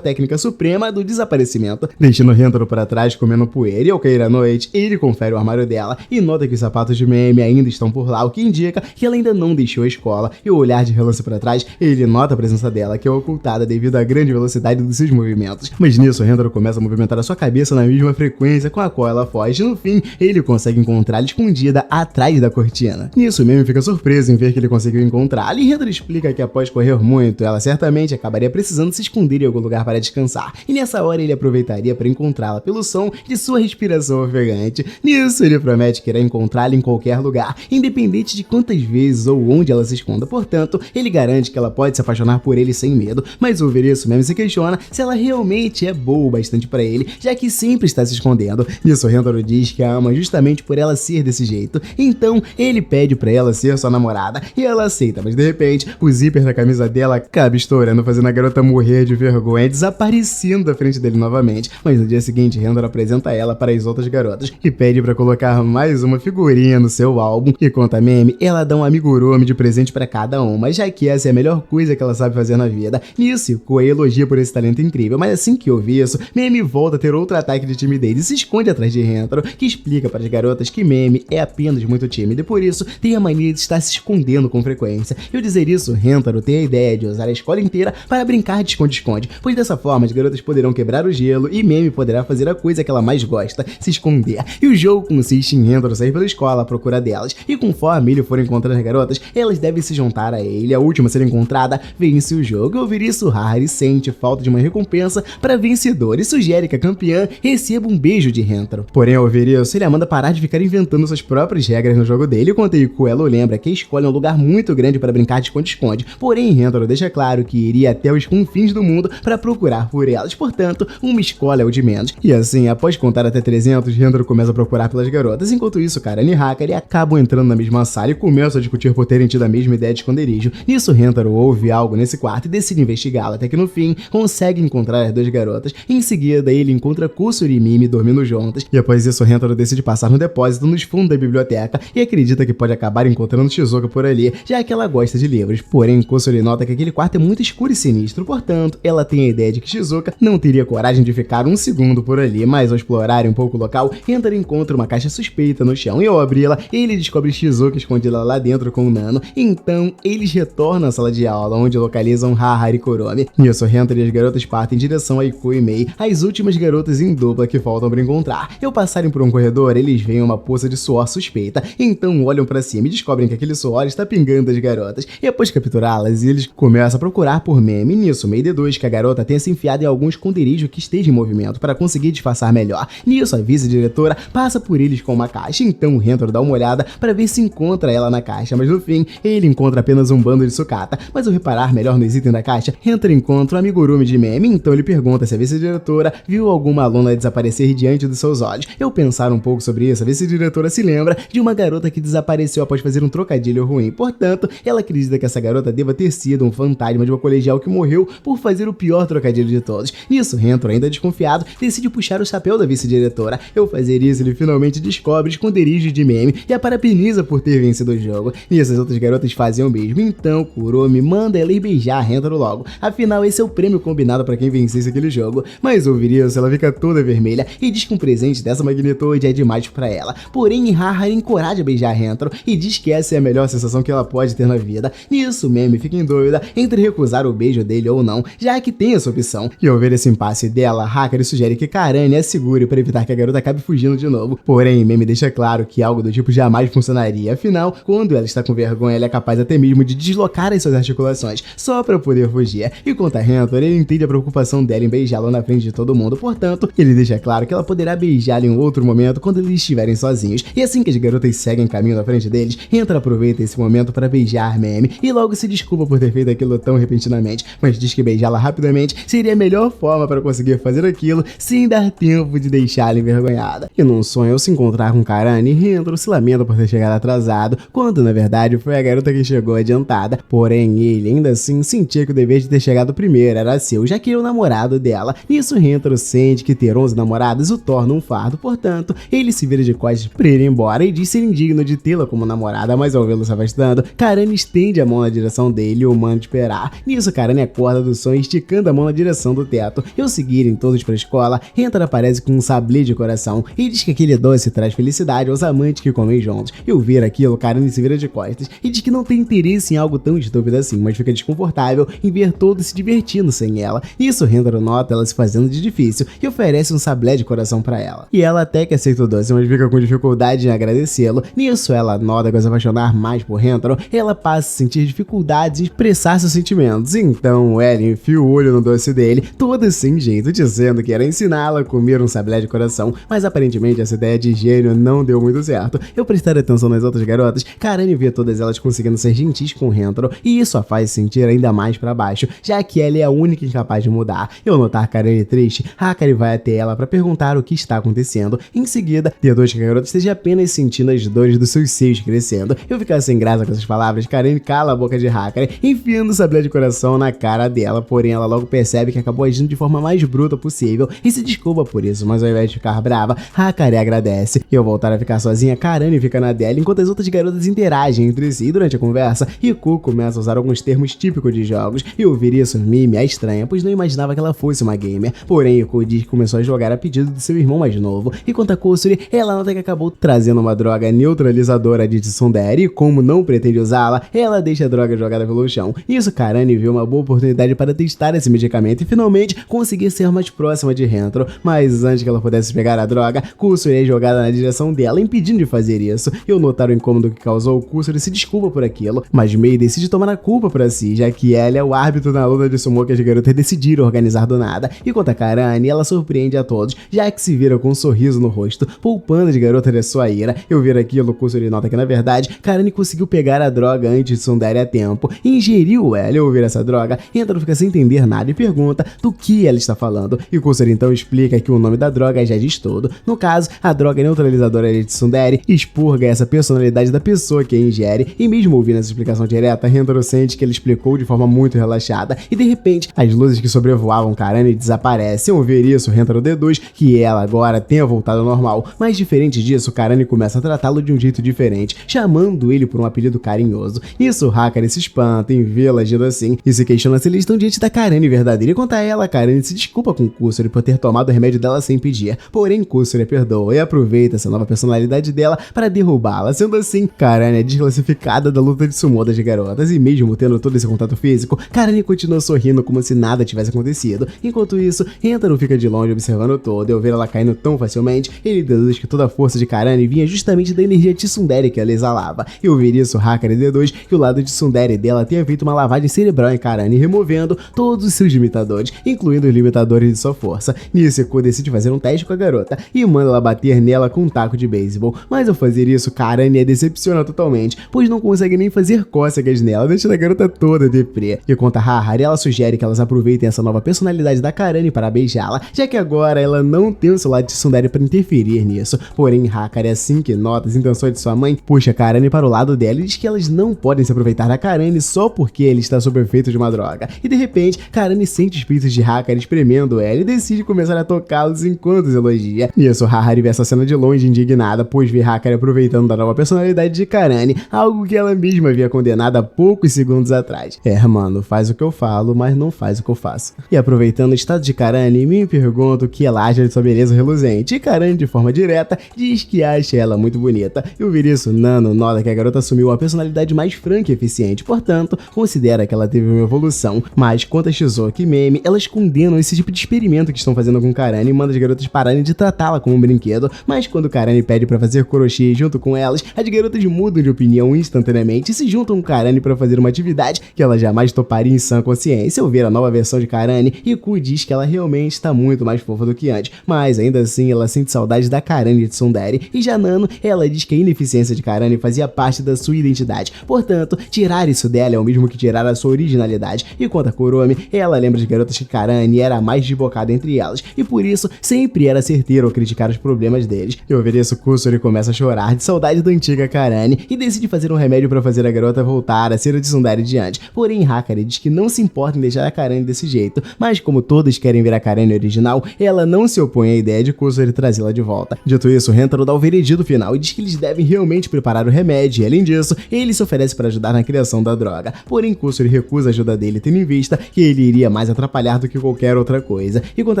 técnica suprema do desaparecimento, deixando Rentaro para trás comendo poeira. E ao cair a noite, ele confere o armário dela e nota que os sapatos de Meme ainda estão por lá, o que indica que ela ainda não deixou a escola. E ao olhar de relance para trás, ele nota a presença dela, que é ocultada devido à grande velocidade dos seus movimentos. Mas nisso, Rentaro começa a movimentar a sua cabeça na mesma frequência com a qual ela foge. No fim, ele consegue encontrá-la escondida atrás da cortina. Nisso, Meme fica surpreso em ver que ele conseguiu encontrá-la, e Rentaro explica que após correr muito, ela certamente acabaria precisando se esconder em algum lugar para descansar, e nessa hora ele aproveitaria para encontrá-la pelo som de sua respiração ofegante. Nisso, ele promete que irá encontrá-la em qualquer lugar, independente de quantas vezes ou onde ela se esconda. Portanto, ele garante que ela pode se apaixonar por ele sem medo, mas ao ouvir isso, Meme se questiona se ela realmente é boa o bastante para ele, já que sempre está se escondendo. Nisso, Rentaro diz que a ama justamente por ela ser desse jeito, então ele pede para ela ser sua namorada, e ela aceita, mas de repente, o zíper da camisa dela acaba estourando, fazendo a garota morrer de vergonha, desaparecendo da frente dele novamente. Mas no dia seguinte, Rentaro apresenta ela para as outras garotas e pede para colocar mais uma figurinha no seu álbum, e conta a Meme, ela dá um amigurumi de presente para cada uma, já que essa é a melhor coisa que ela sabe fazer na vida. Nisso, Koei elogia por esse talento incrível, mas assim que ouve isso, Meme volta a ter outro ataque de timidez e se esconde atrás de Rentaro, que explica para as garotas que Meme é apenas muito tímido e por isso tem a mania de estar se escondendo com frequência. E ao dizer isso, Rentaro tem a ideia de usar a escola inteira para brincar de esconde-esconde, pois dessa forma as garotas poderão quebrar o gelo e Meme poderá fazer a coisa que ela mais gosta, se esconder. E o jogo consiste em Rentaro sair pela escola à procura delas, e conforme ele for encontrando as garotas, elas devem se juntar a ele. A última a ser encontrada vence o jogo. Ao ouvir isso, Harry sente falta de uma recompensa para vencedor e sugere que a campeã receba um beijo de Rentaro. Porém, ao ouvir isso, ele a manda parar de ficar inventando suas próprias regras no jogo dele, enquanto Iku ela lembra que a escola é um lugar muito grande para brincar de esconde-esconde. Porém, Rentaro deixa claro que iria até os confins do mundo para procurar por elas, portanto, uma escola é o de menos. E assim, após contar até 300, Rentaro começa a procurar pelas garotas. Enquanto isso, Karan e Hakari acabam entrando na mesma sala e começam a discutir por terem tido a mesma ideia de esconderijo. Nisso, Rentaro ouve algo nesse quarto e decide investigá-la, até que no fim, consegue encontrar as duas garotas. Em seguida, ele encontra Kusuri e Mimi dormindo juntas, e após isso, Rentaro decide passar no depósito nos fundos da biblioteca e acredita que pode acabar encontrando Shizuka por ali, já que ela gosta de livros. Porém, Kusuri nota que aquele quarto é muito escuro e sinistro, portanto, ela tem a ideia de que Shizuka não teria coragem de ficar um segundo por ali, mas ao explorarem um pouco o local, Rentaro encontra uma caixa suspeita no chão, e ao abri-la, ele descobre Shizuka escondida lá dentro com o Nano. Então, eles retornam à sala de aula, onde localizam Haha e Kuromi. Nisso, Rentaro e as garotas partem em direção a Iku e Mei, as últimas garotas em dupla que faltam para encontrar. E ao passarem por um corredor, eles veem uma poça de suor suspeita, então olham para cima e descobrem que aquele suor está pingando das garotas. E após capturá-las, eles começam a procurar por Meme. Nisso, Mei deduz que a garota tenha se enfiado em algum esconderijo que esteja em movimento para conseguir disfarçar melhor. Nisso, a vice-diretora passa por eles com uma caixa, então Rentaro dá uma olhada para ver se encontra ela na caixa, mas no fim, ele encontra apenas um bando de sucata. Mas ao reparar melhor nos itens da caixa, Rentaro encontra o amigurumi de Meme, então ele pergunta se a vice-diretora viu alguma aluna desaparecer diante dos seus olhos. Eu pensar um pouco sobre isso, a vice-diretora se lembra de uma garota que desapareceu após fazer um trocadilho ruim, portanto, ela acredita que essa garota deva ter sido um fantasma de uma colegial que morreu por fazer o pior trocadilho de todos. Nisso, Rentaro, ainda desconfiado, decide puxar o chapéu da vice-diretora. Ao fazer isso, ele finalmente descobre o esconderijo de Meme e a parabeniza por ter vencido o jogo. Nisso, as outras garotas fazem o mesmo, então Kuromi manda ela ir beijar Rentaro logo. Afinal, esse é o prêmio combinado para quem vencesse aquele jogo. Mas ao ouvir isso, ela fica toda vermelha e diz que um presente dessa magnitude é demais para ela. Porém, Haha encoraja a beijar Rentaro e diz que essa é a melhor sensação que ela pode ter na vida. Nisso, Meme fica em dúvida entre recusar o beijo dele ou não, já que tem essa opção. E ao ver esse impasse dela, Hakari sugere que Karan a segure para evitar que a garota acabe fugindo de novo. Porém, Meme deixa claro que algo do tipo jamais funcionaria. Afinal, quando ela está com vergonha, ela é capaz até mesmo de deslocar as suas articulações só para poder fugir. E quanto a Rentaro, ele entende a preocupação dela em beijá-la na frente de todo mundo. Portanto, ele deixa claro que ela poderá beijá-la em um outro momento quando eles estiverem sozinhos. E assim que as garotas seguem caminho na frente deles, Rentaro aproveita esse momento para beijar Meme e logo se desculpa por ter feito aquilo tão repentinamente, mas diz que beijá-la rapidamente seria a melhor forma para conseguir fazer aquilo sem dar tempo de deixá-la envergonhada. E num sonho, ao se encontrar com Karane, Rentaro se lamenta por ter chegado atrasado, quando na verdade foi a garota que chegou adiantada. Porém, ele ainda assim sentia que o dever de ter chegado primeiro era seu, já que era o namorado dela. Nisso, Rentaro sente que ter 11 namoradas o torna um fardo, portanto, ele se vira de costas pra ir embora e diz ser indigno de tê-la como namorada, mas ao vê-lo se afastando, Karane estende a mão na direção dele e o manda de esperar. Nisso, Karane acorda do sonho esticando a mão na direção do teto. E ao seguirem todos para a escola, Rentaro aparece com um sablé de coração e diz que aquele doce traz felicidade aos amantes que comem juntos. E ao ver aquilo, Karane se vira de costas e diz que não tem interesse em algo tão estúpido assim, mas fica desconfortável em ver todos se divertindo sem ela. Nisso, Rentaro nota ela se fazendo de difícil e oferece um sablé de coração para ela. E ela até que aceita o doce, mas fica com dificuldade em agradecê-lo. Nisso, ela nota que ao se apaixonar mais por Rentaro, ela passa a sentir dificuldades em expressar seus sentimentos. Então, Ellen enfia o olho no doce dele, toda sem jeito, dizendo que era ensiná-la a comer um sablé de coração, mas aparentemente essa ideia de gênio não deu muito certo. Eu prestar atenção nas outras garotas, Karane vê todas elas conseguindo ser gentis com Rentaro, e isso a faz sentir ainda mais pra baixo, já que ela é a única incapaz de mudar. Eu notar Karane triste, Hakari vai até ela pra perguntar o que está acontecendo. Em seguida, deduz que a garota esteja apenas sentindo as dores dos seus seios crescendo. Eu ficar sem graça com essas palavras, Karane cala a boca de Hakari, enfiando o sablé de coração na cara dela, porém ela logo percebe que acabou agindo de forma mais bruta possível e se desculpa por isso, mas ao invés de ficar brava, Hakari agradece. E ao voltar a ficar sozinha, Karane fica na dela enquanto as outras garotas interagem entre si. Durante a conversa, Riku começa a usar alguns termos típicos de jogos, e ouvir isso Mimi é estranha, pois não imaginava que ela fosse uma gamer. Porém, Riku diz que começou a jogar a pedido do seu irmão mais novo, e quanto a Kusuri, ela nota que acabou trazendo uma droga neutralizadora de Tsundere, e como não pretende usá-la, ela deixa a droga jogada pelo chão. Nisso, Karane viu uma boa oportunidade para testar esse medicamento e finalmente conseguir ser mais próxima de Rentaro, mas antes que ela pudesse pegar a droga, Kusuri é jogada na direção dela, impedindo de fazer isso. Eu notar o incômodo que causou, Kusuri se desculpa por aquilo, mas Mei decide tomar a culpa pra si, já que ela é o árbitro na luta de sumo que as garotas decidiram organizar do nada. E quanto a Karane, ela surpreende a todos, já que se vira com um sorriso no rosto, poupando de garota de sua ira. Eu ver aquilo, Kusuri nota que na verdade, Karane conseguiu pegar a droga antes de Tsundere a tempo e ingeriu ela. Ao ouvir essa droga, Rentaro fica sem entender nada e pergunta do que ela está falando, e Kusuri então explica que o nome da droga já diz tudo. No caso, a droga neutralizadora de Tsundere expurga essa personalidade da pessoa que a ingere, e mesmo ouvindo essa explicação direta, Rentaro sente que ele explicou de forma muito relaxada, e de repente, as luzes que sobrevoavam Karane desaparecem. Ao ver isso, Rentaro deduz que ela agora tenha voltado ao normal, mas diferente disso, Karane começa a tratá-lo de um jeito diferente, chamando ele por um apelido carinhoso. Nisso, Hakari se espanta em vê-la agindo assim, e se questiona se eles estão diante da Karane verdadeira, e quanto a ela, Karane se desculpa com Kusuri por ter tomado o remédio dela sem pedir, porém Kusuri a perdoa e aproveita essa nova personalidade dela para derrubá-la. Sendo assim, Karane é desclassificada da luta de sumo das garotas, e mesmo tendo todo esse contato físico, Karane continua sorrindo como se nada tivesse acontecido. Enquanto isso, Rentaro fica de longe observando todo, e ao ver ela caindo tão facilmente, ele deduz que toda a força de Karane vinha justamente da energia Tsundere que ela exalava. E ao ver isso, Hakari deduz que o lado de Tsundere dela tinha feito uma lavagem cerebral em Karane, removendo todos os seus limitadores, incluindo os limitadores de sua força. Nisso, Riku decide fazer um teste com a garota e manda ela bater nela com um taco de beisebol, mas ao fazer isso, Karane a decepciona totalmente, pois não consegue nem fazer cócegas nela, deixando a garota toda deprê. E quanto a Hahari, ela sugere que elas aproveitem essa nova personalidade da Karane para beijá-la, já que agora ela não tem o seu lado de Tsundere para interferir nisso. Porém, Hakari, assim que nota as intenções de sua mãe, puxa Karane para o lado dela e diz que elas não podem se aproveitar da Karane só porque ele está sob o efeito de uma droga. E de repente, Karane sente os peitos de Hakari espremendo ela e decide começar a tocá-los enquanto os elogia. Nisso, Hahari vê essa cena de longe indignada, pois vê Hakari aproveitando da nova personalidade de Karane, algo que ela mesma havia condenado há poucos segundos atrás. Mano, faz o que eu falo, mas não faz o que eu faço. E aproveitando o estado de Karane, me pergunta o que ela acha de sua beleza reluzente, e Karane, de forma direta, diz que acha ela muito bonita. E ao ouvir isso, Nano nota que a garota assumiu uma personalidade mais franca e eficiente, portanto, considera que ela teve uma evolução. Mas quanto a Shizuki e Meme, elas condenam esse tipo de experimento que estão fazendo com Karane e mandam as garotas pararem de tratá-la como um brinquedo. Mas quando Karane pede pra fazer Koroshi junto com elas, as garotas mudam de opinião instantaneamente e se juntam com Karane pra fazer uma atividade que ela jamais toparia em sã consciência. Ao ver a nova versão de Karane, Riku diz que ela realmente está muito mais fofa do que antes, mas ainda assim ela sente saudade da Karane de Tsundere. E já Nano, ela diz que a ineficiência de Karane fazia parte da sua identidade, portanto, tirar isso dela é o mesmo que tirar a sua originalidade. E quanto a Kuromi, ela lembra de garotas que Karane era a mais desbocada entre elas, e por isso sempre era certeira ao criticar os problemas deles. E ao ver isso, Kusuri começa a chorar de saudade da antiga Karane e decide fazer um remédio para fazer a garota voltar a ser a Tsundere de antes. Porém, Hakari diz que não se importa em deixar a Karane desse jeito, mas como todos querem ver a Karane original, ela não se opõe à ideia de Kusuri trazê-la de volta. Dito isso, Rentaro dá o veredito final e diz que eles devem realmente preparar o remédio, e além disso, ele se oferece para ajudar na criação da droga. Porém, porém Kusuri recusa a ajuda dele, tendo em vista que ele iria mais atrapalhar do que qualquer outra coisa. E quanto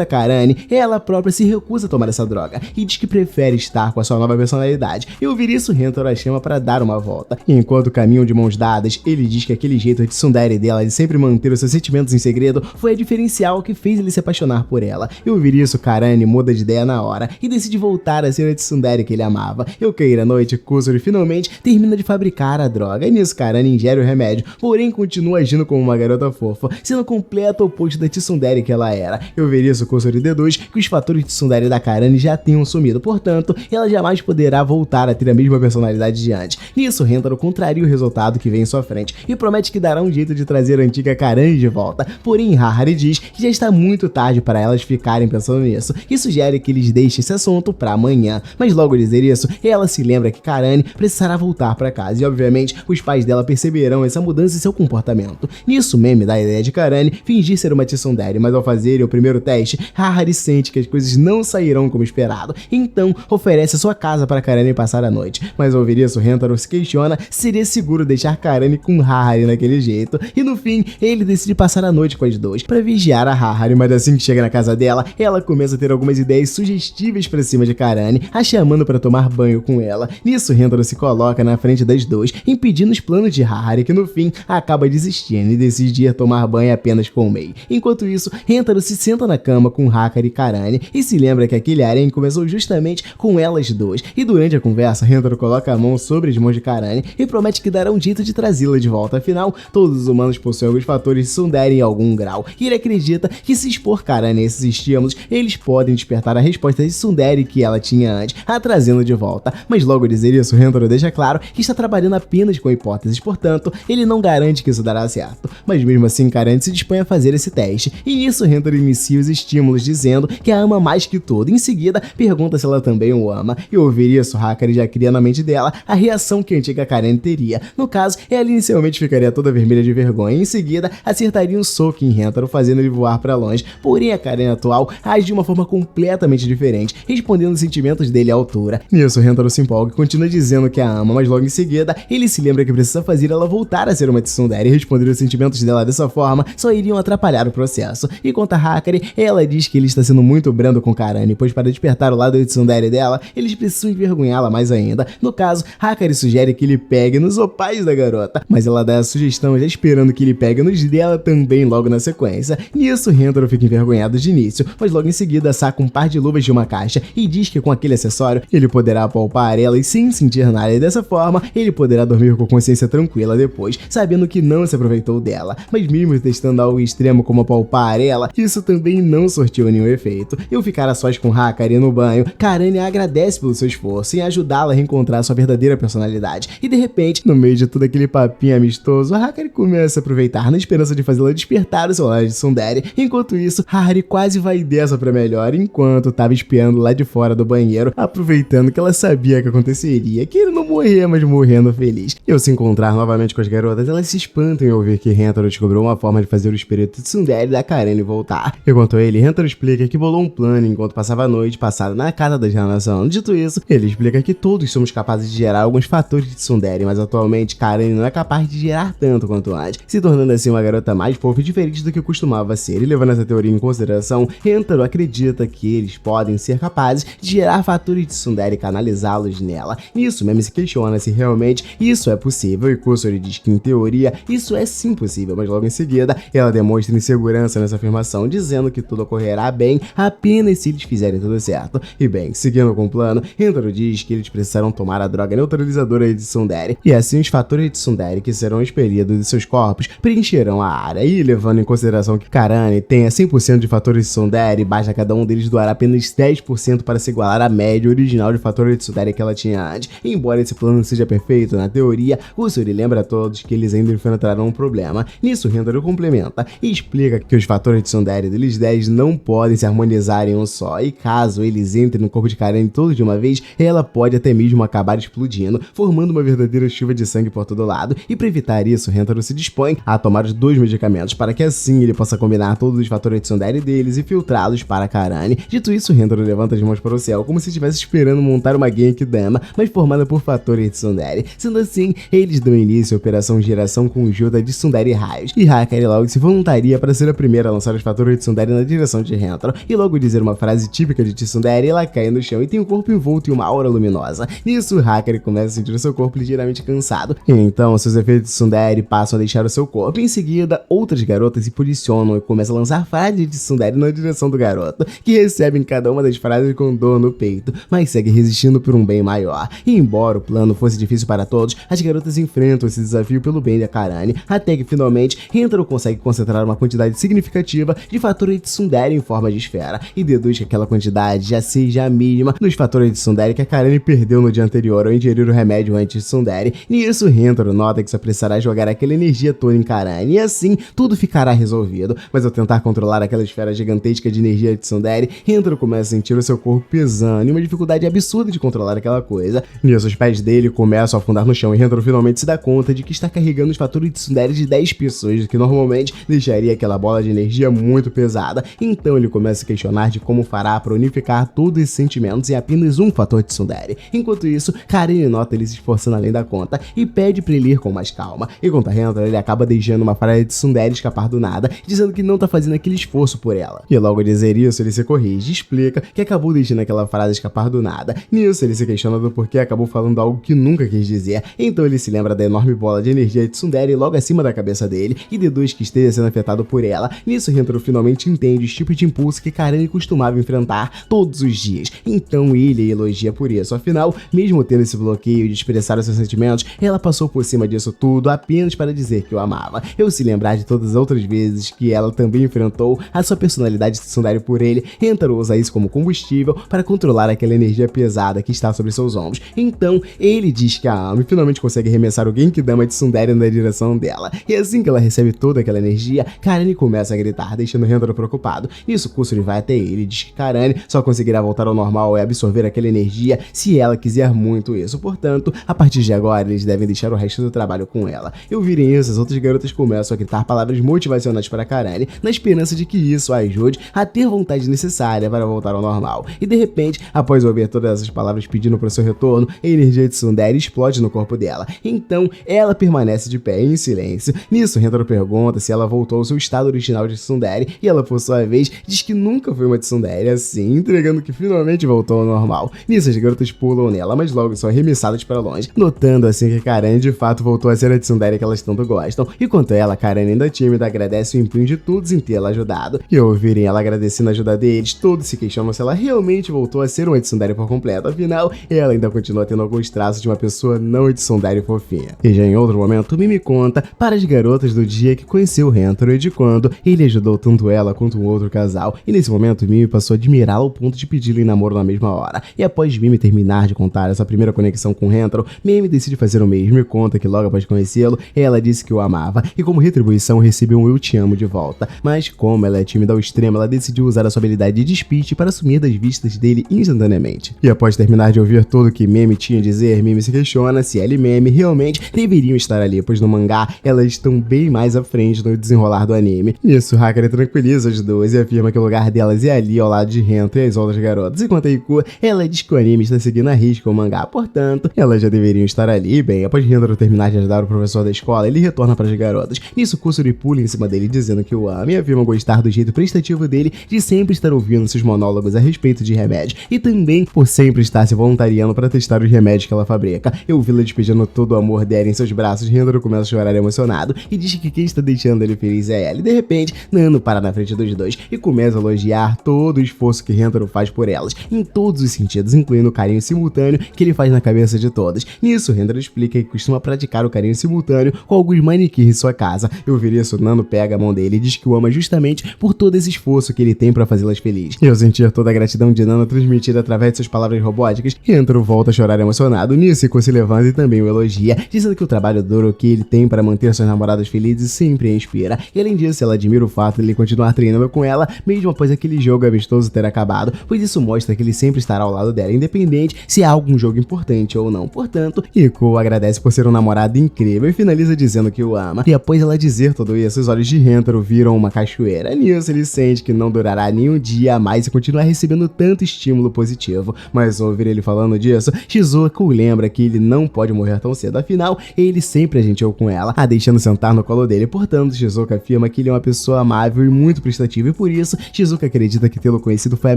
a Karane, ela própria se recusa a tomar essa droga e diz que prefere estar com a sua nova personalidade. E ouvir isso, Rentaro a chama para dar uma volta. E enquanto caminham de mãos dadas, ele diz que aquele jeito de tsundere dela de sempre manter os seus sentimentos em segredo foi a diferencial que fez ele se apaixonar por ela. E ouvir isso, Karane muda de ideia na hora e decide voltar a ser a tsundere que ele amava. E ao cair a noite, Kusuri finalmente termina de fabricar a droga. E nisso, Karane ingere o remédio, porém continua agindo como uma garota fofa, sendo o completo oposto da tsundere que ela era. E ouvir isso, Kusuri deduz que os fatores de tsundere da Karane já tenham sumido, portanto, ela jamais poderá voltar a ter a mesma personalidade de antes. Nisso, Rentaro contraria o resultado que vem em sua frente e promete que dará um jeito de trazer a antiga Karane de volta. Porém, Harari diz que já está muito tarde para elas ficarem pensando nisso e sugere que eles deixem esse assunto para amanhã. Mas logo ao dizer isso, ela se lembra que Karane precisará voltar para casa e, obviamente, os pais dela perceberão essa mudança em seu comportamento. Nisso, Meme dá a ideia de Karane fingir ser uma tsundere, mas ao fazerem o primeiro teste, Harari sente que as coisas não sairão como esperado, então oferece a sua casa para Karane passar a noite. Mas ao ouvir isso, Rentaro se questiona se seria seguro deixar Karane com Harari naquele jeito, e no fim, ele decide passar a noite com as duas para vigiar a Harari, mas assim que chega na casa dela, ela começa a ter algumas ideias sugestivas para cima de Karane, a chamando para tomar banho com ela. Nisso, Rentaro se coloca na frente das duas, impedindo os planos de Harari, que no fim acaba desistindo e decide ir tomar banho apenas com Mei. Enquanto isso, Rentaro se senta na cama com Hakari e Karane e se lembra que aquele harém começou justamente com elas duas. E durante a conversa, Rentaro coloca a mão sobre as mãos de Karane e promete que dará um jeito de trazê-la de volta. Afinal, todos os humanos possuem alguns fatores de tsundere em algum grau, e ele acredita que se expor Karane a esses estímulos, eles podem despertar a resposta de tsundere que ela tinha antes, a trazê-la de volta. Mas logo ao dizer isso, Rentaro deixa claro que está trabalhando apenas com hipóteses, portanto, ele não garante que isso dará certo. Mas mesmo assim, Karane se dispõe a fazer esse teste, e nisso Rentaro inicia os estímulos dizendo que a ama mais que tudo. Em seguida, pergunta se ela também o ama, e ao ouvir isso, Hakari já cria na mente dela a reação que a antiga Karane teria. No caso, ela inicialmente ficaria toda vermelha de vergonha, e em seguida acertaria um soco em Rentaro, fazendo ele voar para longe. Porém, a Karane atual age de uma forma completamente diferente, respondendo os sentimentos dele à altura. Nisso, Rentaro se empolga e continua dizendo que a ama, mas logo em seguida, ele se lembra que precisa fazer ela voltar a ser uma tsundere, e responder os sentimentos dela dessa forma só iriam atrapalhar o processo. E quanto a Hakari, ela diz que ele está sendo muito brando com Karane, pois para despertar o lado de tsundere dela, eles precisam envergonhá-la mais ainda. No caso, Hakari sugere que ele pegue nos opais da garota, mas ela dá a sugestão já esperando que ele pegue nos dela também logo na sequência. Nisso, Rentaro fica envergonhado de início, mas logo em seguida saca um par de luvas de uma caixa e diz que com aquele acessório ele poderá apalpar elas sem sentir nada, e dessa forma ele poderá dormir com consciência tranquila depois, sabendo que não se aproveitou dela. Mas mesmo testando algo extremo como apalpar ela, isso também não sortiu nenhum efeito. E ao ficar a sós com Hakari no banho, Karane agradece pelo seu esforço em ajudá-la a reencontrar sua verdadeira personalidade. E de repente, no meio de todo aquele papinho amistoso, Hakari começa a aproveitar na esperança de fazê-la despertar o seu lado de tsundere. Enquanto isso, Harari quase vai dessa pra melhor, enquanto tava espiando lá de fora do banheiro, aproveitando que ela sabia que aconteceria, que ele não morria, mas morrendo feliz. E ao se encontrar novamente com as garotas, elas se espantam em ouvir que Rentaro descobriu uma forma de fazer o espírito de tsundere da Karane voltar. Enquanto ele, Rentaro explica que bolou um plano enquanto passava a noite passada na casa da geração. Dito isso, ele explica que todos somos capazes de gerar alguns fatores de tsundere, mas atualmente Karane não é capaz de gerar tanto quanto antes, se tornando assim uma garota mais fofa e diferente do que costumava ser. E levando essa teoria em consideração, Rentaro acredita que eles podem ser capazes de gerar fatores de tsundere e canalizá-los nela. Nisso, Meme se questiona se realmente isso é possível, e Kusuri diz que em teoria isso é sim possível, mas logo em seguida ela demonstra insegurança nessa afirmação, dizendo que tudo ocorrerá bem apenas se eles fizerem tudo certo. E bem, seguindo com o plano, Rentaro diz que eles precisarão tomar a droga neutralizadora de tsundere, e assim os fatores de tsundere que serão expelidos de seus corpos preencherão a área. E levando em consideração que Karane tenha 100% de fatores de tsundere, basta cada um deles doar apenas 10% para se igualar à média original de fatores de tsundere que ela tinha antes. E embora esse plano seja perfeito na teoria, Kusuri lembra a todos que eles ainda enfrentarão um problema. Nisso, Rentaro complementa e explica que os fatores de tsundere deles 10 não podem se harmonizar em um só, e caso eles entrem no corpo de Karane todos de uma vez, ela pode até mesmo acabar explodindo, formando uma verdadeira chuva de sangue por todo lado. E para evitar isso, Rentaro se dispõe a tomar os 2 medicamentos para que assim ele possa combinar todos os fatores de tsundere deles e filtrá-los para Karane. Dito isso, Rentaro levanta as mãos para o céu como se estivesse esperando montar uma Genkidama, mas formada por fatores de tsundere. Sendo assim, eles dão início à operação geração com conjunta de tsundere raios, e Hakari logo se voluntaria para ser a primeira a lançar os fatores de tsundere na direção de Hentaro, e logo dizer uma frase típica de tsundere, ela cai no chão e tem o corpo envolto em uma aura luminosa. Nisso, Hakari começa a sentir o seu corpo ligeiramente cansado, e então seus efeitos de tsundere passam a deixar o seu corpo. Em seguida, outras garotas se posicionam e começam a lançar frases de tsundere na direção do garoto, que recebe em cada uma das frases com dor no peito, mas segue resistindo por um bem maior. E embora o plano fosse difícil para todos, as garotas enfrentam esse desafio pelo bem da Karane, até que finalmente Hentaro consegue concentrar uma quantidade significativa de fatores de tsundere em forma de esfera, e deduz que aquela quantidade já seja a mesma dos fatores de tsundere que a Karane perdeu no dia anterior ao ingerir o remédio anti-tsundere. Nisso, Hentaro nota que só precisará jogar aquela energia toda em Karane, e assim tudo ficará resolvido. Mas ao tentar controlar aquela esfera gigantesca de energia de tsundere, Hentaro começa a sentir o seu corpo pesando e uma dificuldade absurda de controlar aquela coisa. Nisso, os pés dele começam a afundar no chão e Hentaro finalmente se dá conta de que está carregando os fatores de tsundere de 10 pessoas, que normalmente deixaria aquela bola de energia muito pesada. Então ele começa a se questionar de como fará para unificar todos esses sentimentos em apenas um fator de tsundere. Enquanto isso, Karane nota ele se esforçando além da conta e pede para ele ir com mais calma. E contra Hentaro, ele acaba deixando uma frase de tsundere escapar do nada, dizendo que não tá fazendo aquele esforço por ela. E logo ao dizer isso, ele se corrige e explica que acabou deixando aquela frase escapar do nada. Nisso, ele se questiona do porquê acabou falando algo que nunca quis dizer. Então ele se lembra da enorme bola de energia de tsundere logo acima da cabeça dele e deduz que esteja sendo afetado por ela. Nisso, Hentaro finalmente entende os tipos de impulso que Karane costumava enfrentar todos os dias. Então ele a elogia por isso. Afinal, mesmo tendo esse bloqueio de expressar os seus sentimentos, ela passou por cima disso tudo apenas para dizer que o amava. Eu se lembrar de todas as outras vezes que ela também enfrentou a sua personalidade de tsundere por ele, Hentaro usa isso como combustível para controlar aquela energia pesada que está sobre seus ombros. Então, ele diz que a ama e finalmente consegue arremessar o Genkidama de tsundere na direção dela. E assim que ela recebe toda aquela energia, Karane começa a gritar, deixando Hentaro preocupado. Nisso, Kusuri vai até ele e diz que Karane só conseguirá voltar ao normal e absorver aquela energia se ela quiser muito isso. Portanto, a partir de agora, eles devem deixar o resto do trabalho com ela. E ouvirem isso, as outras garotas começam a gritar palavras motivacionais para Karane, na esperança de que isso a ajude a ter vontade necessária para voltar ao normal. E de repente, após ouvir todas essas palavras pedindo para o seu retorno, a energia de tsundere explode no corpo dela. Então, ela permanece de pé em silêncio. Nisso, Hentaro pergunta se ela voltou ao seu estado original de tsundere, e ela, por sua vez, diz que nunca foi uma tsundere, assim, entregando que finalmente voltou ao normal. Nisso, as garotas pulam nela, mas logo são arremessadas para longe, notando assim que Karane de fato voltou a ser a tsundere que elas tanto gostam. E quanto a ela, Karane ainda tímida agradece o empenho de todos em tê-la ajudado. E ao ouvirem ela agradecendo a ajuda deles, todos se questionam se ela realmente voltou a ser uma tsundere por completo. Afinal, ela ainda continua tendo alguns traços de uma pessoa não tsundere fofinha. E já em outro momento, Mimi conta para as garotas do dia que conheceu Hentaro e de quando ele ajudou tanto ela quanto um outro casal. E nesse momento, Mimi passou a admirá-lo ao ponto de pedi-lo em namoro na mesma hora. E após Mimi terminar de contar essa primeira conexão com Hentaro, Mimi decide fazer o mesmo e conta que logo após conhecê-lo, ela disse que o amava e como retribuição recebeu um eu te amo de volta. Mas como ela é tímida ao extremo, ela decidiu usar a sua habilidade de despiste para sumir das vistas dele instantaneamente. E após terminar de ouvir tudo que Mimi tinha a dizer, Mimi se questiona se ela e Mimi realmente deveriam estar ali, pois no mangá elas estão bem mais à frente no desenrolar do anime. Nisso, Hakari tranquiliza as duas e afirma que o lugar delas é ali ao lado de Hentaro e as outras garotas. Enquanto a Iku, ela diz que o anime está seguindo a risca o mangá, portanto, elas já deveriam estar ali. Bem, após Hentaro terminar de ajudar o professor da escola, ele retorna para as garotas. Nisso, Kusuri pula em cima dele dizendo que o ama e afirma gostar do jeito prestativo dele de sempre estar ouvindo seus monólogos a respeito de remédio e também por sempre estar se voluntariando para testar os remédios que ela fabrica. Eu vi-la despedindo todo o amor dela em seus braços. Hentaro começa a chorar emocionado e diz que quem está deixando ele feliz é ela. E de repente, Nano para na frente dos dois e começa a elogiar todo o esforço que Hentaro faz por elas, em todos os sentidos, incluindo o carinho simultâneo que ele faz na cabeça de todas. Nisso, Hentaro explica que costuma praticar o carinho simultâneo com alguns manequins em sua casa. Eu vi isso, Nano pega a mão dele e diz que o ama justamente por todo esse esforço que ele tem para fazê-las felizes. E ao sentir toda a gratidão de Nano transmitida através de suas palavras robóticas, Hentaro volta a chorar emocionado. Nisso, Iku se levanta e também o elogia, dizendo que o trabalho duro que ele tem para manter suas namoradas felizes sempre a inspira. E além disso, ela admira o fato de ele continuar treinando com ela, mesmo após aquele jogo amistoso ter acabado, pois isso mostra que ele sempre estará ao lado dela, independente se há algum jogo importante ou não. Portanto, Iku agradece por ser um namorado incrível e finaliza dizendo que o ama. E após ela dizer tudo isso, os olhos de Hentaro viram uma cachoeira. Nisso, ele sente que não durará nenhum dia a mais e continuar recebendo tanto estímulo positivo. Mas ao ouvir ele falando disso, Shizuku lembra que ele não pode morrer tão cedo, afinal, ele sempre agenteou com ela, a deixando sentar no colo dele. Portanto, Shizuka afirma que ele é uma pessoa amável e muito prestativa, e por isso, Shizuka acredita que tê-lo conhecido foi a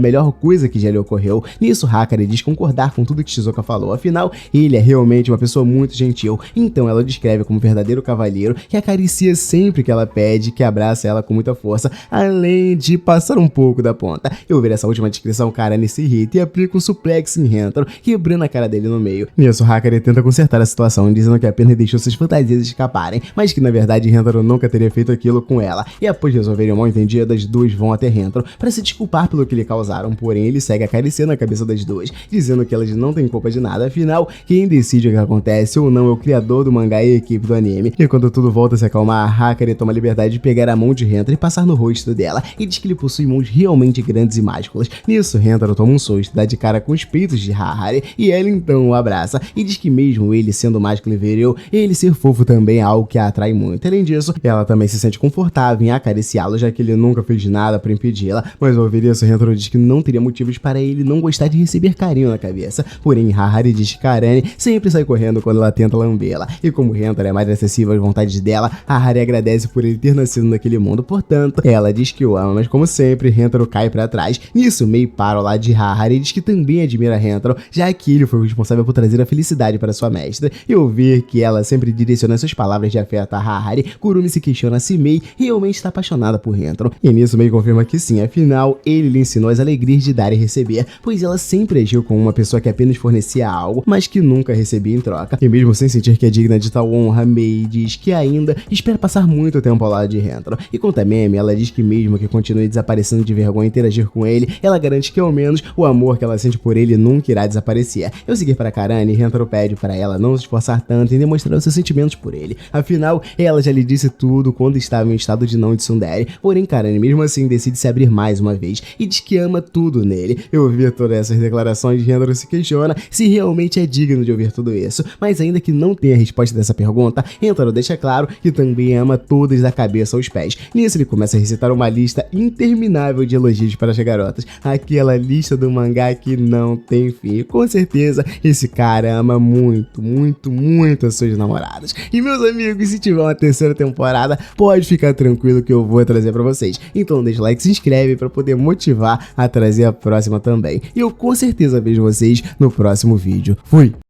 melhor coisa que já lhe ocorreu. Nisso, Hakari diz concordar com tudo que Shizuka falou, afinal, ele é realmente uma pessoa muito gentil. Então ela o descreve como um verdadeiro cavalheiro que acaricia sempre que ela pede, que abraça ela com muita força, além de passar um pouco da ponta. Eu ver essa última descrição, Karane se irrita e aplica um suplex em Rentaro, quebrando a cara dele no meio. Nisso, Hakari tenta consertar a situação, dizendo que apenas deixou suas fantasias escaparem, mas que na verdade Rentaro nunca teria feito aquilo com ela. E após resolverem o mal entendido, as duas vão até Rentaro para se desculpar pelo que lhe causaram, porém ele segue acariciando a cabeça das duas, dizendo que elas não têm culpa de nada, afinal, quem decide o que acontece ou não é o criador do mangá e a equipe do anime. E quando tudo volta a se acalmar, Hakari toma a liberdade de pegar a mão de Rentaro e passar no rosto dela, e diz que ele possui mãos realmente grandes e másculas. Nisso, Rentaro toma um susto, dá de cara com os peitos de Hakari, e ela então o abraça, e diz que mesmo ele sendo másculo e viril, ele ser fofo também é algo que a atrai muito. Além disso, ela também se sente confortável em acariciá-lo, já que ele nunca fez nada para impedi-la, mas ao ouvir isso, Rentaro diz que não teria motivos para ele não gostar de receber carinho na cabeça, porém Hakari diz que Karane sempre sai correndo quando ela tenta lambê-la, e como Rentaro é mais acessível às vontades dela, Hakari agradece por ele ter nascido naquele mundo, portanto, ela diz que o ama, mas como sempre, Rentaro cai pra trás. Nisso, Mei para ao lado de Hakari e diz que também admira Rentaro, já que ele foi o responsável por trazer a felicidade para sua mestra, e ouvir que ela sempre direciona suas palavras de afeto a Hakari, Kurumi se questiona se Mei realmente está apaixonada por Rentaro, e nisso Mei confirma que sim, afinal, ele lhe ensinou as alegrias de dar e receber, pois ela sempre agiu como uma pessoa que apenas fornecia algo, mas que nunca recebia em troca. E mesmo sem sentir que é digna de tal honra, Mei diz que ainda espera passar muito tempo ao lado de Rentaro. E quanto a Meme, ela diz que mesmo que continue desaparecendo de vergonha e interagir com ele, ela garante que ao menos o amor que ela sente por ele nunca irá desaparecer. Ao seguir para Karane, Rentaro pede para ela não se esforçar tanto em demonstrar os seus sentimentos por ele. Afinal, ela já lhe disse tudo quando estava em estado de não tsundere, porém Karane mesmo assim decide se abrir mais uma vez e diz que ama tudo nele. Eu ouvi todas essas declarações, Rentaro se questiona se realmente é digno de ouvir tudo isso, mas ainda que não tenha a resposta dessa pergunta, Rentaro deixa claro que também ama todas da cabeça aos pés. Nisso ele começa a recitar uma lista interminável de elogios para as garotas, aquela lista do mangá que não tem fim. Com certeza esse cara ama muito, muito, muito as suas namoradas. E meus amigos, se tiver uma terceira temporada, pode ficar tranquilo que eu vou trazer para vocês. Então deixa o like, se inscreve para poder motivar a trazer a próxima também. E eu com certeza vejo vocês no próximo vídeo. Fui!